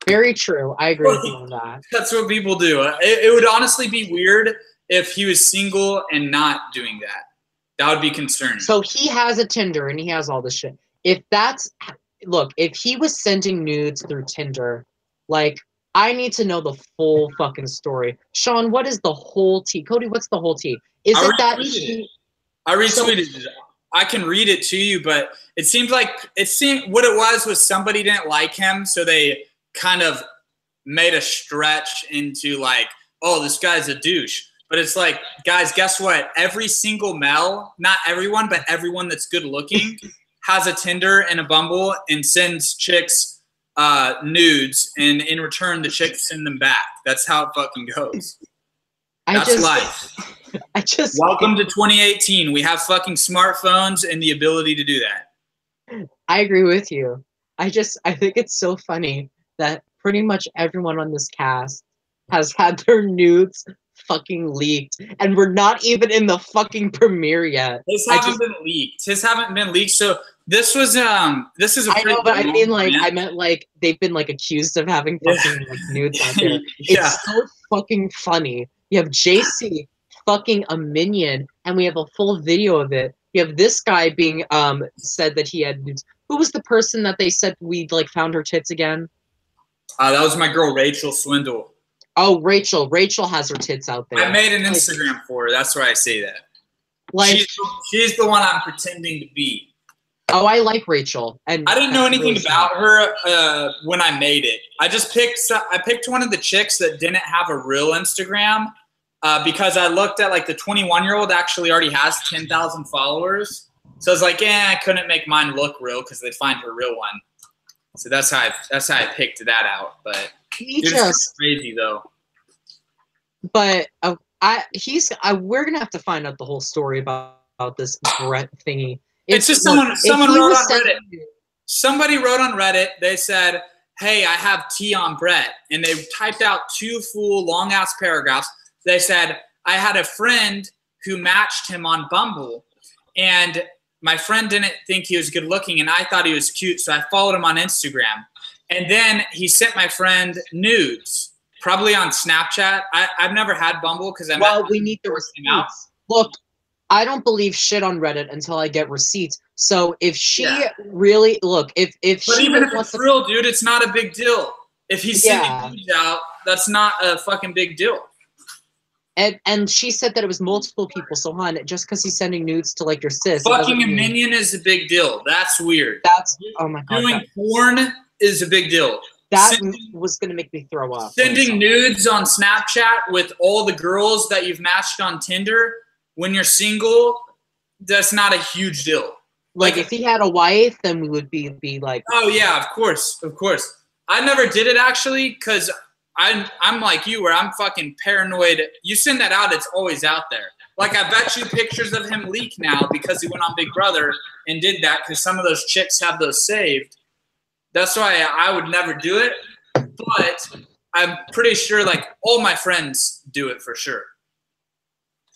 Very true. I agree with you on that. That's what people do. It would honestly be weird if he was single and not doing that. That would be concerning. So he has a Tinder and he has all this shit. If he was sending nudes through Tinder, like, I need to know the full fucking story. Sean, what is the whole tea? Cody, what's the whole tea? I retweeted it. I can read it to you, but it seemed what it was somebody didn't like him, so they kind of made a stretch into like, oh, this guy's a douche. But it's like, guys, guess what? Every single male, not everyone, but everyone that's good looking has a Tinder and a Bumble and sends chicks nudes, and in return, the chicks send them back. That's how it fucking goes. That's life. Welcome to 2018. We have fucking smartphones and the ability to do that. I agree with you. I think it's so funny that pretty much everyone on this cast has had their nudes fucking leaked, and we're not even in the fucking premiere yet. His haven't been leaked. So this is a I know, but I meant like they've been like accused of having fucking like nudes out there. It's so fucking funny. You have JC fucking a minion, and we have a full video of it. You have this guy being said that he had nudes. Who was the person that they said we like found her tits again? That was my girl Rachel Swindle. Oh, Rachel. Rachel has her tits out there. I made an Instagram for her. That's why I say that. Like, she's the one I'm pretending to be. Oh, I like Rachel. And I didn't know anything about her when I made it. I picked one of the chicks that didn't have a real Instagram because I looked at like the 21-year-old actually already has 10,000 followers. So I was like, I couldn't make mine look real because they'd find her real one. So that's how I picked that out. But it's crazy though. But we're gonna have to find out the whole story about this Brett thingy. It's just someone wrote on Reddit. Somebody wrote on Reddit. They said, "Hey, I have tea on Brett," and they typed out 2 full long ass paragraphs. They said, "I had a friend who matched him on Bumble, and my friend didn't think he was good looking, and I thought he was cute, so I followed him on Instagram. And then he sent my friend nudes, probably on Snapchat." I've never had Bumble because we need the receipts. Look, I don't believe shit on Reddit until I get receipts. So if she really if it's real, dude, it's not a big deal. If he's sending nudes out, that's not a fucking big deal. And she said that it was multiple people. So, hon, just because he's sending nudes to like your sis, Fucking a minion is a big deal. That's weird. That's oh my god. Doing porn is a big deal. That was gonna make me throw up. Sending nudes on Snapchat with all the girls that you've matched on Tinder when you're single, that's not a huge deal. Like if he had a wife, then we would be like. Oh yeah, of course. I never did it actually, because I'm like you, where I'm fucking paranoid. You send that out, it's always out there. Like I bet you pictures of him leak now because he went on Big Brother and did that, because some of those chicks have those saved. That's why I would never do it. But I'm pretty sure like all my friends do it for sure.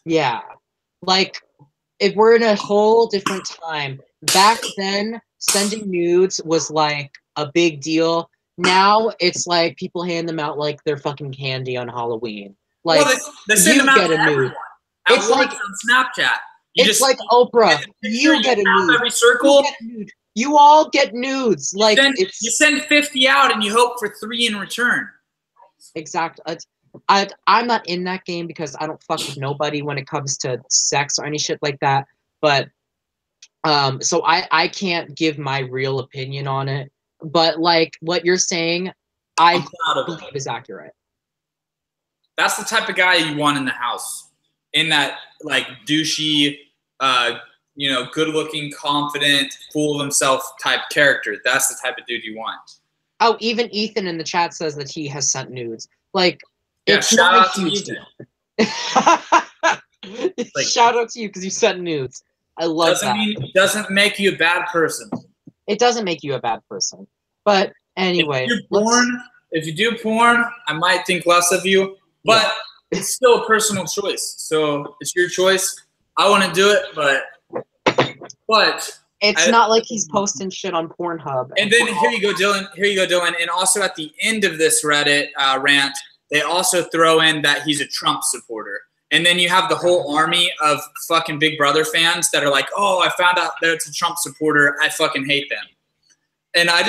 Yeah. Like if we're in a whole different time, back then sending nudes was like a big deal. Now it's like people hand them out like they're fucking candy on Halloween. Like they send them out get a nude. It's like on Snapchat. It's like Oprah. You get a nude. Every circle. You all get nudes. Like you send 50 out and you hope for 3 in return. Exactly. I'm not in that game because I don't fuck with nobody when it comes to sex or any shit like that. But so I can't give my real opinion on it. But like what you're saying, I believe is accurate. That's the type of guy you want in the house. In that like douchey, good-looking, confident, full of himself type character. That's the type of dude you want. Oh, even Ethan in the chat says that he has sent nudes. Like, yeah, it's shout not out a huge to Ethan. Like, shout out to you because you sent nudes. I love that. Doesn't make you a bad person. It doesn't make you a bad person. But anyway, if you do porn, I might think less of you. But it's still a personal choice. So it's your choice. I want to do it, but it's not like he's posting shit on Pornhub. And then here you go, Dylan. And also at the end of this Reddit rant, they also throw in that he's a Trump supporter. And then you have the whole army of fucking Big Brother fans that are like, oh, I found out that it's a Trump supporter. I fucking hate them. And I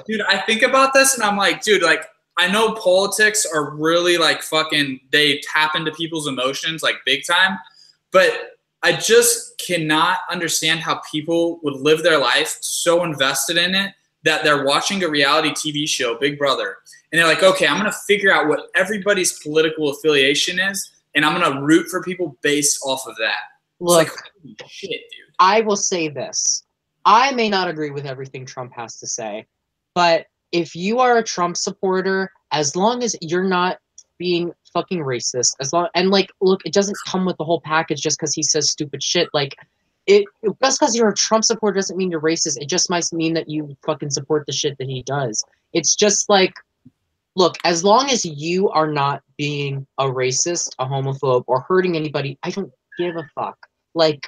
dude, I think about this and I'm like, dude, like, I know politics are really like fucking, they tap into people's emotions like big time. But I just cannot understand how people would live their life so invested in it that they're watching a reality TV show, Big Brother, and they're like, okay, I'm going to figure out what everybody's political affiliation is, and I'm going to root for people based off of that. Look, it's like, holy shit, dude. I will say this. I may not agree with everything Trump has to say, but if you are a Trump supporter, as long as you're not being fucking racist, look, it doesn't come with the whole package just because he says stupid shit. Like, just because you're a Trump supporter doesn't mean you're racist. It just might mean that you fucking support the shit that he does. It's just like, look, as long as you are not being a racist, a homophobe, or hurting anybody, I don't give a fuck. Like,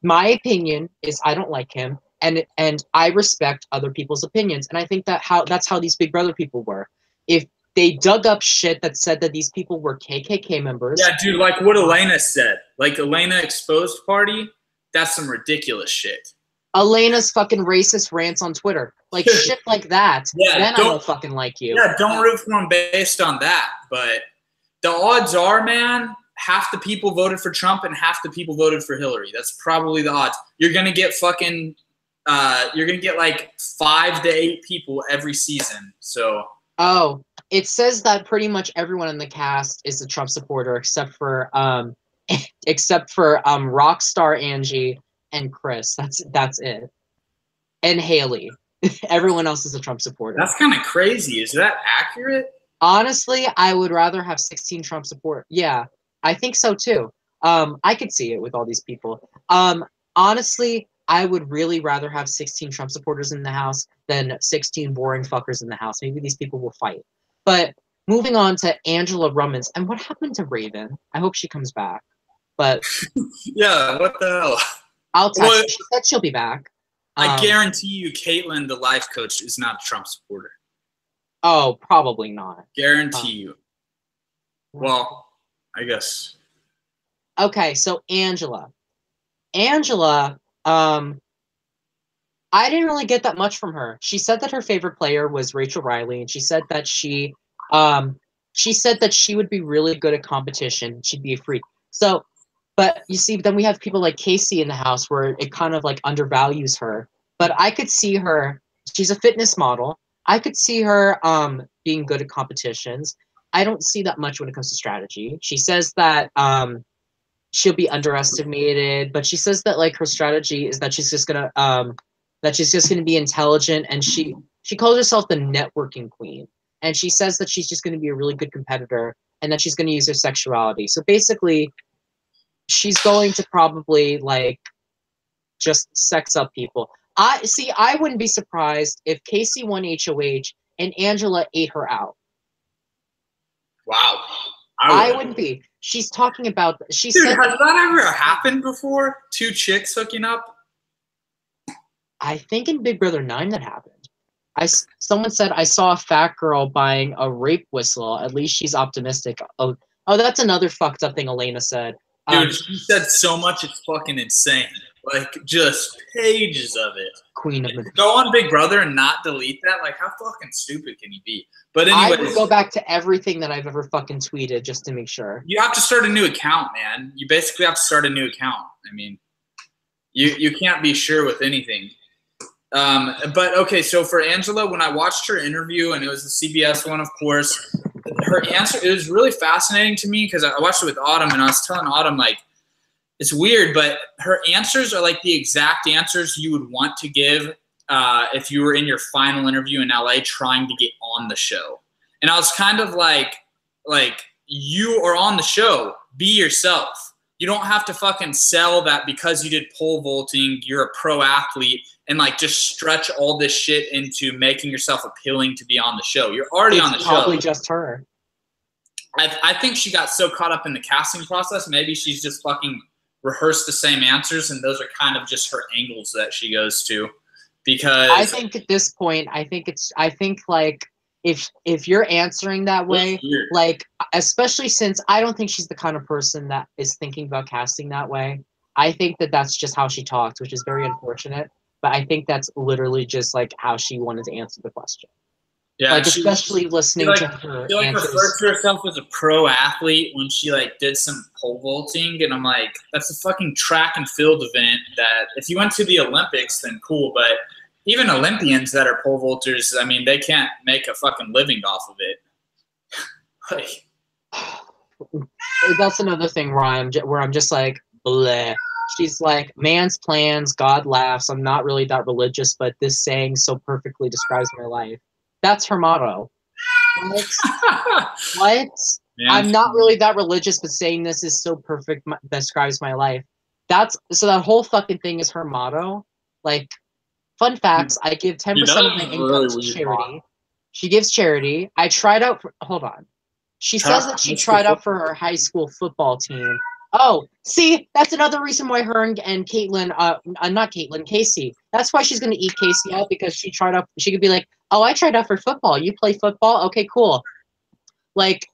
my opinion is I don't like him, and I respect other people's opinions, and I think that's how these Big Brother people were. If they dug up shit that said that these people were KKK members. Yeah, dude, like what Elena said. Like Elena Exposed Party, that's some ridiculous shit. Elena's fucking racist rants on Twitter. Like shit like that. Yeah, then I don't fucking like you. Yeah, don't root for them based on that. But the odds are, man, half the people voted for Trump and half the people voted for Hillary. That's probably the odds. You're going to get fucking you're going to get like 5 to 8 people every season. So oh, it says that pretty much everyone in the cast is a Trump supporter except for Rockstar Angie and Chris. That's it. And Haley. Everyone else is a Trump supporter. That's kind of crazy. Is that accurate? Honestly, I would rather have 16 Trump support. Yeah, I think so too. I could see it with all these people. Honestly, I would really rather have 16 Trump supporters in the house than 16 boring fuckers in the house. Maybe these people will fight. But moving on to Angela Rummins. And what happened to Raven? I hope she comes back. But yeah, what the hell? I'll text her. She said she'll be back. I guarantee you Caitlyn, the life coach, is not a Trump supporter. Oh, probably not. Guarantee you. Well, I guess. Okay, so Angela. I didn't really get that much from her. She said that her favorite player was Rachel Riley, and she said that she She said that she would be really good at competition. She'd be a freak. So, but you see, then we have people like Casey in the house where it kind of like undervalues her. But I could see her. She's a fitness model. I could see her being good at competitions. I don't see that much when it comes to strategy. She says that she'll be underestimated, but she says that like her strategy is that she's just gonna be intelligent, and she calls herself the networking queen, and she says that she's just gonna be a really good competitor, and that she's gonna use her sexuality. So basically, she's going to probably like just sex up people. I wouldn't be surprised if Casey won HOH and Angela ate her out. Wow. I wouldn't be. She's talking about. She Dude, said, has that ever happened before? 2 chicks hooking up? I think in Big Brother 9 that happened. Someone said I saw a fat girl buying a rape whistle. At least she's optimistic. Oh, that's another fucked up thing Elena said. Dude, she said so much, it's fucking insane. Like, just pages of it. Queen of the Go on Big Brother and not delete that? Like, how fucking stupid can you be? But anyways, I would go back to everything that I've ever fucking tweeted just to make sure. You have to start a new account, man. You basically have to start a new account. I mean, you can't be sure with anything. But, okay, so for Angela, when I watched her interview, and it was the CBS one, of course, her answer, it was really fascinating to me because I watched it with Autumn, and I was telling Autumn, like, it's weird, but her answers are like the exact answers you would want to give if you were in your final interview in LA trying to get on the show. And I was kind of like you are on the show. Be yourself. You don't have to fucking sell that because you did pole vaulting, you're a pro athlete, and like just stretch all this shit into making yourself appealing to be on the show. You're already on the show. Probably just her. I think she got so caught up in the casting process, maybe she's just fucking rehearsed the same answers, and those are kind of just her angles that she goes to. Because I think at this point, I think like if you're answering that way, like especially since I don't think she's the kind of person that is thinking about casting that way. I think that that's just how she talks, which is very unfortunate. But I think that's literally just like how she wanted to answer the question. Yeah, like especially listening to her. She like referred to herself as a pro athlete when she like did some pole vaulting, and I'm like, that's a fucking track and field event that if you went to the Olympics, then cool. But even Olympians that are pole vaulters, I mean, they can't make a fucking living off of it. Like, that's another thing where I'm just like, bleh. She's like, man's plans, God laughs. I'm not really that religious, but this saying so perfectly describes my life. That's her motto. What? Yeah. I'm not really that religious, but saying this is so perfect describes my life. So that whole fucking thing is her motto. Like, fun facts, I give 10% of my income to charity. She gives charity. I tried out for, hold on. She says that she tried out for her high school football team. Oh, see, that's another reason why her and Caitlyn, not Caitlyn, Casey. That's why she's going to eat Casey out, because she tried out. She could be like, oh, I tried out for football. You play football? Okay, cool. Like,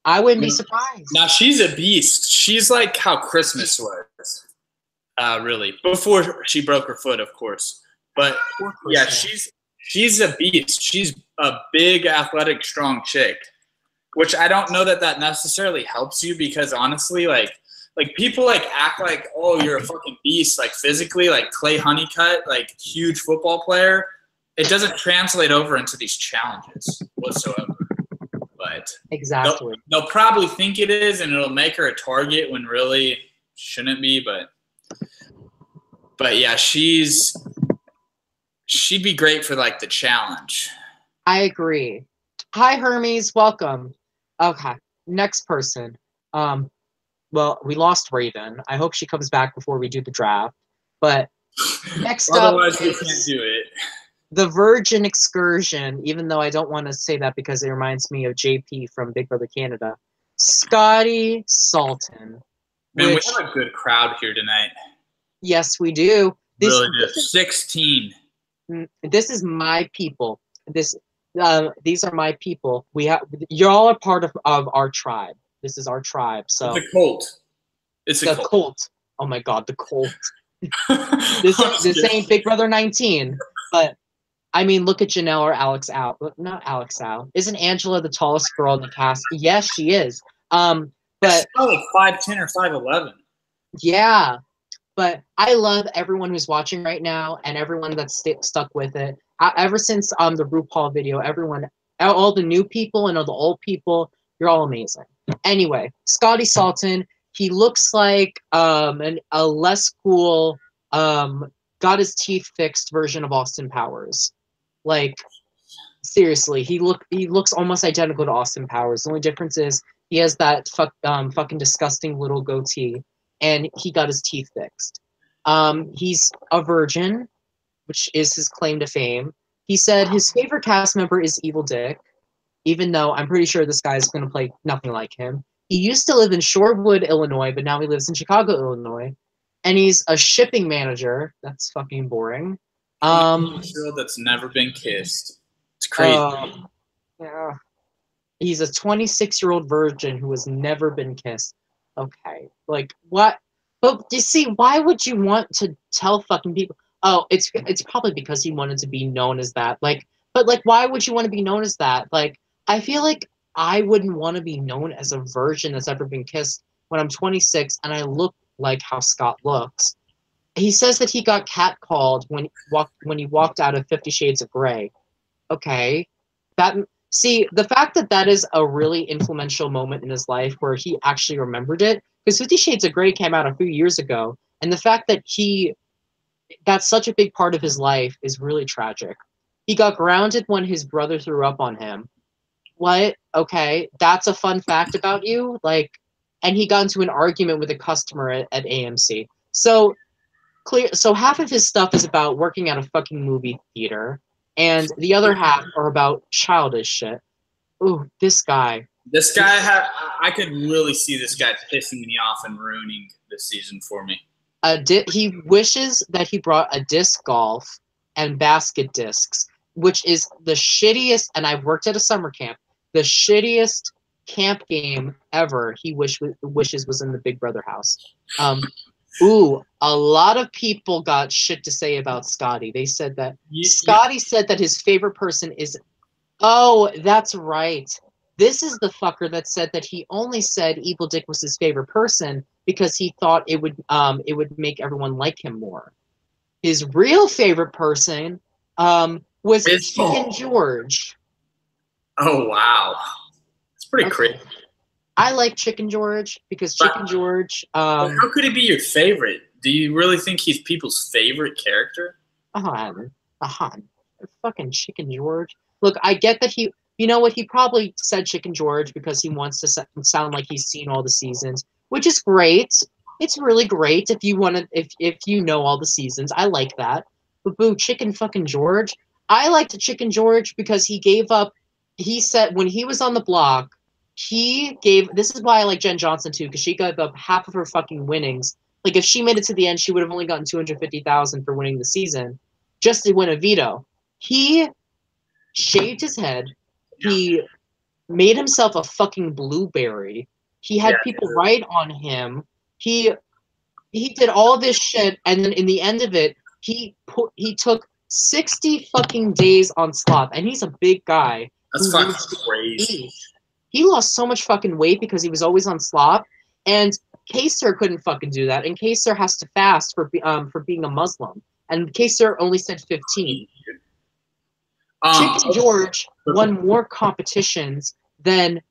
I wouldn't be surprised. Now, she's a beast. She's like how Christmas was, really. Before she broke her foot, of course. But, yeah, she's a beast. She's a big, athletic, strong chick. Which I don't know that necessarily helps you, because honestly, like people like act like, oh, you're a fucking beast, like physically, like Clay Honeycutt, like huge football player. It doesn't translate over into these challenges whatsoever. But exactly, they'll probably think it is, and it'll make her a target when really shouldn't be. But yeah, she'd be great for like the challenge. I agree. Hi, Hermes, welcome. Okay, next person. Well, we lost Raven. I hope she comes back before we do the draft. But next otherwise we can't do it. The Virgin Excursion, even though I don't want to say that because it reminds me of JP from Big Brother Canada. Scotty Sultan. Man, we have a good crowd here tonight. Yes, we do. This 16. This is my people. These are my people. Y'all are part of our tribe. This is our tribe. So it's a cult. It's a cult. Oh my god, the cult. This ain't Big Brother 19, but I mean, look at Janelle or Alex Al. Not Alex Al. Isn't Angela the tallest girl in the cast? Yes, she is. But she's probably like 5'10" or 5'11". Yeah, but I love everyone who's watching right now and everyone that's stuck with it. Ever since the RuPaul video, everyone, all the new people and all the old people, you're all amazing. Anyway, Scotty Salton, he looks like a less cool, got his teeth fixed version of Austin Powers. Like, seriously, he looks almost identical to Austin Powers. The only difference is he has that fucking disgusting little goatee, and he got his teeth fixed. He's a virgin, which is his claim to fame. He said his favorite cast member is Evil Dick, even though I'm pretty sure this guy's going to play nothing like him. He used to live in Shorewood, Illinois, but now he lives in Chicago, Illinois. And he's a shipping manager. That's fucking boring. That's never been kissed. It's crazy. Yeah. He's a 26-year-old virgin who has never been kissed. Okay. Like, what? But you see, why would you want to tell fucking people? Oh, it's probably because he wanted to be known as that. Like, but like, why would you want to be known as that? Like, I feel like I wouldn't want to be known as a virgin that's ever been kissed when I'm 26 and I look like how Scott looks. He says that he got catcalled when he walked out of 50 Shades of Grey. Okay, see, the fact that is a really influential moment in his life where he actually remembered it, because 50 Shades of Grey came out a few years ago, and the fact that that's such a big part of his life is really tragic. He got grounded when his brother threw up on him. What? Okay, that's a fun fact about you? Like, and he got into an argument with a customer at AMC. So half of his stuff is about working at a fucking movie theater, and the other half are about childish shit. Ooh, this guy. I could really see this guy pissing me off and ruining this season for me. He wishes that he brought a disc golf and basket discs, which is the shittiest, and I've worked at a summer camp, the shittiest camp game ever. He wishes was in the Big Brother house. Ooh, a lot of people got shit to say about Scotty. They said that Scotty said that his favorite person is. Oh, that's right. This is the fucker that said that he only said Evil Dick was his favorite person because he thought it would make everyone like him more. His real favorite person was Chicken George. Oh wow, it's pretty crazy. I like Chicken George because Chicken George. How could he be your favorite? Do you really think he's people's favorite character? Fucking Chicken George. Look, I get that he. You know what? He probably said Chicken George because he wants to sound like he's seen all the seasons, which is great. It's really great if you want to, if you know all the seasons. I like that. But boo, Chicken fucking George. I liked Chicken George because he gave up. He said when he was on the block, he gave. This is why I like Jen Johnson too, because she gave up half of her fucking winnings. Like if she made it to the end, she would have only gotten $250,000 for winning the season, just to win a veto. He shaved his head. He made himself a fucking blueberry. He had people write on him. He did all this shit, and then in the end of it, he took 60 fucking days on slop, and he's a big guy. That's fucking crazy. He lost so much fucking weight because he was always on slop, and Kaysar couldn't fucking do that, and Kaysar has to fast for being a Muslim, and Kaysar only said 15. Chicken George won more competitions than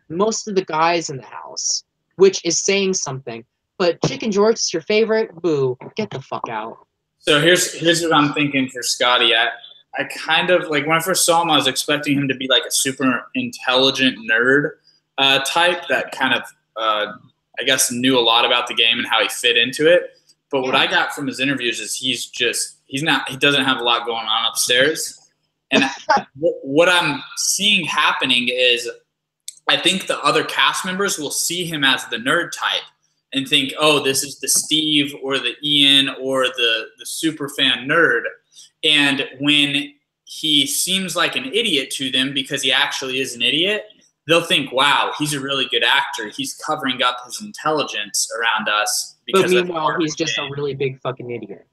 most of the guys in the house, which is saying something. But Chicken George is your favorite? Boo, get the fuck out. So here's what I'm thinking for Scotty. I kind of, like, when I first saw him, I was expecting him to be like a super intelligent nerd type that kind of, I guess, knew a lot about the game and how he fit into it. But what I got from his interviews is he doesn't have a lot going on upstairs. And what I'm seeing happening is I think the other cast members will see him as the nerd type and think, oh, this is the Steve or the Ian or the super fan nerd. And when he seems like an idiot to them because he actually is an idiot, they'll think, wow, he's a really good actor. He's covering up his intelligence around us. But meanwhile, he's just a really big fucking idiot.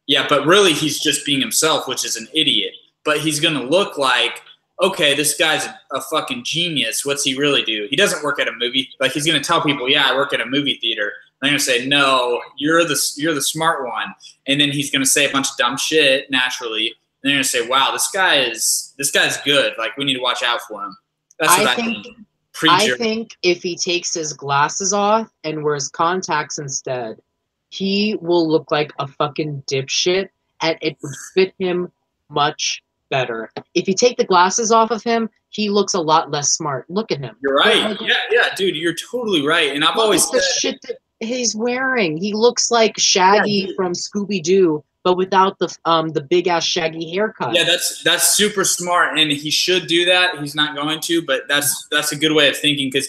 Yeah, but really he's just being himself, which is an idiot. But he's going to look like, okay, this guy's a fucking genius. What's he really do? He doesn't work at a movie. Like, he's going to tell people, yeah, I work at a movie theater. They're going to say, no, you're the smart one. And then he's going to say a bunch of dumb shit naturally. And they're going to say, wow, this guy's good. Like, we need to watch out for him. That's what I think. I think if he takes his glasses off and wears contacts instead, he will look like a fucking dipshit, and it would fit him much better. If you take the glasses off of him, he looks a lot less smart. Look at him. You're right. Yeah, dude, you're totally right. And I've always said, the shit that he's wearing. He looks like Shaggy from Scooby-Doo, but without the big ass Shaggy haircut. Yeah, that's super smart, and he should do that. He's not going to, but that's a good way of thinking, because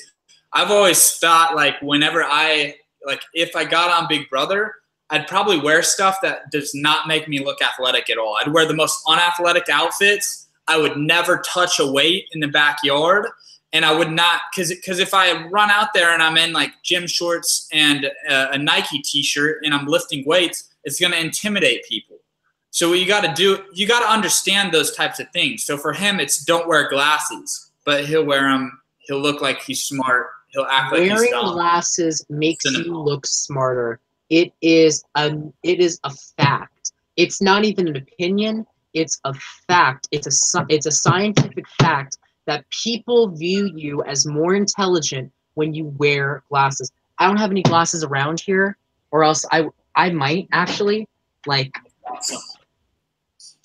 I've always thought, like, if I got on Big Brother, I'd probably wear stuff that does not make me look athletic at all. I'd wear the most unathletic outfits. I would never touch a weight in the backyard. And I would not, because if I run out there and I'm in like gym shorts and a Nike t-shirt and I'm lifting weights, it's going to intimidate people. So what you got to do, you got to understand those types of things. So for him, it's don't wear glasses, but he'll wear them. He'll look like he's smart. He'll act like he's dumb. Wearing glasses makes you look smarter. It is a fact. It's not even an opinion. It's a fact. It's a scientific fact that people view you as more intelligent when you wear glasses. I don't have any glasses around here, or else I might actually. Like,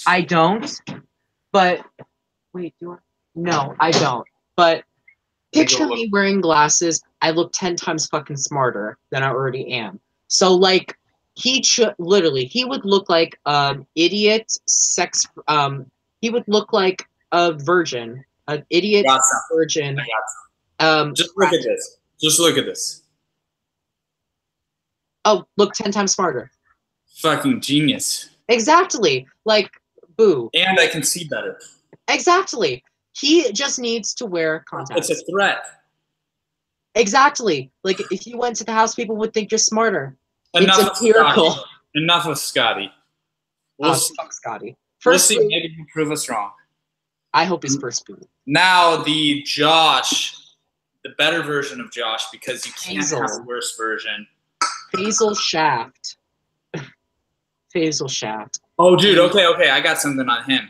I don't. But wait, do I? No, I don't. But picture me wearing glasses. I look 10 times fucking smarter than I already am. So, like, he would look like an idiot he would look like a virgin. An idiot virgin. Just look at this. Just look at this. Oh, look 10 times smarter. Fucking genius. Exactly. Like, boo. And I can see better. Exactly. He just needs to wear contacts. It's a threat. Exactly. Like, if you went to the house, people would think you're smarter. Enough it's empirical. Enough of Scotty. Fuck Scotty. We'll see. Maybe he can prove us wrong. I hope he's first boot. Now the better version of Josh, because you can't have a worse version. Faisal Shaft. Faisal Shaft. Oh, dude. Okay. I got something on him.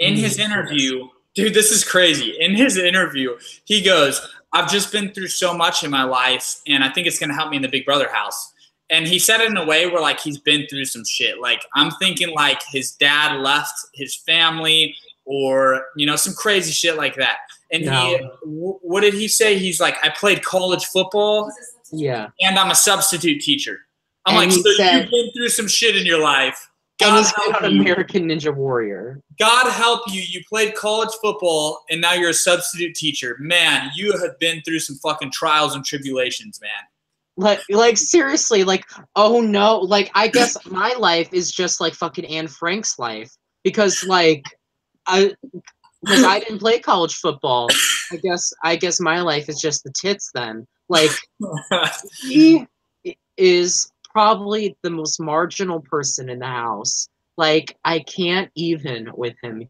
In his interview, dude, this is crazy. In his interview, he goes, I've just been through so much in my life, and I think it's going to help me in the Big Brother house. And he said it in a way where, like, he's been through some shit. Like, I'm thinking, like, his dad left his family or, you know, some crazy shit like that. And what did he say? He's like, I played college football. Yeah. And I'm a substitute teacher. I'm like, so you've been through some shit in your life. God, and he's help you. American Ninja Warrior. God help you. You played college football, and now you're a substitute teacher. Man, you have been through some fucking trials and tribulations, man. Like seriously, like, oh no, like, I guess my life is just like fucking Anne Frank's life, because like I didn't play college football. I guess my life is just the tits then. Like, he is probably the most marginal person in the house. Like, I can't even with him.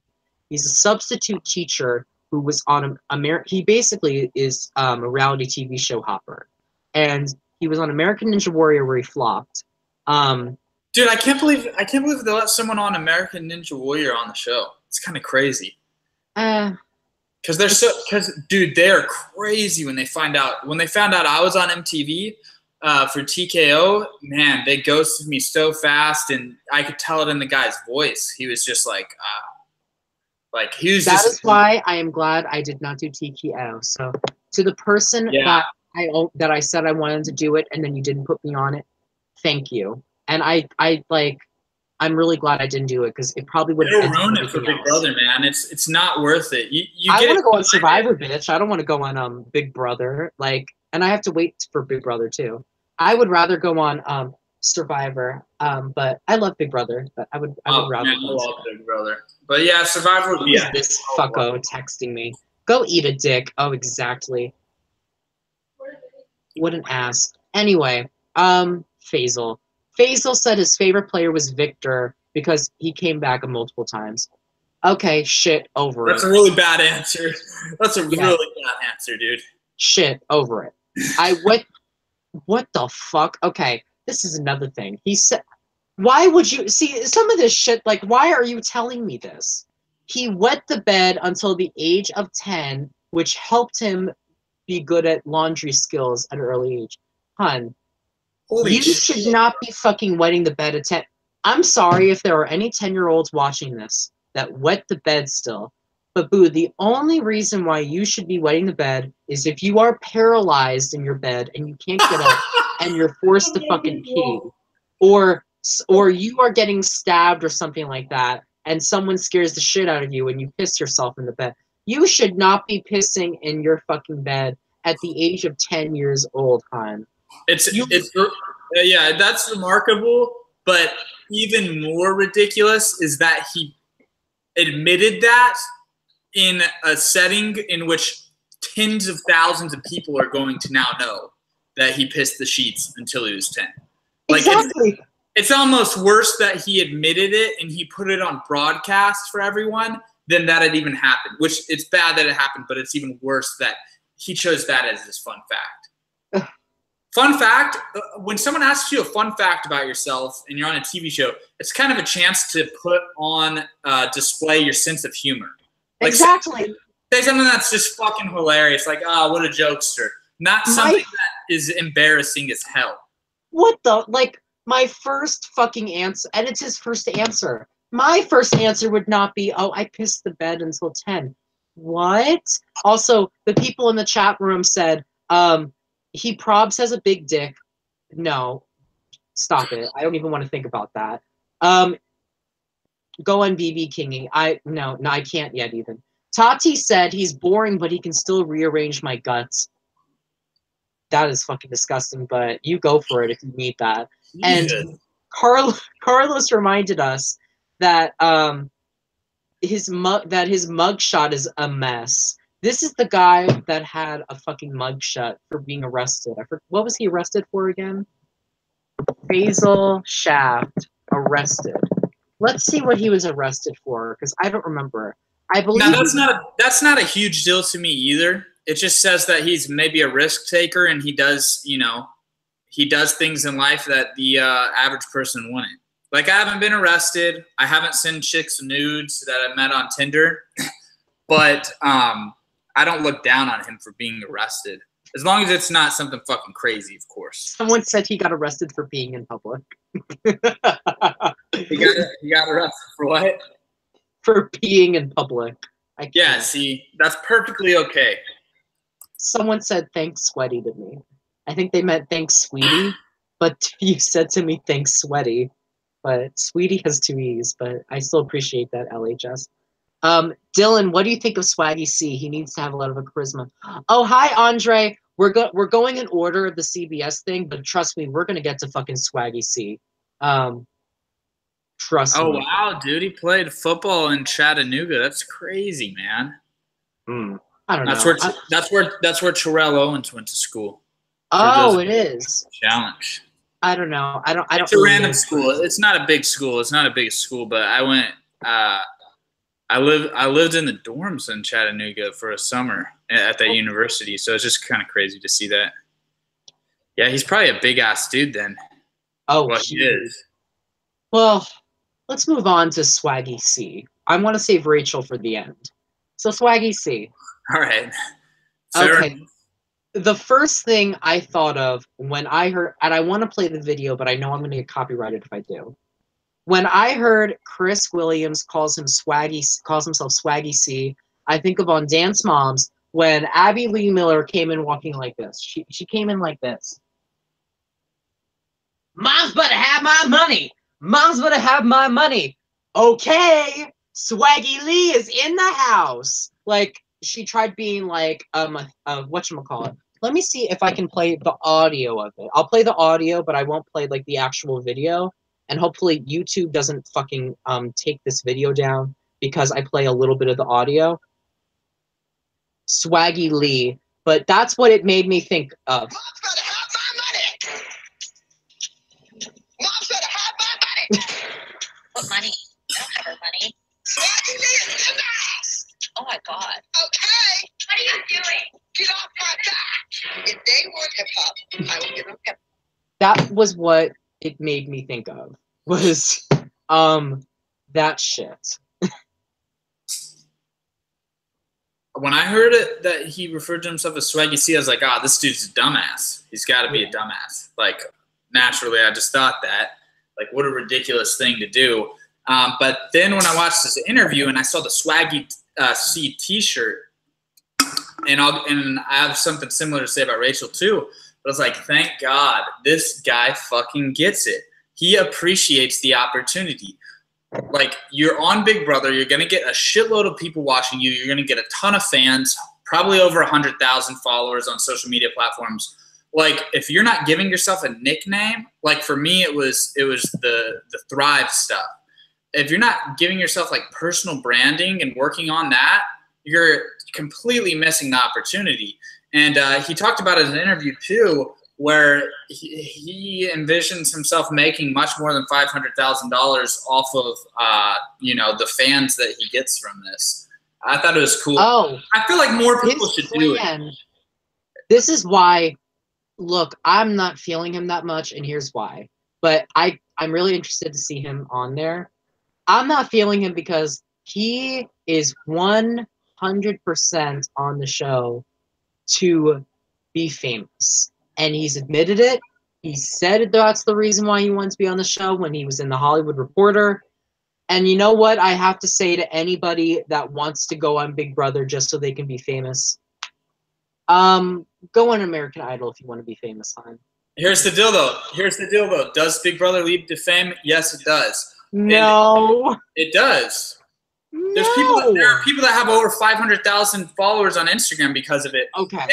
He's a substitute teacher who was on he basically is a reality TV show hopper, and he was on American Ninja Warrior where he flopped. Dude, I can't believe they let someone on American Ninja Warrior on the show. It's kind of crazy. Because dude, they are crazy when they find out. When they found out I was on MTV for TKO, man, they ghosted me so fast, and I could tell it in the guy's voice. He was just like he was. That is why I am glad I did not do TKO. So to the person that I said I wanted to do it, and then you didn't put me on it, thank you. And I'm really glad I didn't do it, because it probably would have ruined it for Big Brother, man. It's not worth it. I want to go on Survivor, bitch. I don't want to go on Big Brother. Like, and I have to wait for Big Brother too. I would rather go on Survivor. But I love Big Brother. But I would rather. Man, I love Big Brother. But yeah, Survivor would be. This fucko texting me. Go eat a dick. Oh, exactly. What an ass. Anyway, Faisal. Faisal said his favorite player was Victor, because he came back multiple times. Okay, shit, over That's it. a really bad answer. That's a really bad answer, dude. Shit, over it. What the fuck? Okay, this is another thing. He said, why would you see some of this shit? Like, why are you telling me this? He wet the bed until the age of 10, which helped him be good at laundry skills at an early age. Hun, you should not be fucking wetting the bed at 10. I'm sorry if there are any 10-year-olds watching this that wet the bed still. But boo, the only reason why you should be wetting the bed is if you are paralyzed in your bed and you can't get up and you're forced to fucking pee. Or you are getting stabbed or something like that and someone scares the shit out of you and you piss yourself in the bed. You should not be pissing in your fucking bed at the age of 10 years old, hon. Yeah, that's remarkable, but even more ridiculous is that he admitted that in a setting in which tens of thousands of people are going to now know that he pissed the sheets until he was 10. Like, exactly. It's almost worse that he admitted it and he put it on broadcast for everyone than that it even happened, which it's bad that it happened, but it's even worse that he chose that as his fun fact. Fun fact, when someone asks you a fun fact about yourself and you're on a TV show, it's kind of a chance to put on display your sense of humor. Like, exactly. Say something that's just fucking hilarious, like, oh, what a jokester. Not something that is embarrassing as hell. What the, like, my first fucking answer, and it's his first answer. My first answer would not be, oh, I pissed the bed until 10. What? Also, the people in the chat room said, he probs has a big dick. No, stop it. I don't even want to think about that. Go on BB Kinging. No, I can't yet even. Tati said he's boring, but he can still rearrange my guts. That is fucking disgusting, but you go for it if you need that. Jesus. And Carlos reminded us that his mugshot is a mess. This is the guy that had a fucking mugshot for being arrested. What was he arrested for again? Basil Shaft arrested. Let's see what he was arrested for, because I don't remember. I believe that's not a huge deal to me either. It just says that he's maybe a risk taker and he does things in life that the average person wouldn't. Like, I haven't been arrested. I haven't sent chicks nudes that I met on Tinder. But I don't look down on him for being arrested. As long as it's not something fucking crazy, of course. Someone said he got arrested for peeing in public. He got arrested for what? For peeing in public. Yeah, see, that's perfectly okay. Someone said thanks sweaty to me. I think they meant thanks sweetie, but you said to me thanks sweaty. But sweetie has 2 E's, but I still appreciate that, LHS. Dylan, what do you think of Swaggy C? He needs to have a lot of a charisma. Oh, hi, Andre. We're going in order of the CBS thing, but trust me, we're gonna get to fucking Swaggy C. Trust me. Oh wow, dude, he played football in Chattanooga. That's crazy, man. I don't know. That's where Terrell Owens went to school. Oh, it is. Challenge. I don't know. I don't. It's a random school. It's not a big school. It's not a big school, but I went. I lived in the dorms in Chattanooga for a summer at that university, so it's just kind of crazy to see that. Yeah, he's probably a big ass dude then. Oh, well, he is. Well, let's move on to Swaggy C. I want to save Rachel for the end. So Swaggy C. All right. Okay. The first thing I thought of when I heard, and I want to play the video, but I know I'm going to get copyrighted if I do. When I heard Chris Williams calls himself Swaggy C, I think of on Dance Moms when Abby Lee Miller came in walking like this. She came in like this. Mom's better have my money. Mom's better have my money. Okay, Swaggy Lee is in the house. Like, she tried being like whatchamacallit. Let me see if I can play the audio of it. I'll play the audio, but I won't play like the actual video. And hopefully YouTube doesn't fucking take this video down because I play a little bit of the audio. Swaggy Lee. But that's what it made me think of. Mom's better have my money. Mom's better have my money. What money? that was what it made me think of, was that shit. When I heard it that he referred to himself as Swaggy C, I was like, this dude's a dumbass. He's got to be a dumbass. Like, naturally, I just thought that. Like, what a ridiculous thing to do. But then when I watched this interview and I saw the Swaggy C T-shirt, and I have something similar to say about Rachel too. But I was like, thank God, this guy fucking gets it. He appreciates the opportunity. Like, you're on Big Brother, you're going to get a shitload of people watching you, you're going to get a ton of fans, probably over 100,000 followers on social media platforms. Like, if you're not giving yourself a nickname, like for me, it was the Thrive stuff. If you're not giving yourself like personal branding and working on that, you're completely missing the opportunity. And he talked about it in an interview too, where he envisions himself making much more than $500,000 off of, the fans that he gets from this. I thought it was cool. Oh, I feel like more people should do it. This is why, look, I'm not feeling him that much, and here's why. But I'm really interested to see him on there. I'm not feeling him because he is 100% on the show to be famous. And he's admitted it. He said that's the reason why he wanted to be on the show when he was in The Hollywood Reporter. And you know what I have to say to anybody that wants to go on Big Brother just so they can be famous? Go on American Idol if you want to be famous, hon. Here's the deal, though. Does Big Brother lead to fame? Yes, it does. No. It does. No. There are people that have over 500,000 followers on Instagram because of it. Okay.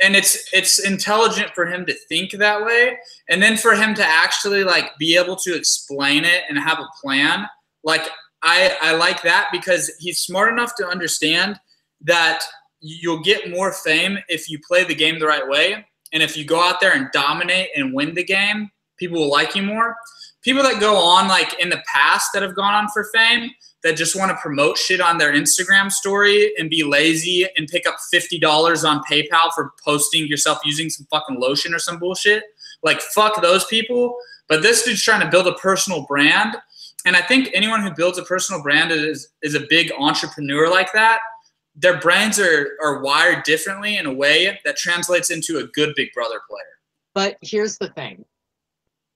And it's intelligent for him to think that way, and then for him to actually like be able to explain it and have a plan. Like I like that because he's smart enough to understand that you'll get more fame if you play the game the right way, and if you go out there and dominate and win the game, people will like you more. People that go on like in the past that have gone on for fame, that just want to promote shit on their Instagram story and be lazy and pick up $50 on PayPal for posting yourself using some fucking lotion or some bullshit. Like, fuck those people. But this dude's trying to build a personal brand. And I think anyone who builds a personal brand is a big entrepreneur like that. Their brains are wired differently in a way that translates into a good Big Brother player. But here's the thing.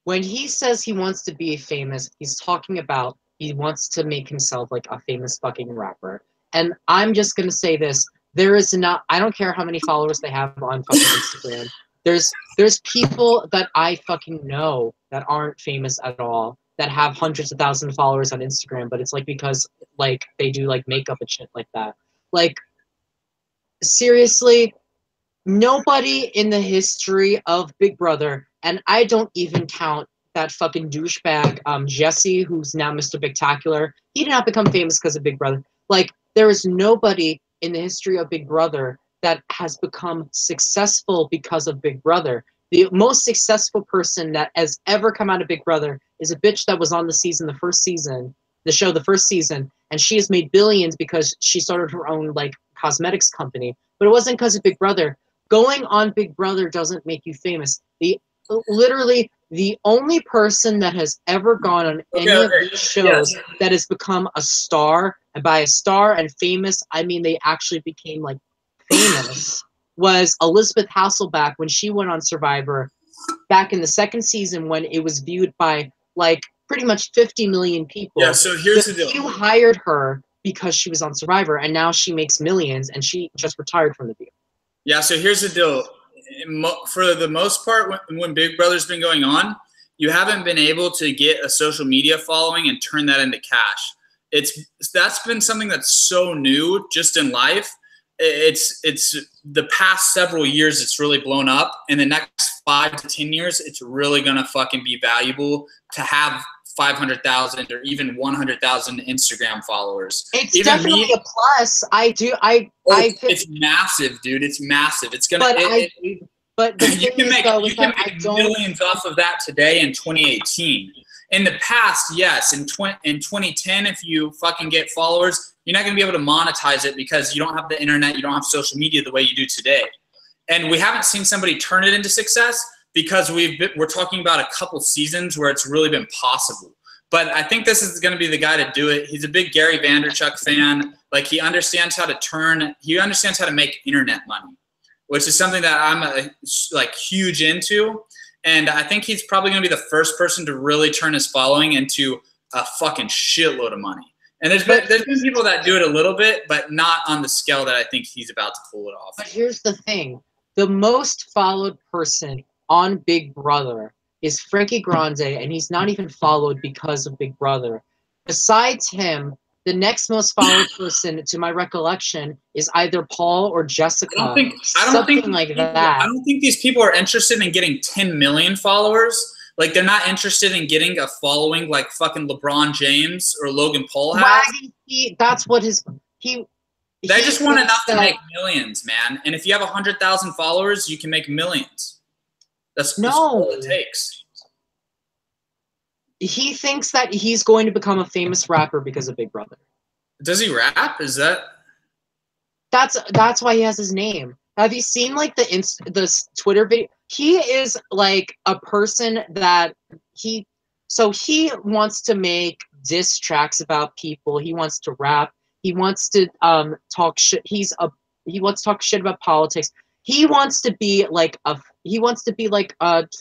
When he says he wants to be famous, he's talking about he wants to make himself like a famous fucking rapper. And I'm just going to say this. I don't care how many followers they have on fucking Instagram. There's people that I fucking know that aren't famous at all that have hundreds of thousands of followers on Instagram, but it's like because like they do like makeup and shit like that. Like, seriously, nobody in the history of Big Brother, and I don't even count that fucking douchebag Jesse, who's now Mr. Spectacular. He did not become famous because of Big Brother. Like, there is nobody in the history of Big Brother that has become successful because of Big Brother. The most successful person that has ever come out of Big Brother is a bitch that was on the first season, and she has made billions because she started her own like cosmetics company. But it wasn't because of Big Brother. Going on Big Brother doesn't make you famous. Literally, the only person that has ever gone on any of these shows that has become a star, and by a star and famous, I mean they actually became like famous, was Elizabeth Hasselbeck when she went on Survivor back in the second season when it was viewed by like pretty much 50 million people. Yeah, so here's the deal. You hired her because she was on Survivor, and now she makes millions, and she just retired from the deal. Yeah, so here's the deal. For the most part, when Big Brother's been going on, you haven't been able to get a social media following and turn that into cash. That's been something that's so new just in life. It's the past several years it's really blown up. In the next 5 to 10 years, it's really gonna fucking be valuable to have 500,000 or even 100,000 Instagram followers. It's even definitely a plus. It's massive, dude. It's massive. It's gonna. But the you can make millions off of that today in 2018. In the past, yes. In 2010, if you fucking get followers, you're not gonna be able to monetize it because you don't have the internet, you don't have social media the way you do today. And we haven't seen somebody turn it into success. because we're talking about a couple seasons where it's really been possible. But I think this is going to be the guy to do it. He's a big Gary Vaynerchuk fan. Like, he understands how to make internet money, which is something that I'm like huge into. And I think he's probably going to be the first person to really turn his following into a fucking shitload of money. And there's been people that do it a little bit, but not on the scale that I think he's about to pull it off. But here's the thing. The most followed person on Big Brother is Frankie Grande, and he's not even followed because of Big Brother. Besides him, the next most followed person, to my recollection, is either Paul or Jessica. I don't think that. I don't think these people are interested in getting 10 million followers. Like, they're not interested in getting a following like fucking LeBron James or Logan Paul has. That's what They just want enough to make millions, man. And if you have 100,000 followers, you can make millions. That's all it takes. He thinks that he's going to become a famous rapper because of Big Brother. Does he rap? Is that? That's why he has his name. Have you seen like the Twitter video? He is like a person that he wants to make diss tracks about people. He wants to rap. He wants to talk shit. He wants to talk shit about politics. He wants to be like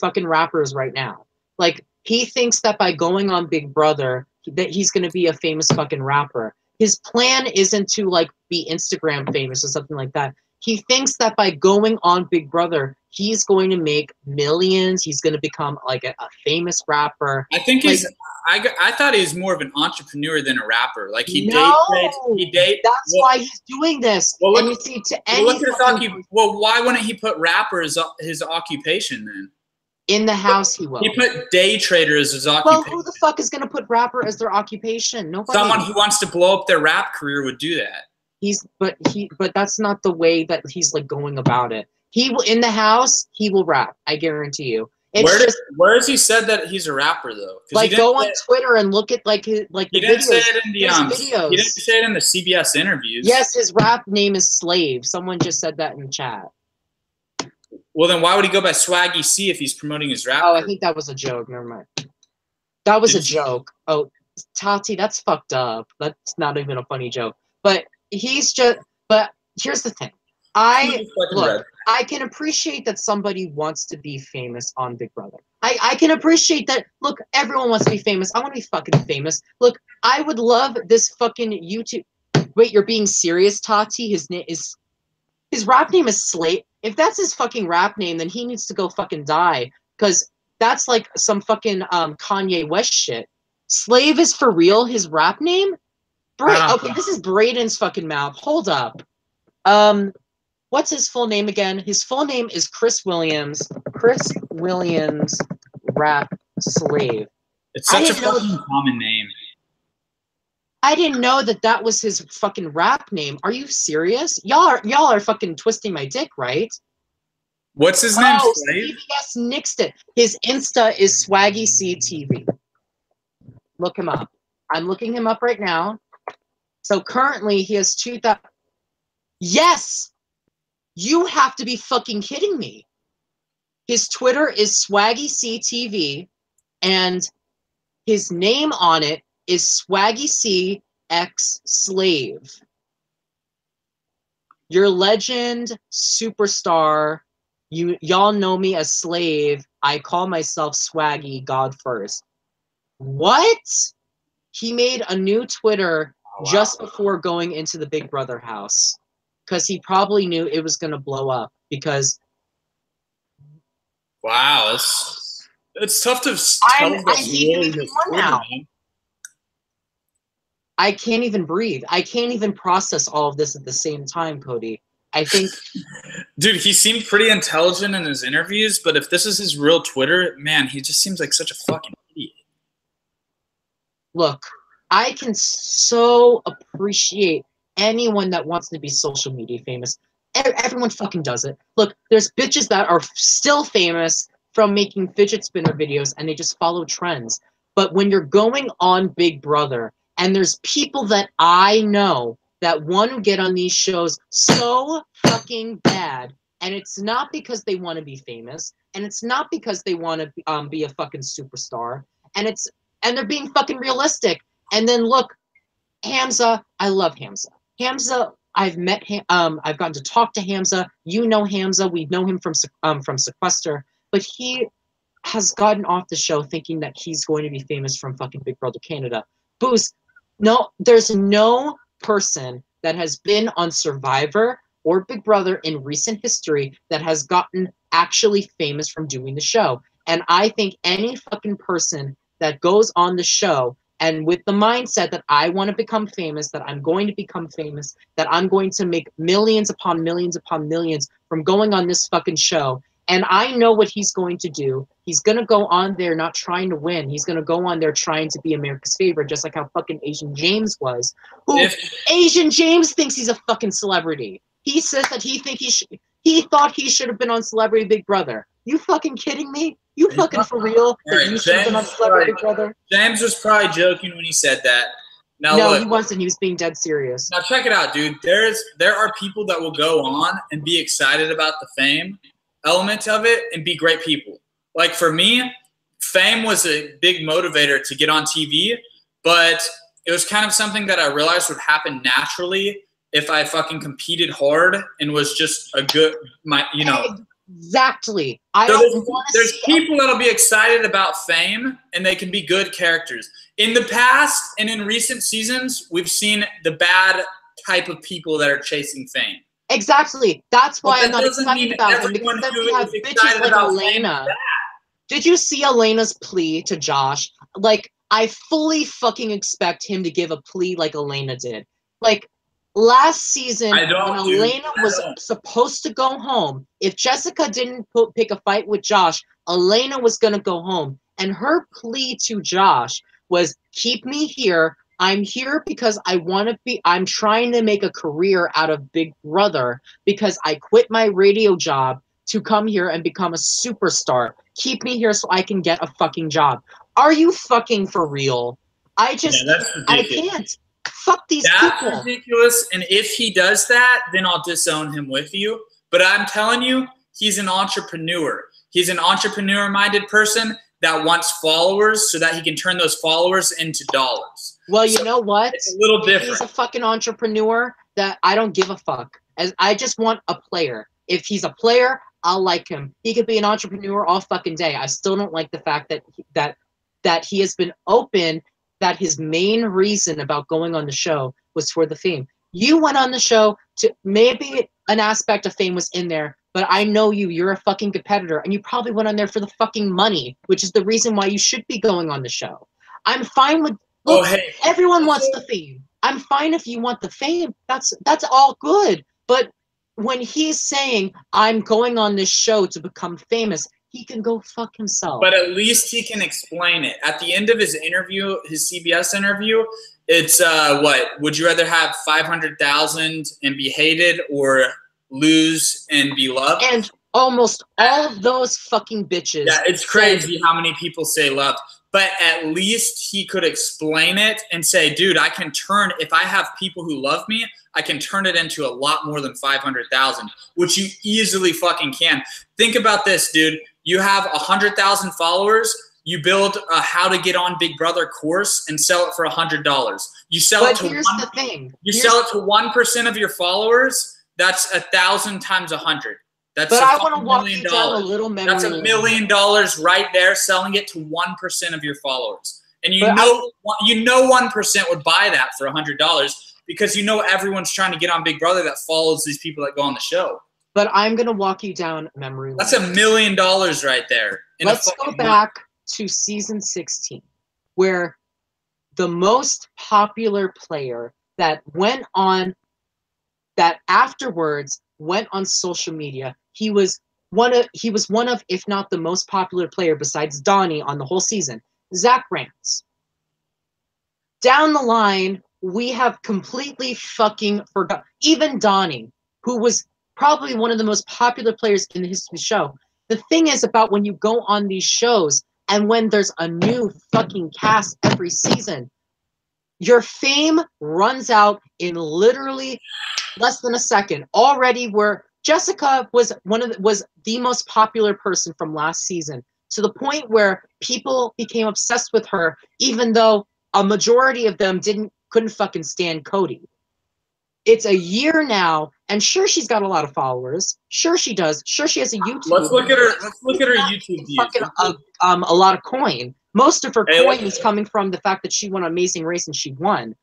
fucking rappers right now. Like, he thinks that by going on Big Brother that he's going to be a famous fucking rapper. His plan isn't to like be Instagram famous or something like that. He thinks that by going on Big Brother, he's going to make millions. He's going to become like a famous rapper. I think I thought he was more of an entrepreneur than a rapper. Like, he dates. That's why he's doing this. Well, and you see, why wouldn't he put rapper as his occupation then? In the house, he will. He put day trader as his occupation. Well, who the fuck is going to put rapper as their occupation? Nobody. Someone who wants to blow up their rap career would do that. But that's not the way that he's like going about it. He will, in the house, he will rap. I guarantee you. Where has he said that he's a rapper though? Like, go on Twitter and look at like the videos. He didn't say it in the videos. He didn't say it in the CBS interviews. Yes, his rap name is Slave. Someone just said that in the chat. Well, then why would he go by Swaggy C if he's promoting his rap? Oh, I think that was a joke. Never mind. That was a joke. Oh, Tati, that's fucked up. That's not even a funny joke. But he's just. But here's the thing. I can appreciate that somebody wants to be famous on Big Brother. I can appreciate that. Look, everyone wants to be famous. I want to be fucking famous. Look, I would love this fucking YouTube. Wait, you're being serious, Tati? His rap name is Slate. If that's his fucking rap name, then he needs to go fucking die. Because that's like some fucking Kanye West shit. Slave is for real his rap name? Okay, this is Braden's fucking mouth. Hold up. What's his full name again? His full name is Chris Williams. Chris Williams Rap Slave. It's such a fucking common name. I didn't know that was his fucking rap name. Are you serious? Y'all are fucking twisting my dick, right? What's his name? CBS nixed it. His Insta is Swaggy C TV. Look him up. I'm looking him up right now. So currently he has 2,000. Yes! You have to be fucking kidding me. His Twitter is Swaggy C TV, and his name on it is Swaggy C X Slave. Your legend, superstar, y'all know me as Slave. I call myself Swaggy, God first. What? He made a new Twitter just before going into the Big Brother house. Because he probably knew it was going to blow up. Because... Wow, it's tough to tell. I hate even more now. I can't even breathe. I can't even process all of this at the same time, Cody. I think... Dude, he seemed pretty intelligent in his interviews, but if this is his real Twitter, man, he just seems like such a fucking idiot. Look, I can so appreciate anyone that wants to be social media famous. Everyone fucking does it. Look, there's bitches that are still famous from making fidget spinner videos, and they just follow trends. But when you're going on Big Brother, and there's people that I know that want to get on these shows so fucking bad, and it's not because they want to be famous. and it's not because they want to be a fucking superstar, and they're being fucking realistic. And then look, Hamza, I love Hamza. Hamza, I've met him. I've gotten to talk to Hamza. You know Hamza. We know him from Sequester, but he has gotten off the show thinking that he's going to be famous from fucking Big Brother Canada. Boost. No, there's no person that has been on Survivor or Big Brother in recent history that has gotten actually famous from doing the show. And I think any fucking person that goes on the show and with the mindset that I want to become famous, that I'm going to become famous, that I'm going to make millions upon millions upon millions from going on this fucking show. And I know what he's going to do. He's going to go on there not trying to win. He's going to go on there trying to be America's favorite, just like how fucking Asian James was. Asian James thinks he's a fucking celebrity. He says that he thought he should have been on Celebrity Big Brother. You fucking kidding me? You fucking for real? That you should have been on Celebrity Big Brother? James was probably joking when he said that. Now, no, look, he wasn't. He was being dead serious. Now check it out, dude. There are people that will go on and be excited about the fame element of it and be great people. Like for me, fame was a big motivator to get on TV, but it was kind of something that I realized would happen naturally if I fucking competed hard and was just a good, Exactly. There's people that'll be excited about fame and they can be good characters. In the past and in recent seasons, we've seen the bad type of people that are chasing fame. Exactly. That's why I'm not excited about him, because then we have bitches like Elena. Did you see Elena's plea to Josh? Like, I fully fucking expect him to give a plea like Elena did. Like, last season, when Elena was supposed to go home, if Jessica didn't pick a fight with Josh, Elena was going to go home. And her plea to Josh was, keep me here. I'm here because I'm trying to make a career out of Big Brother because I quit my radio job to come here and become a superstar. Keep me here so I can get a fucking job. Are you fucking for real? I can't. Fuck these people. That's ridiculous. And if he does that, then I'll disown him with you. But I'm telling you, he's an entrepreneur. He's an entrepreneur-minded person that wants followers so that he can turn those followers into dollars. Well, you know what? It's a little different. He's a fucking entrepreneur that I don't give a fuck. I just want a player. If he's a player, I'll like him. He could be an entrepreneur all fucking day. I still don't like the fact that he has been open, that his main reason about going on the show was for the fame. You went on the show to, maybe an aspect of fame was in there, but I know you're a fucking competitor, and you probably went on there for the fucking money, which is the reason why you should be going on the show. I'm fine with, look, everyone wants the fame. I'm fine if you want the fame. That's all good. But when he's saying, I'm going on this show to become famous, he can go fuck himself. But at least he can explain it. At the end of his interview, his CBS interview, it's what? Would you rather have 500,000 and be hated or lose and be loved? And almost all of those fucking bitches. Yeah, it's crazy how many people say loved. But at least he could explain it and say, dude, I can turn, if I have people who love me, I can turn it into a lot more than 500,000, which you easily fucking can. Think about this, dude. You have 100,000 followers. You build a how to get on Big Brother course and sell it for $100. You sell it to here's the thing. Sell it to 1% of your followers. That's 1,000 times 100. That's but I want to walk you down a little memory. That's $1 million right there, selling it to 1% of your followers. And you know 1% would buy that for $100 because you know everyone's trying to get on Big Brother that follows these people that go on the show. But I'm going to walk you down memory lane. That's $1 million right there. Let's go back to season 16, where the most popular player that went on, that afterwards went on social media, he was one of, if not the most popular player besides Donnie on the whole season, Zach Rance. Down the line, we have completely fucking forgot. Even Donnie, who was probably one of the most popular players in the history of the show. The thing is about when you go on these shows and when there's a new fucking cast every season, your fame runs out in literally less than a second. Already Jessica was was the most popular person from last season, to the point where people became obsessed with her, even though a majority of them couldn't fucking stand Cody. It's a year now, and sure, she's got a lot of followers. Sure, she does. Sure, she has a YouTube. Let's look at her YouTube views. Fucking a lot of coin. Most of her coin is coming from the fact that she won Amazing Race and she won.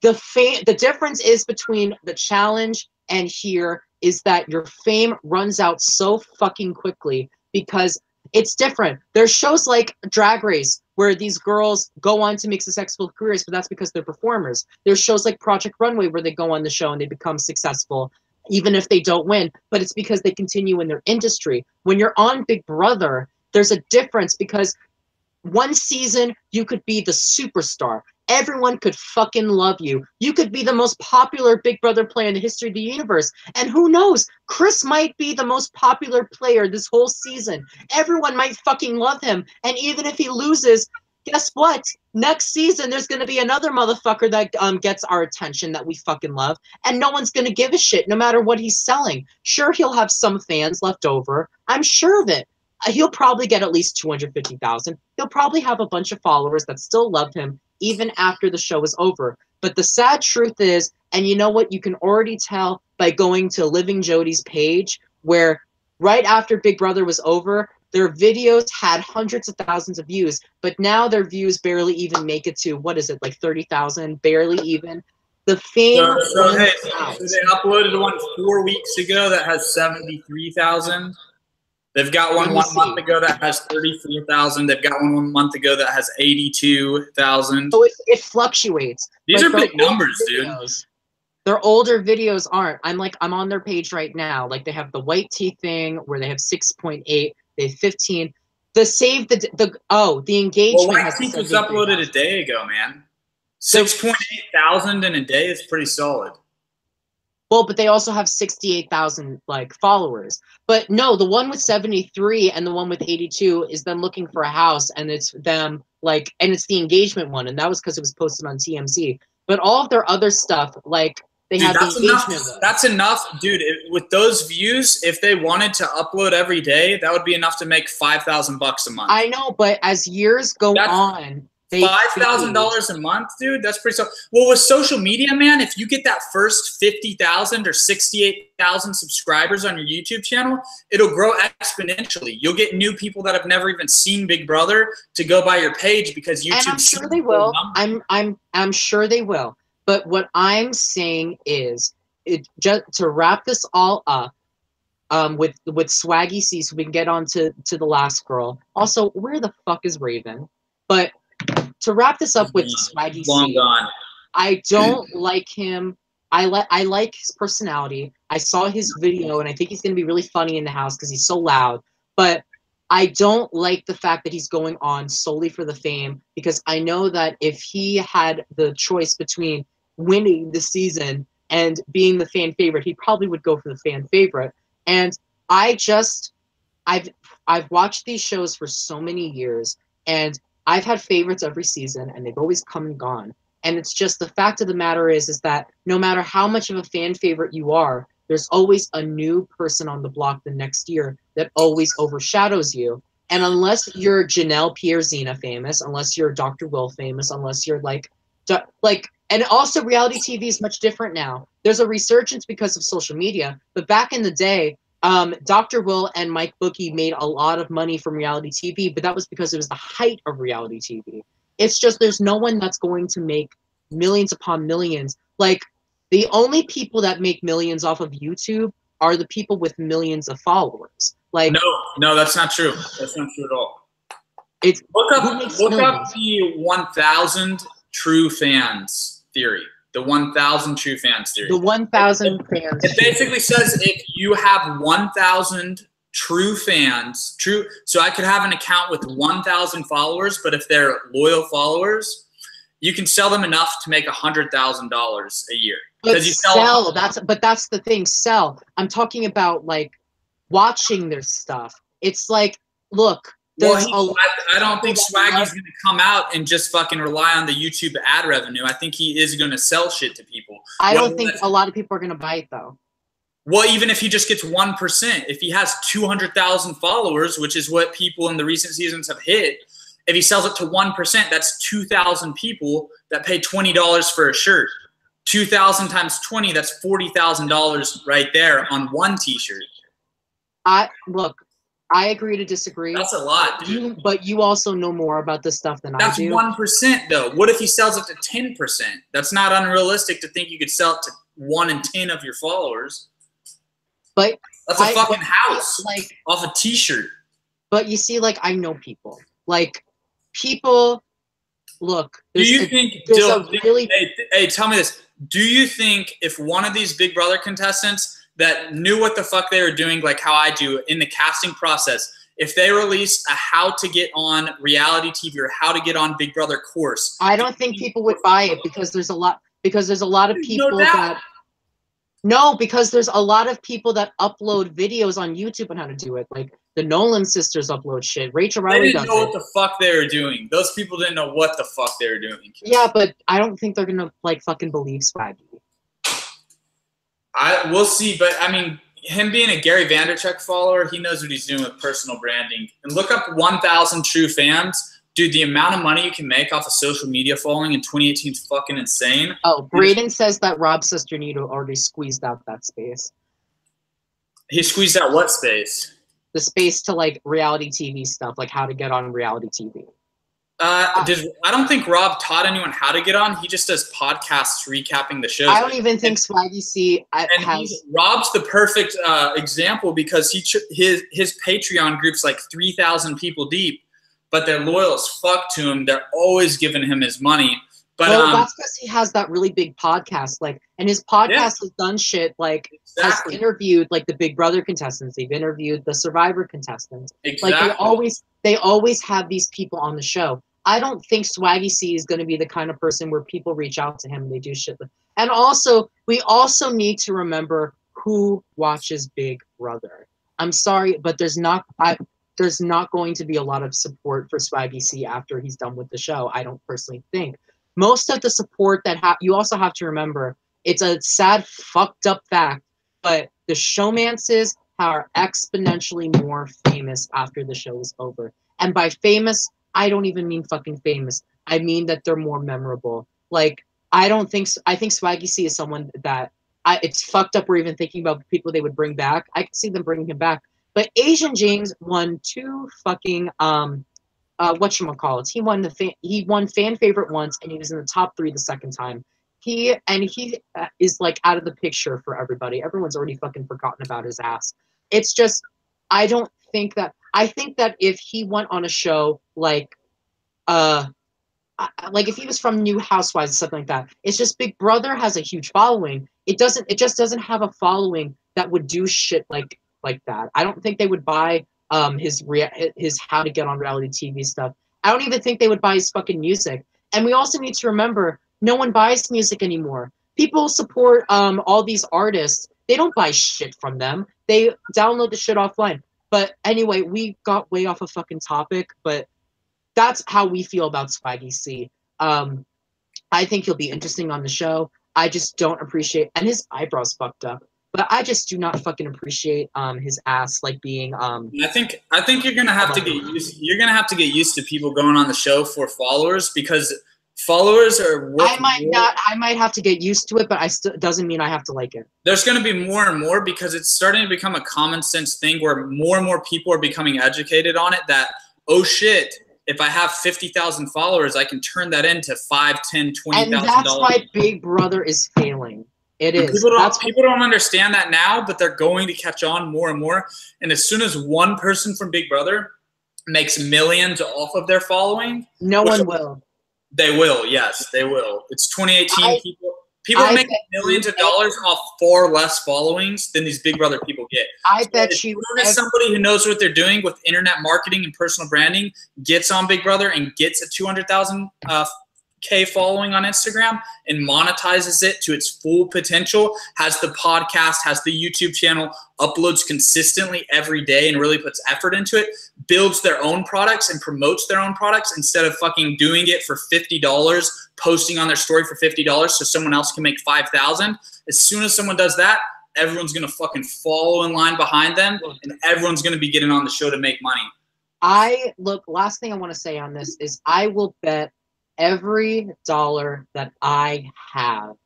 The difference is between the challenge and here is that your fame runs out so fucking quickly because it's different. There's shows like Drag Race where these girls go on to make successful careers, but that's because they're performers. There's shows like Project Runway where they go on the show and they become successful, even if they don't win, but it's because they continue in their industry. When you're on Big Brother, there's a difference because one season you could be the superstar. Everyone could fucking love you. You could be the most popular Big Brother player in the history of the universe. And who knows? Chris might be the most popular player this whole season. Everyone might fucking love him. And even if he loses, guess what? Next season, there's going to be another motherfucker that gets our attention that we fucking love. And no one's going to give a shit no matter what he's selling. Sure, he'll have some fans left over. I'm sure of it. He'll probably get at least 250,000. He'll probably have a bunch of followers that still love him even after the show is over. But the sad truth is, and you know what, you can already tell by going to Living Jody's page, where right after Big Brother was over, their videos had hundreds of thousands of views, but now their views barely even make it to, what is it, like 30,000, barely even. The fame so they uploaded one 4 weeks ago that has 73,000. They've got one month ago that has 34,000. They've got one month ago that has 82,000. So it fluctuates. These are big numbers, dude. Their older videos aren't. I'm on their page right now. Like they have the white tea thing where they have 6.8. They have 15. The engagement. Well, white tea was uploaded a day ago, man. 6.8 thousand in a day is pretty solid. Well, but they also have 68,000 like followers. But no, the one with 73 and the one with 82 is them looking for a house, and it's them like, and it's the engagement one, and that was because it was posted on TMZ. But all of their other stuff, like they have the engagement one. That's enough, dude. With those views, if they wanted to upload every day, that would be enough to make $5,000 a month. I know, but as years go on. $5,000 a month, dude. That's pretty solid. Well, with social media, man, if you get that first 50,000 or 68,000 subscribers on your YouTube channel, it'll grow exponentially. You'll get new people that have never even seen Big Brother to go by your page because YouTube. And I'm sure they will. I'm sure they will. But what I'm saying is, just to wrap this all up, with Swaggy C, so we can get on to the last girl. Also, where the fuck is Raven? But to wrap this up with Swaggy long C, gone. I don't like him. I like his personality. I saw his video, and I think he's going to be really funny in the house because he's so loud. But I don't like the fact that he's going on solely for the fame, because I know that if he had the choice between winning the season and being the fan favorite, he probably would go for the fan favorite. And I've watched these shows for so many years, and I've had favorites every season, and they've always come and gone. And it's just the fact of the matter is that no matter how much of a fan favorite you are, there's always a new person on the block the next year that always overshadows you. And unless you're Janelle Pierzina famous, unless you're Dr. Will famous, unless you're and also reality TV is much different now. There's a resurgence because of social media, but back in the day, Dr. Will and Mike Bookie made a lot of money from reality TV, but that was because it was the height of reality TV. It's just there's no one that's going to make millions upon millions. Like, the only people that make millions off of YouTube are the people with millions of followers. Like, no, that's not true. That's not true at all. It's look up the 1,000 true fans theory. The 1,000 true fans theory. The 1,000 fans. It basically says if you have 1,000 true fans, so I could have an account with 1,000 followers, but if they're loyal followers, you can sell them enough to make $100,000 a year. But that's the thing. Sell. I'm talking about like watching their stuff. It's like, look. I don't think Swaggy's going to come out and just fucking rely on the YouTube ad revenue. I think he is going to sell shit to people. I don't think a lot of people are going to buy it, though. Well, even if he just gets 1%, if he has 200,000 followers, which is what people in the recent seasons have hit, if he sells it to 1%, that's 2,000 people that pay $20 for a shirt. 2,000 times 20, that's $40,000 right there on one T-shirt. Look, I agree to disagree. That's a lot, dude. But you also know more about this stuff than That's I do. 1%, though. What if he sells it to 10%? That's not unrealistic to think you could sell it to 1 in 10 of your followers. But that's a fucking house, like, off a T-shirt. But you see, like, I know people. Like, people, look. Do you think, hey, tell me this. Do you think if one of these Big Brother contestants that knew what the fuck they were doing, like how I do in the casting process, if they released a how to get on reality TV or how to get on Big Brother course, I don't think people would buy it because there's a lot of people that because there's a lot of people that upload videos on YouTube on how to do it. Like the Nolan sisters upload shit. Rachel Riley does it. They didn't know what the fuck they were doing. Those people didn't know what the fuck they were doing. Yeah, but I don't think they're gonna like fucking believe Swaggy. We'll see, but I mean, him being a Gary Vaynerchuk follower, he knows what he's doing with personal branding. And look up 1,000 True Fans. Dude, the amount of money you can make off a social media following in 2018 is fucking insane. Oh, Braden says that Rob Sesternito already squeezed out that space. He squeezed out what space? The space to, like, reality TV stuff, like how to get on reality TV. I don't think Rob taught anyone how to get on. He just does podcasts recapping the shows. I don't even think Swaggy C has. Rob's the perfect example because his Patreon group's like 3,000 people deep, but they're loyal as fuck to him. They're always giving him his money. But that's because he has that really big podcast, like, and his podcast has done shit like has interviewed like the Big Brother contestants. They've interviewed the Survivor contestants. Exactly. Like they always have these people on the show. I don't think Swaggy C is going to be the kind of person where people reach out to him and they do shit. And also, we also need to remember who watches Big Brother. I'm sorry, but there's not going to be a lot of support for Swaggy C after he's done with the show. I don't personally think. Most of the support that you also have to remember, it's a sad, fucked up fact, but the showmances are exponentially more famous after the show is over. And by famous, I don't even mean fucking famous. I mean that they're more memorable. Like, I think Swaggy C is someone that it's fucked up. We're even thinking about people they would bring back. I could see them bringing him back. But Asian James won 2 fucking whatchamacallits. He won fan favorite once, and he was in the top 3 the second time. He is like out of the picture for everybody. Everyone's already fucking forgotten about his ass. It's just I think that if he went on a show like if he was from New Housewives or something like that, it's just Big Brother has a huge following. It just doesn't have a following that would do shit like that. I don't think they would buy his how to get on reality TV stuff. I don't even think they would buy his fucking music. And we also need to remember, no one buys music anymore. People support all these artists. They don't buy shit from them. They download the shit offline. But anyway, we got way off a fucking topic, but that's how we feel about Swaggy C. I think he'll be interesting on the show. I just don't appreciate, and his eyebrows fucked up. But I just do not fucking appreciate his ass like being. I think you're gonna have to get used. You're gonna have to get used to people going on the show for followers because followers are worth I might have to get used to it, but doesn't mean I have to like it. There's going to be more and more because it's starting to become a common sense thing where more and more people are becoming educated on it that, oh shit, if I have 50,000 followers, I can turn that into $5, $10, $20,000. And that's why Big Brother is failing. It is. People don't understand that now, but they're going to catch on more and more. And as soon as one person from Big Brother makes millions off of their following, no one will. They will, yes, they will. It's 2018. People are making millions of dollars off far less followings than these Big Brother people get. I bet you. Somebody who knows what they're doing with internet marketing and personal branding gets on Big Brother and gets a 200,000 K following on Instagram and monetizes it to its full potential, has the podcast, has the YouTube channel, uploads consistently every day and really puts effort into it, builds their own products and promotes their own products instead of fucking doing it for $50, posting on their story for $50 so someone else can make $5,000. As soon as someone does that, everyone's gonna fucking follow in line behind them, and everyone's gonna be getting on the show to make money. Last thing I want to say on this is I will bet every dollar that I have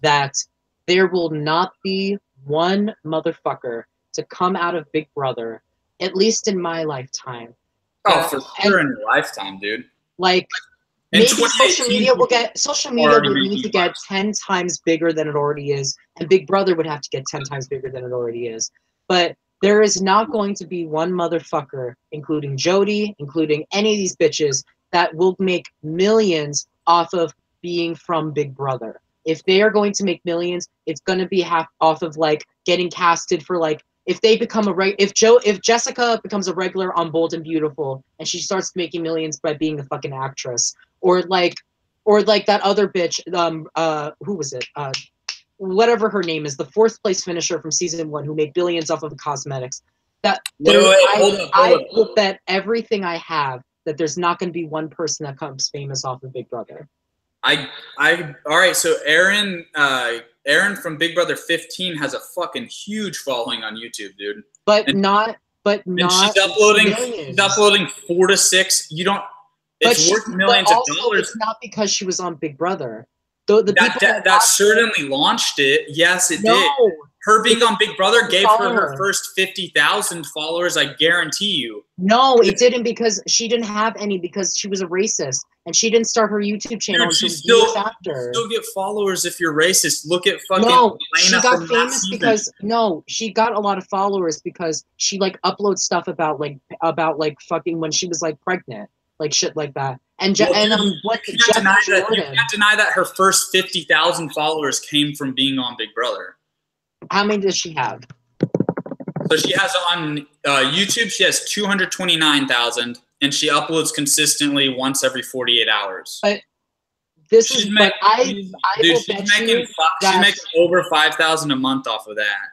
that there will not be one motherfucker to come out of Big Brother, at least in my lifetime. Oh, for sure in your lifetime, dude. Like, In maybe social media would already need to get 10 times bigger than it already is, and Big Brother would have to get 10 times bigger than it already is. But there is not going to be one motherfucker, including Jody, including any of these bitches, that will make millions off of being from Big Brother. If they are going to make millions, it's going to be half off of like getting casted for like, if they become if Jessica becomes a regular on Bold and Beautiful and she starts making millions by being a fucking actress, or like that other bitch, who was it? Whatever her name is, the 4th place finisher from season 1 who made billions off of the cosmetics. I will bet everything I have that there's not going to be one person that comes famous off of Big Brother. All right. So Aaron from Big Brother 15 has a fucking huge following on YouTube, dude. And she's uploading 4 to 6. It's worth millions of dollars. It's not because she was on Big Brother. That certainly launched it. Yes, it did. Her being on Big Brother gave her first 50,000 followers, I guarantee you. No, it didn't, because she didn't have any, because she was a racist and she didn't start her YouTube channel until years after. Still get followers if you're racist. Look at fucking she got famous because she got a lot of followers because she like uploads stuff about fucking when she was like pregnant, like shit like that. And you can't deny that her first 50,000 followers came from being on Big Brother. How many does she have? So she has on YouTube, she has 229,000, and she uploads consistently once every 48 hours. But she's making over 5,000 a month off of that.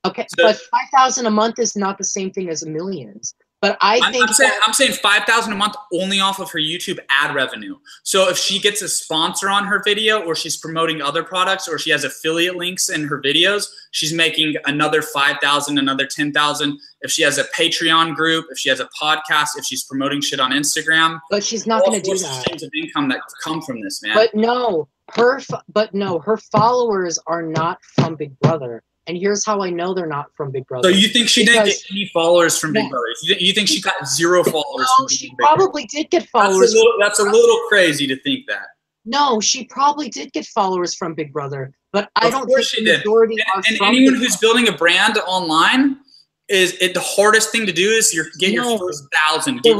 Okay, so, but 5,000 a month is not the same thing as millions. But I'm saying 5,000 a month only off of her YouTube ad revenue. So if she gets a sponsor on her video, or she's promoting other products, or she has affiliate links in her videos, she's making another 5,000, another 10,000. If she has a Patreon group, if she has a podcast, if she's promoting shit on Instagram. But she's not going to do that. Streams of income that come from this, man. Her followers are not from Big Brother. And here's how I know they're not from Big Brother. So you think she didn't get any followers from Big Brother? You think she got 0 followers? No, she probably did get followers. That's a little crazy to think that. No, she probably did get followers from Big Brother, but I don't think the majority are from anyone who's building a brand online, the hardest thing to do is get your first 1,000. The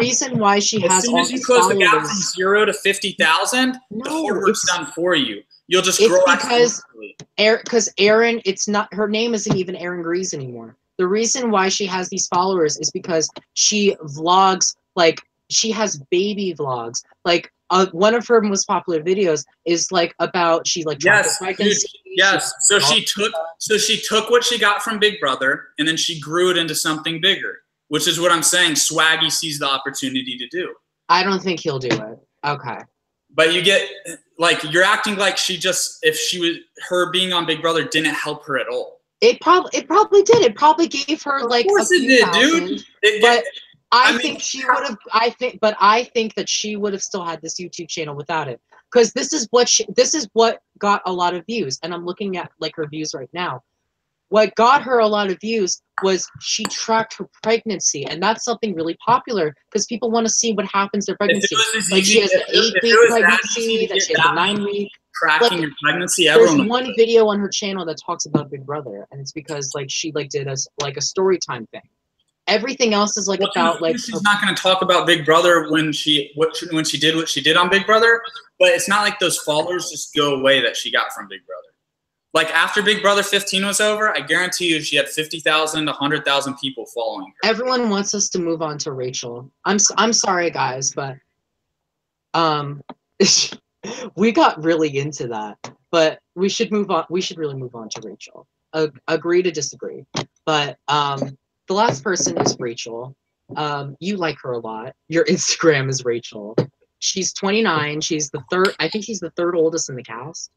reason why she has all these followers. As soon as you close the gap from 0 to 50,000, the hard work's done for you. You'll just grow because Erin, it's not, her name isn't even Erin Grease anymore. The reason why she has these followers is because she vlogs, like she has baby vlogs. Like one of her most popular videos is like about pregnancy. Yes. So she took what she got from Big Brother and then she grew it into something bigger, which is what I'm saying. Swaggy sees the opportunity to do. I don't think he'll do it. Okay. But you get, like, you're acting like her being on Big Brother didn't help her at all. It probably did. It probably gave her like a few thousand, dude. I think that she would have still had this YouTube channel without it. Because this is what got a lot of views. And I'm looking at like her views right now. What got her a lot of views was she tracked her pregnancy, and that's something really popular because people want to see what happens to pregnancy. Like she has an 8-week pregnancy, that she has a 9-week. Tracking your pregnancy. There's one video on her channel that talks about Big Brother, and it's because like she like did a story time thing. Everything else is like about like she's not going to talk about Big Brother when she did what she did on Big Brother, but it's not like those followers just go away that she got from Big Brother. Like after Big Brother 15 was over, I guarantee you she had 50,000 to 100,000 people following her. Everyone wants us to move on to Rachel. I'm sorry guys, but we got really into that. But we should move on. We should really move on to Rachel. Agree to disagree. But the last person is Rachel. You like her a lot. Your Instagram is Rachel. She's 29. She's the third. I think she's the third oldest in the cast.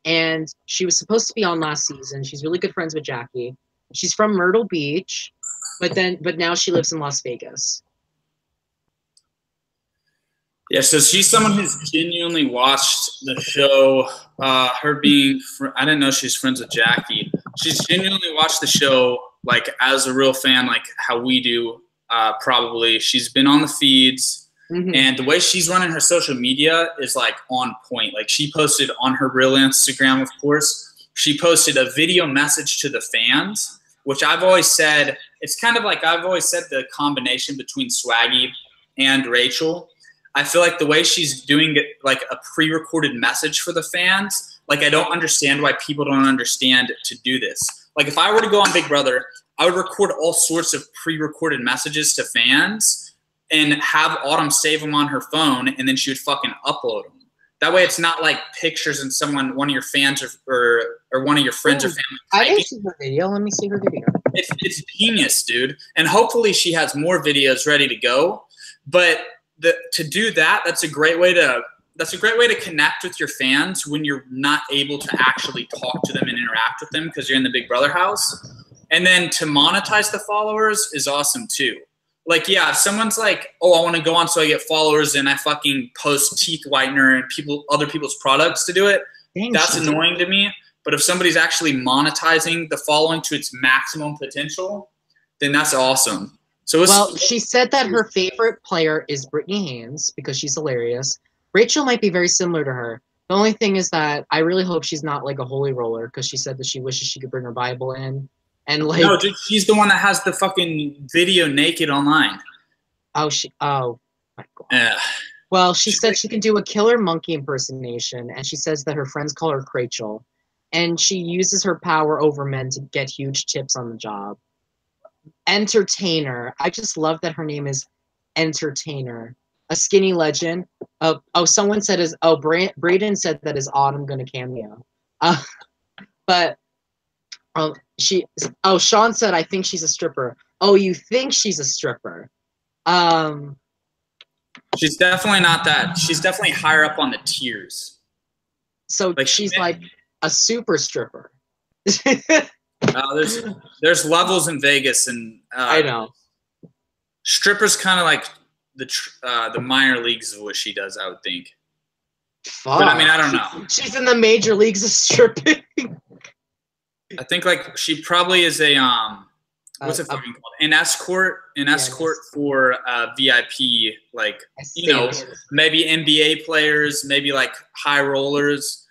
and she was supposed to be on last season. She's really good friends with Jackie. She's from Myrtle Beach, but now she lives in Las Vegas. Yeah, so she's someone who's genuinely watched the show. Her being, I didn't know she's friends with Jackie. She's genuinely watched the show, like, as a real fan, like how we do, probably. She's been on the feeds, and the way she's running her social media is, like, on point. Like, she posted on her real Instagram, of course. She posted a video message to the fans, which I've always said, it's kind of like I've always said the combination between Swaggy and Rachel. I feel like the way she's doing it, like a pre-recorded message for the fans, like I don't understand why people don't understand to do this. Like if I were to go on Big Brother, I would record all sorts of pre-recorded messages to fans and have Autumn save them on her phone, and then she would fucking upload them. That way it's not like pictures and one of your fans or one of your friends or family. I didn't see her video. Let me see her video. It's genius, dude. And hopefully she has more videos ready to go. But to do that, that's a great way to connect with your fans when you're not able to actually talk to them and interact with them because you're in the Big Brother house. And then to monetize the followers is awesome too. Like, yeah, if someone's like, oh, I want to go on so I get followers and I fucking post teeth whitener and other people's products to do it, that's annoying to me. But if somebody's actually monetizing the following to its maximum potential, then that's awesome. Well, she said that her favorite player is Brittany Haynes because she's hilarious. Rachel might be very similar to her. The only thing is that I really hope she's not like a holy roller because she said that she wishes she could bring her Bible in. And like, no, dude, she's the one that has the fucking video naked online. Oh my God. Yeah. Well, she said she can do a killer monkey impersonation, and she says that her friends call her Rachel, and she uses her power over men to get huge tips on the job. Entertainer. I just love that her name is Entertainer. A skinny legend. Someone said Braden said that is Autumn gonna cameo. Sean said I think she's a stripper. Oh, you think she's a stripper? She's definitely not that. She's definitely higher up on the tiers. So like she's like a super stripper. There's levels in Vegas, and I know strippers kind of like the minor leagues of what she does. I would think. Fuck. But I mean, I don't know. She's in the major leagues of stripping. I think like she probably is a what's it fucking called? An escort. For VIP, like maybe NBA players, maybe like high rollers.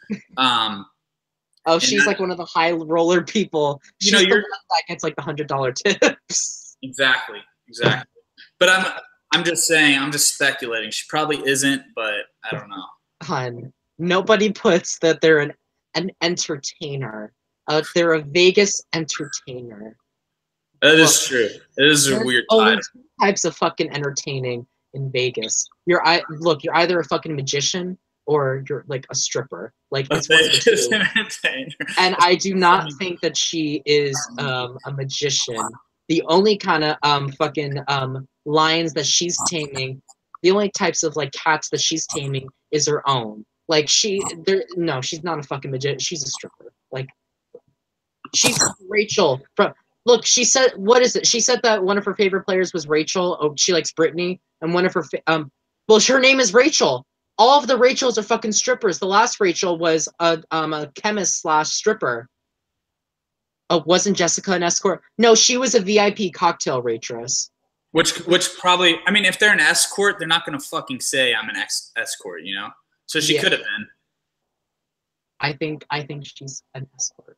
She's like one of the high roller people. She's the one that gets like the $100 tips. Exactly. But I'm just saying, I'm just speculating. She probably isn't, but I don't know. Hun, nobody puts that they're an entertainer. They're a Vegas entertainer. That is true. It is a weird title. Two types of fucking entertaining in Vegas. You're either a fucking magician or you're like a stripper. Like it's one of the two. And I do not think that she is a magician. The only kind of fucking lions that she's taming, the only types of like cats that she's taming is her own. Like she's not a fucking magician. She's a stripper. Like she's Rachel from. Look, she said, what is it? She said that one of her favorite players was Rachel. Oh, she likes Brittany, and one of her her name is Rachel. All of the Rachels are fucking strippers. The last Rachel was a chemist / stripper. Oh, wasn't Jessica an escort? No, she was a VIP cocktail waitress. Which probably, I mean, if they're an escort, they're not gonna fucking say I'm an escort, you know. So she could have been. I think she's an escort.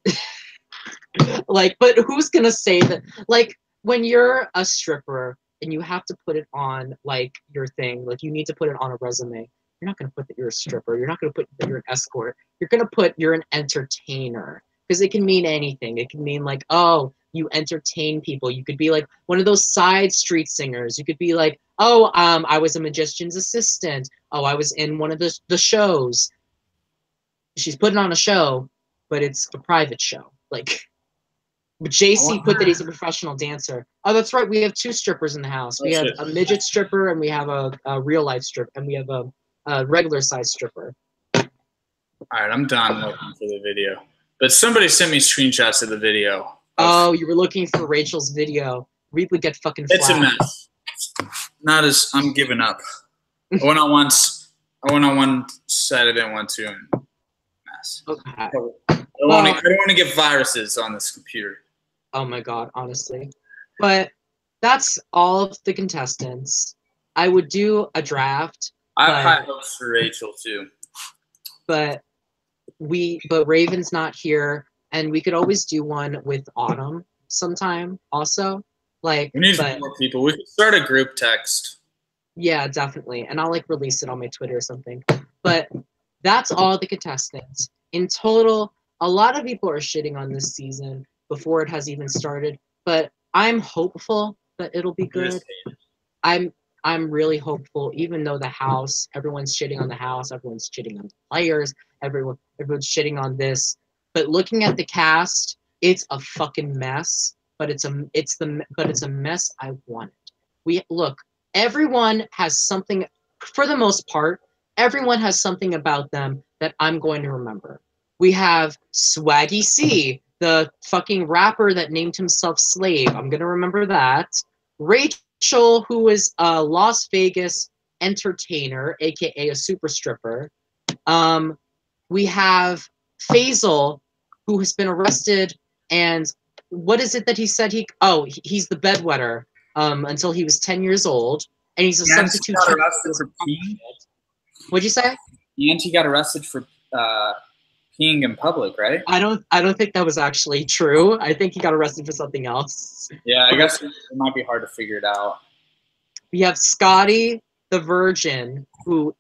Like, but who's gonna say that? Like, when you're a stripper and you have to put it on like your thing, like you need to put it on a resume. You're not gonna put that you're a stripper. You're not gonna put that you're an escort. You're gonna put you're an entertainer because it can mean anything. It can mean like, oh, you entertain people. You could be like one of those side street singers. You could be like, oh, I was a magician's assistant. Oh, I was in one of the shows. She's putting on a show, but it's a private show. Like. But JC put that he's a professional dancer. Oh, that's right. We have two strippers in the house. We have a midget stripper, and we have a real life stripper, and we have a regular size stripper. All right, I'm done looking for the video. But somebody sent me screenshots of the video. Oh, you were looking for Rachel's video. We would get fucking flagged. It's a mess. Not as I'm giving up. I went on one side I didn't want to. And mess. Okay. I don't want to get viruses on this computer. Oh my god, honestly. But that's all of the contestants. I would do a draft. I have high hopes for Rachel too. But Raven's not here, and we could always do one with Autumn sometime also. Like, we need more people. We could start a group text. Yeah, definitely. And I'll like release it on my Twitter or something. But that's all the contestants. In total, a lot of people are shitting on this season before it has even started. But I'm hopeful that it'll be good. I'm really hopeful, even though everyone's shitting on the house, everyone's shitting on the players, everyone's shitting on this. But looking at the cast, it's a fucking mess. But it's a mess I wanted. Everyone has something, for the most part, everyone has something about them that I'm going to remember. We have Swaggy C, the fucking rapper that named himself Slave. I'm going to remember that. Rachel, who is a Las Vegas entertainer, aka a super stripper. We have Faisal, who has been arrested, and what is it that he said he's the bedwetter until he was 10 years old, and he's a substitute. Got arrested for peeing. What'd you say? And he got arrested for peeing in public, right? I don't think that was actually true. I think he got arrested for something else. Yeah, I guess it might be hard to figure it out. We have Scotty the Virgin, who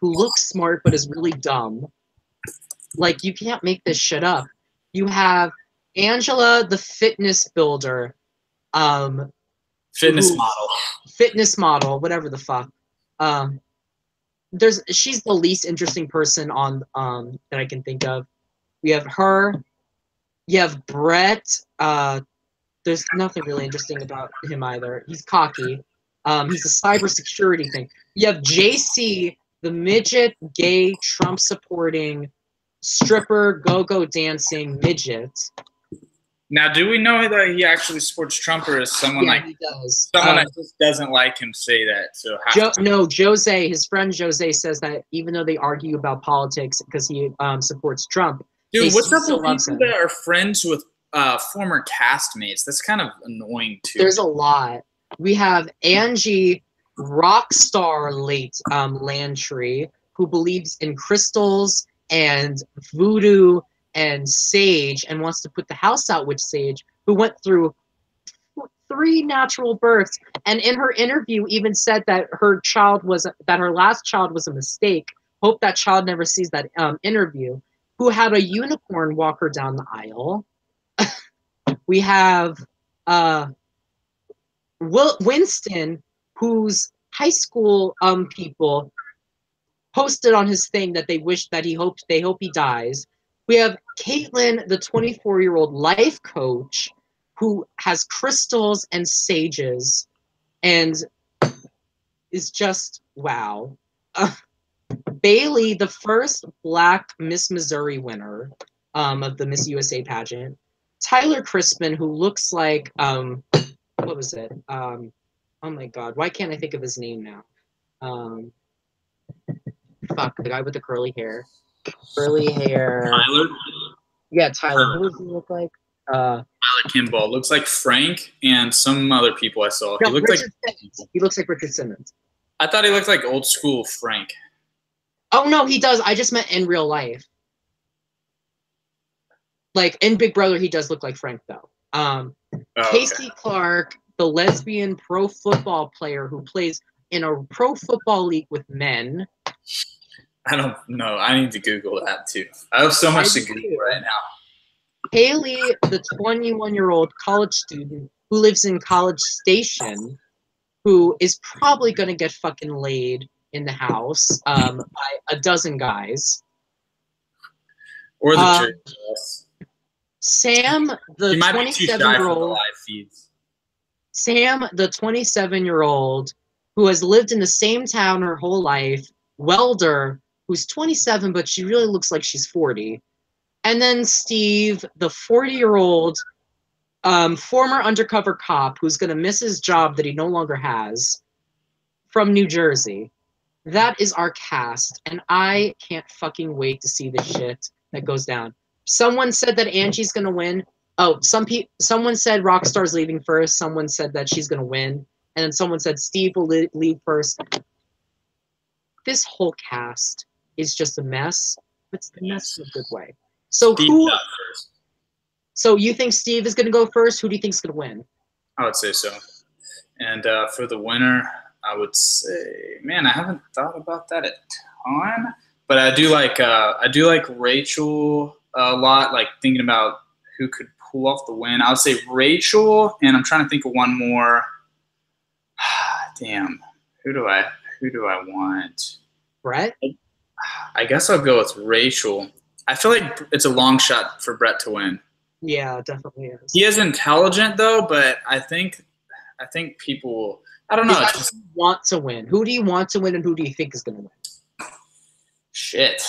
looks smart but is really dumb. Like, you can't make this shit up. You have Angela the fitness builder. Fitness model, whatever the fuck. She's the least interesting person on that I can think of. We have her. You have Brett. There's nothing really interesting about him either. He's cocky. He's a cybersecurity thing. You have JC, the midget, gay, Trump supporting, stripper, go-go dancing midget. Now, do we know that he actually supports Trump, or is someone he does. Someone that just doesn't like him say that? So Jose, his friend Jose says that even though they argue about politics because he supports Trump. Dude, what's up with people that are friends with former castmates? That's kind of annoying too. There's a lot. We have Angie, rock star Lantry, who believes in crystals and voodoo and sage and wants to put the house out with sage, who went through 3 natural births, and in her interview even said that her last child was a mistake. Hope that child never sees that interview. Who had a unicorn walk her down the aisle. We have Winston, whose high school people posted on his thing that they hope he dies. We have Caitlin, the 24-year-old life coach, who has crystals and sages and is just wow. Bailey, the first Black Miss Missouri winner of the Miss USA pageant. Tyler Crispin, who looks like what was it? Oh my god, why can't I think of his name now? The guy with the curly hair. Tyler? Yeah, Tyler. Who does he look like? Tyler Kimball. Looks like Frank and some other people I saw. No, he looks like Richard Simmons. I thought he looked like old school Frank. Oh no, he does. I just meant in real life. Like in Big Brother, he does look like Frank though. Casey Clark, the lesbian pro football player who plays in a pro football league with men. I don't know. I need to Google that too. I have so much to Google right now. Haley, the 21-year-old college student who lives in College Station, who is probably going to get fucking laid in the house by a dozen guys. Or the church. Sam, the 27-year-old. Sam, the 27-year-old who has lived in the same town her whole life, welder, who's 27, but she really looks like she's 40. And then Steve, the 40-year-old former undercover cop who's going to miss his job that he no longer has from New Jersey. That is our cast, and I can't fucking wait to see the shit that goes down. Someone said that Angie's going to win. Oh, someone said Rockstar's leaving first. Someone said that she's going to win. And then someone said Steve will leave first. This whole cast is just a mess. It's a mess in a good way. So Steve who? got first. So you think Steve is going to go first? Who do you think is going to win? I would say so. And for the winner, I would say, man, I haven't thought about that a ton, but I do like Rachel a lot. Like thinking about who could pull off the win. I would say Rachel, and I'm trying to think of one more. Damn, who do I want? Brett? I guess I'll go with Rachel. I feel like it's a long shot for Brett to win. Yeah, definitely is. He is intelligent though, but I think people. I don't know. Who do you want to win? Who do you want to win, and who do you think is going to win? Shit,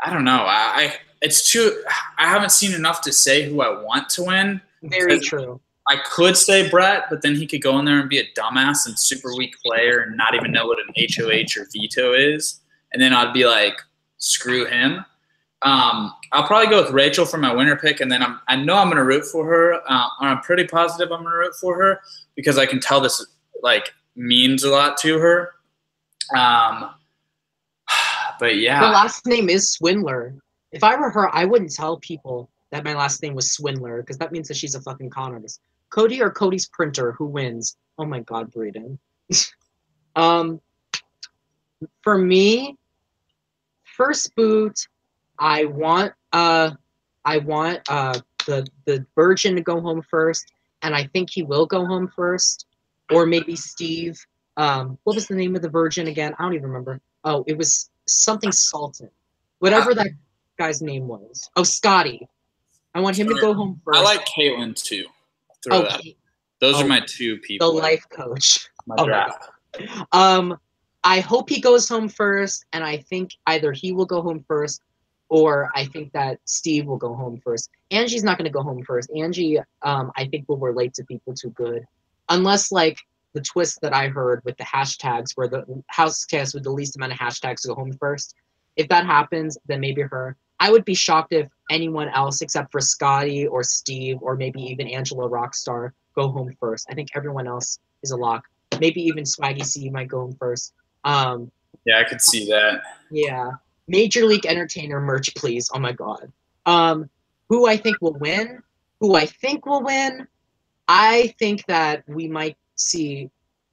I don't know. It's too. I haven't seen enough to say who I want to win. Very true. I could say Brett, but then he could go in there and be a dumbass and super weak player and not even know what an HOH or veto is, and then I'd be like, screw him. I'll probably go with Rachel for my winner pick, and then I know I'm going to root for her. I'm pretty positive I'm going to root for her because I can tell this like means a lot to her. But yeah, her last name is Swindler. If I were her, I wouldn't tell people that my last name was Swindler because that means that she's a fucking con artist. Cody or Cody's printer, who wins? Oh my God, Braden. For me, first boot. I want the Virgin to go home first, and I think he will go home first, or maybe Steve. What was the name of the Virgin again? I don't even remember. Oh, it was something Salton, whatever that guy's name was. Oh, Scotty. I want him to go home first. I like Caitlin too. Those are my two people. The life coach. My draft. I hope he goes home first, and I think either he will go home first, or I think that Steve will go home first. Angie's not going to go home first. Angie, I think, will relate to people too good. Unless, like, the twist that I heard with the hashtags, where the house cast with the least amount of hashtags go home first. If that happens, then maybe her. I would be shocked if anyone else except for Scotty or Steve or maybe even Angela Rockstar go home first. I think everyone else is a lock. Maybe even Swaggy C might go home first. Yeah, I could see that. Yeah. Major League Entertainer merch, please. Oh my God. Who I think will win? I think that we might see,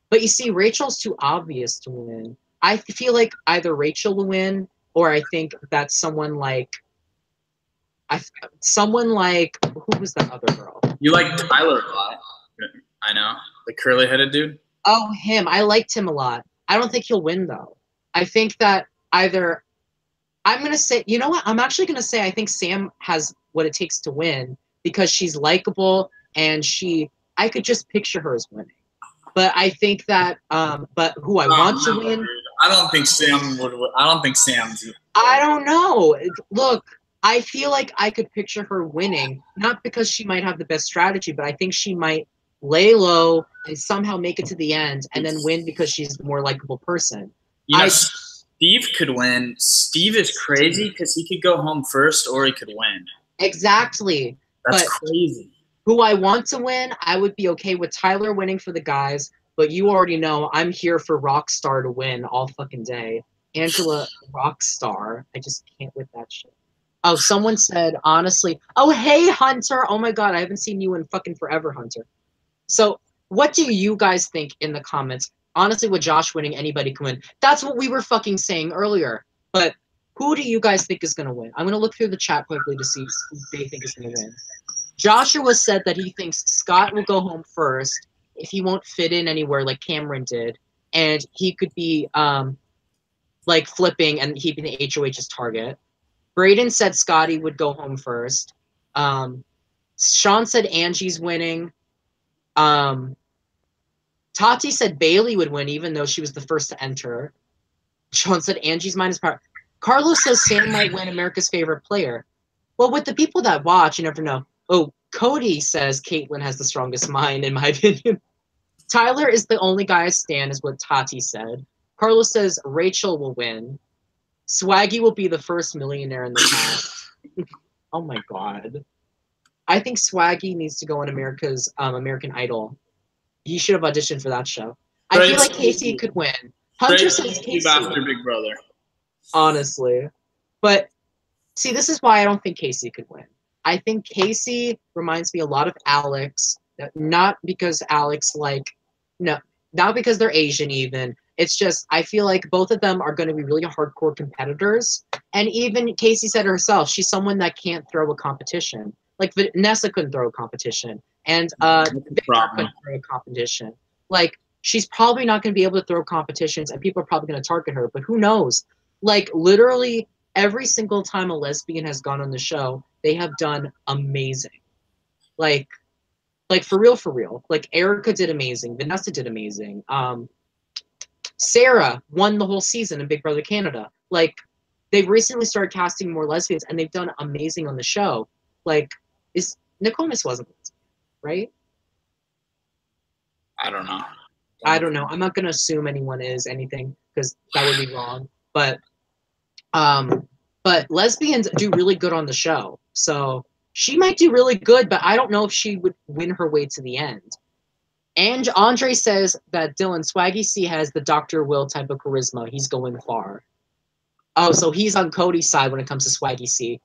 but you see, Rachel's too obvious to win. I feel like either Rachel will win, or I think that someone like who was that other girl? You like Tyler a lot. I know, the curly-headed dude. Oh, him. I liked him a lot. I don't think he'll win though. I think that either. I'm going to say, you know what? I'm actually going to say I think Sam has what it takes to win because she's likable and I could just picture her as winning. But I think that, but who I want to win. I don't think Sam would. I don't think Sam's. I don't know. Look, I feel like I could picture her winning, not because she might have the best strategy, but I think she might lay low and somehow make it to the end and then win because she's the more likable person. You know, Steve could win. Steve is crazy because he could go home first or he could win. Exactly. That's crazy. Who I want to win, I would be okay with Tyler winning for the guys, but you already know I'm here for Rockstar to win all fucking day. Angela Rockstar. I just can't with that shit. Oh, someone said, honestly, oh, hey, Hunter. Oh, my God, I haven't seen you in fucking forever, Hunter. So what do you guys think in the comments? Honestly, with Josh winning, anybody can win. That's what we were fucking saying earlier. But who do you guys think is going to win? I'm going to look through the chat quickly to see who they think is going to win. Joshua said that he thinks Scott will go home first if he won't fit in anywhere like Cameron did. And he could be like flipping and he'd be the HOH's target. Braden said Scotty would go home first. Sean said Angie's winning. Tati said Bailey would win even though she was the first to enter. Sean said Angie's mind is power. Carlos says Sam might win America's favorite player. Well, with the people that watch, you never know. Oh, Cody says Caitlyn has the strongest mind, in my opinion. Tyler is the only guy I stand, is what Tati said. Carlos says Rachel will win. Swaggy will be the first millionaire in the cast. Oh my god. I think Swaggy needs to go on America's American Idol. He should have auditioned for that show. I feel like Casey could win. Hunter says Casey. After Big Brother. Honestly. But see, this is why I don't think Casey could win. I think Casey reminds me a lot of Alex. Not because Alex, no, not because they're Asian even. It's just, I feel like both of them are going to be really hardcore competitors. And even Casey said herself, she's someone that can't throw a competition. Like Vanessa couldn't throw a competition. And Victor couldn't throw a competition. Like, she's probably not going to be able to throw competitions, and people are probably going to target her. But who knows? Like, literally, every single time a lesbian has gone on the show, they have done amazing. Like for real. Like, Erica did amazing. Vanessa did amazing. Sarah won the whole season in Big Brother Canada. Like, they've recently started casting more lesbians, and they've done amazing on the show. Like, Nicole Miss wasn't, right? I don't know. I'm not going to assume anyone is anything, because that would be wrong. But lesbians do really good on the show. So she might do really good, but I don't know if she would win her way to the end. And Andre says that Dylan Swaggy C has the Dr. Will type of charisma. He's going far. Oh, so he's on Cody's side when it comes to Swaggy C.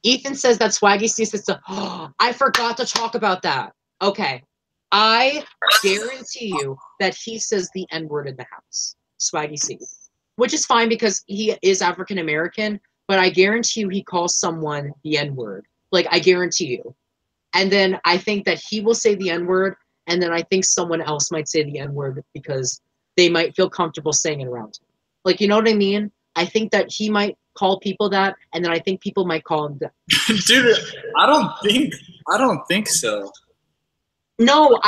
Ethan says that Swaggy C says I forgot to talk about that. Okay. I guarantee you that he says the N-word in the house. Swaggy C. Which is fine because he is African American, but I guarantee you he calls someone the N-word. Like, I guarantee you. And then I think that he will say the N-word, and then I think someone else might say the N-word because they might feel comfortable saying it around him. Like, you know what I mean? I think that he might call people that, and then I think people might call him that. Dude, I don't think so. No,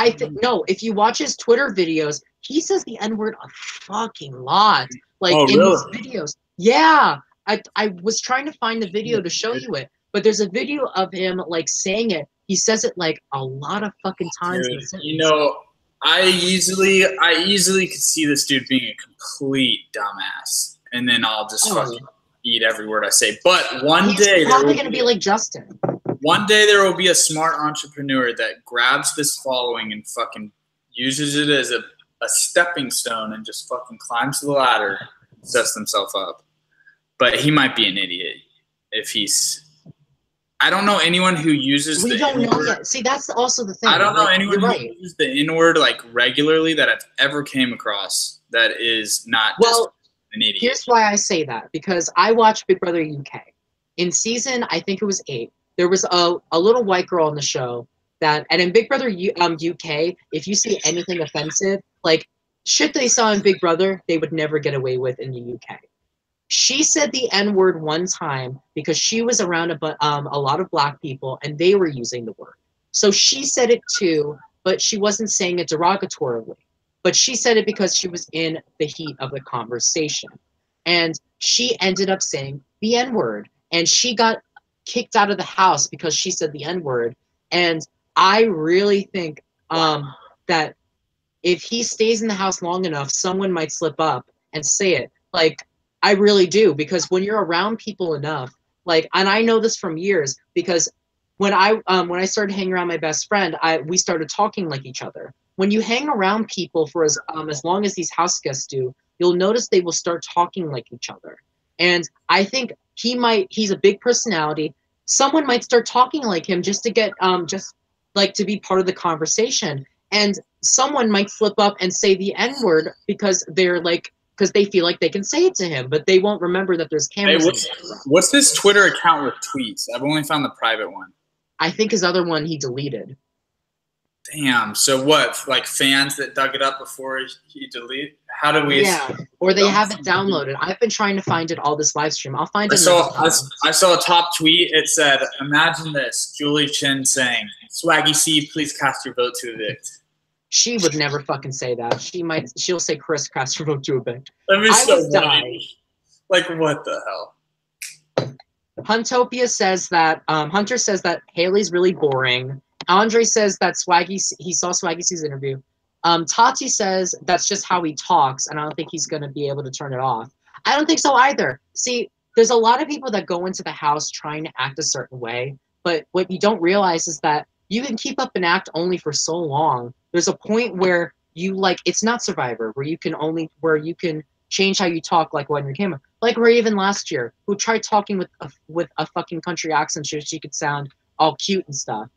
no. If you watch his Twitter videos, he says the N-word a fucking lot. Like, in his videos. Yeah. I was trying to find the video to show you it, but there's a video of him, like, saying it. He says it, like, a lot of fucking times. Dude, you know, I easily could see this dude being a complete dumbass, and then I'll just fucking eat every word I say. But one day, he's probably going to be like Justin. One day there will be a smart entrepreneur that grabs this following and fucking uses it as a stepping stone and just fucking climbs the ladder and sets himself up. But he might be an idiot if he's... I don't know anyone who uses the N-word. We don't know yet. See, that's also the thing. I don't know anyone who uses the N-word, like, regularly that I've ever came across that is not just an idiot. Here's why I say that. Because I watched Big Brother UK. In season, I think it was 8, there was a little white girl on the show that, and in Big Brother UK, if you see anything offensive, like shit they saw in Big Brother, they would never get away with in the UK. She said the N-word one time because she was around a lot of black people and they were using the word. So she said it too, but she wasn't saying it derogatorily. But she said it because she was in the heat of the conversation. And she ended up saying the N-word. And she got kicked out of the house because she said the N-word. And I really think that if he stays in the house long enough, someone might slip up and say it. Like, I really do, because when you're around people enough, like, and I know this from years, because when I started hanging around my best friend, we started talking like each other. When you hang around people for as long as these house guests do, you'll notice they will start talking like each other. And I think he's a big personality. Someone might start talking like him just to get, just like to be part of the conversation. And someone might slip up and say the N-word because because they feel like they can say it to him, but they won't remember that there's cameras. Hey, what's his Twitter account with tweets? I've only found the private one. I think his other one he deleted. Damn. So what? Like fans that dug it up before he deleted? How do we? Yeah. Or they have it downloaded. I've been trying to find it all this live stream. I'll find it. I saw a top tweet. It said, "Imagine this: Julie Chen saying, Swaggy C, please cast your vote to evict." She would never fucking say that. She'll say Chris cast your vote to evict. I would die. Like, what the hell? Huntopia says that Hunter says that Haley's really boring. Andre says that he saw Swaggy C's interview. Tati says that's just how he talks, and I don't think he's going to be able to turn it off. I don't think so either. See, there's a lot of people that go into the house trying to act a certain way, but what you don't realize is that you can keep up an act only for so long. There's a point where it's not Survivor, where you can change how you talk, like on your camera. Like Raven last year, who tried talking with a fucking country accent so she could sound all cute and stuff.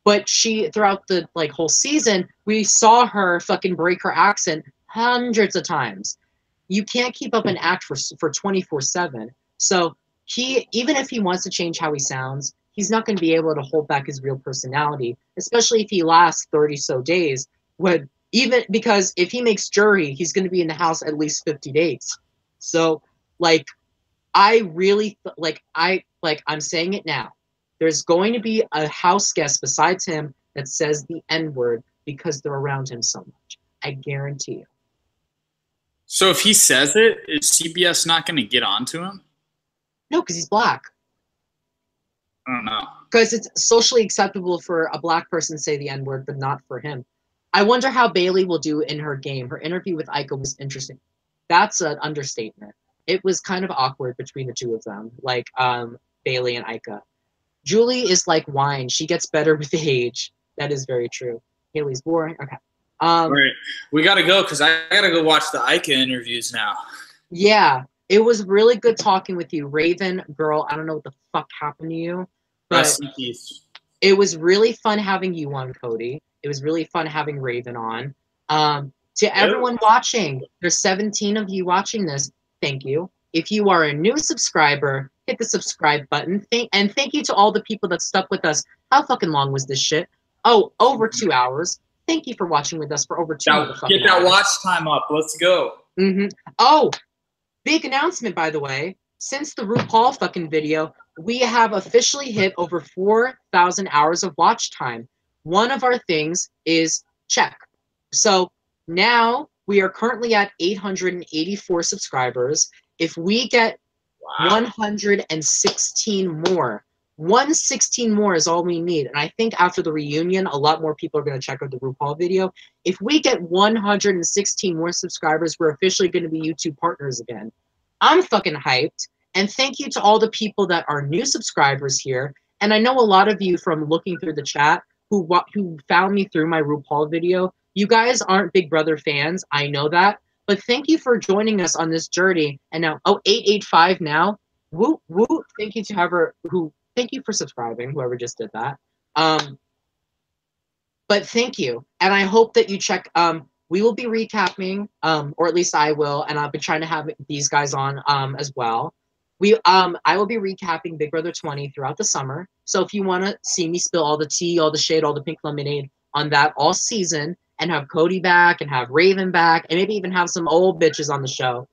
But she, throughout the whole season, we saw her fucking break her accent hundreds of times. You can't keep up an act for 24/7. So even if he wants to change how he sounds, he's not going to be able to hold back his real personality, especially if he lasts 30 so days. Because if he makes jury, he's going to be in the house at least 50 days. So, I really I'm saying it now. There's going to be a house guest besides him that says the N-word because they're around him so much. I guarantee you. So if he says it, is CBS not going to get onto him? No, because he's black. I don't know. Because it's socially acceptable for a black person to say the N-word, but not for him. I wonder how Bailey will do in her game. Her interview with Ika was interesting. That's an understatement. It was kind of awkward between the two of them, Bailey and Ika. Julie is like wine. She gets better with age. That is very true. Haley's boring. Okay. Right. We got to go because I got to go watch the Ika interviews now. Yeah. It was really good talking with you. Raven, girl, I don't know what the fuck happened to you. But rest in peace. It was really fun having you on, Cody. It was really fun having Raven on. To everyone watching, there's 17 of you watching this. Thank you. If you are a new subscriber, hit the subscribe button. And thank you to all the people that stuck with us. How fucking long was this shit? Oh, over 2 hours. Thank you for watching with us for over 2 hours. Get that watch time up. Let's go. Mm-hmm. Oh, big announcement, by the way. Since the RuPaul fucking video, we have officially hit over 4,000 hours of watch time. One of our things is check. So now we are currently at 884 subscribers. If we get 116 more, 116 more is all we need. And I think after the reunion, a lot more people are going to check out the RuPaul video. If we get 116 more subscribers, we're officially going to be YouTube partners again. I'm fucking hyped. And thank you to all the people that are new subscribers here. And I know a lot of you from looking through the chat who found me through my RuPaul video. You guys aren't Big Brother fans. I know that. But thank you for joining us on this journey. And now, 885 now. Woo, woo. Thank you to thank you for subscribing, whoever just did that. But thank you. And I hope that you check. We will be recapping, or at least I will. And I'll be trying to have these guys on as well. I will be recapping Big Brother 20 throughout the summer. So if you want to see me spill all the tea, all the shade, all the pink lemonade on that all season, and have Cody back, and have Raven back, and maybe even have some old bitches on the show,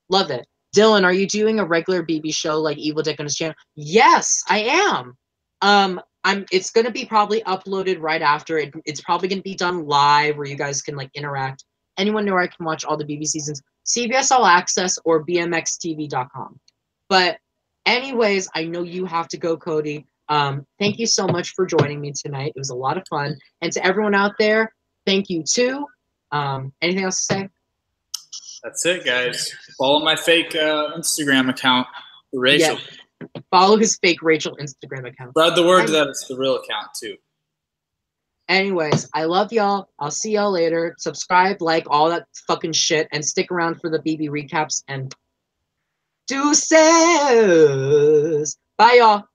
love it. Dylan, are you doing a regular BB show like Evil Dick on his channel? Yes, I am. It's gonna be probably uploaded right after. It's probably gonna be done live where you guys can interact. Anyone know where I can watch all the BB seasons? CBS All Access or BMXTV.com. But anyways, I know you have to go, Cody. Thank you so much for joining me tonight. It was a lot of fun. And to everyone out there, thank you too. Anything else to say? That's it, guys. Follow my fake Instagram account, Rachel. Yeah. Follow his fake Rachel Instagram account. Spread the word that it's the real account too. Anyways, I love y'all. I'll see y'all later. Subscribe, like, all that fucking shit, and stick around for the BB recaps. And deuces. Bye, y'all.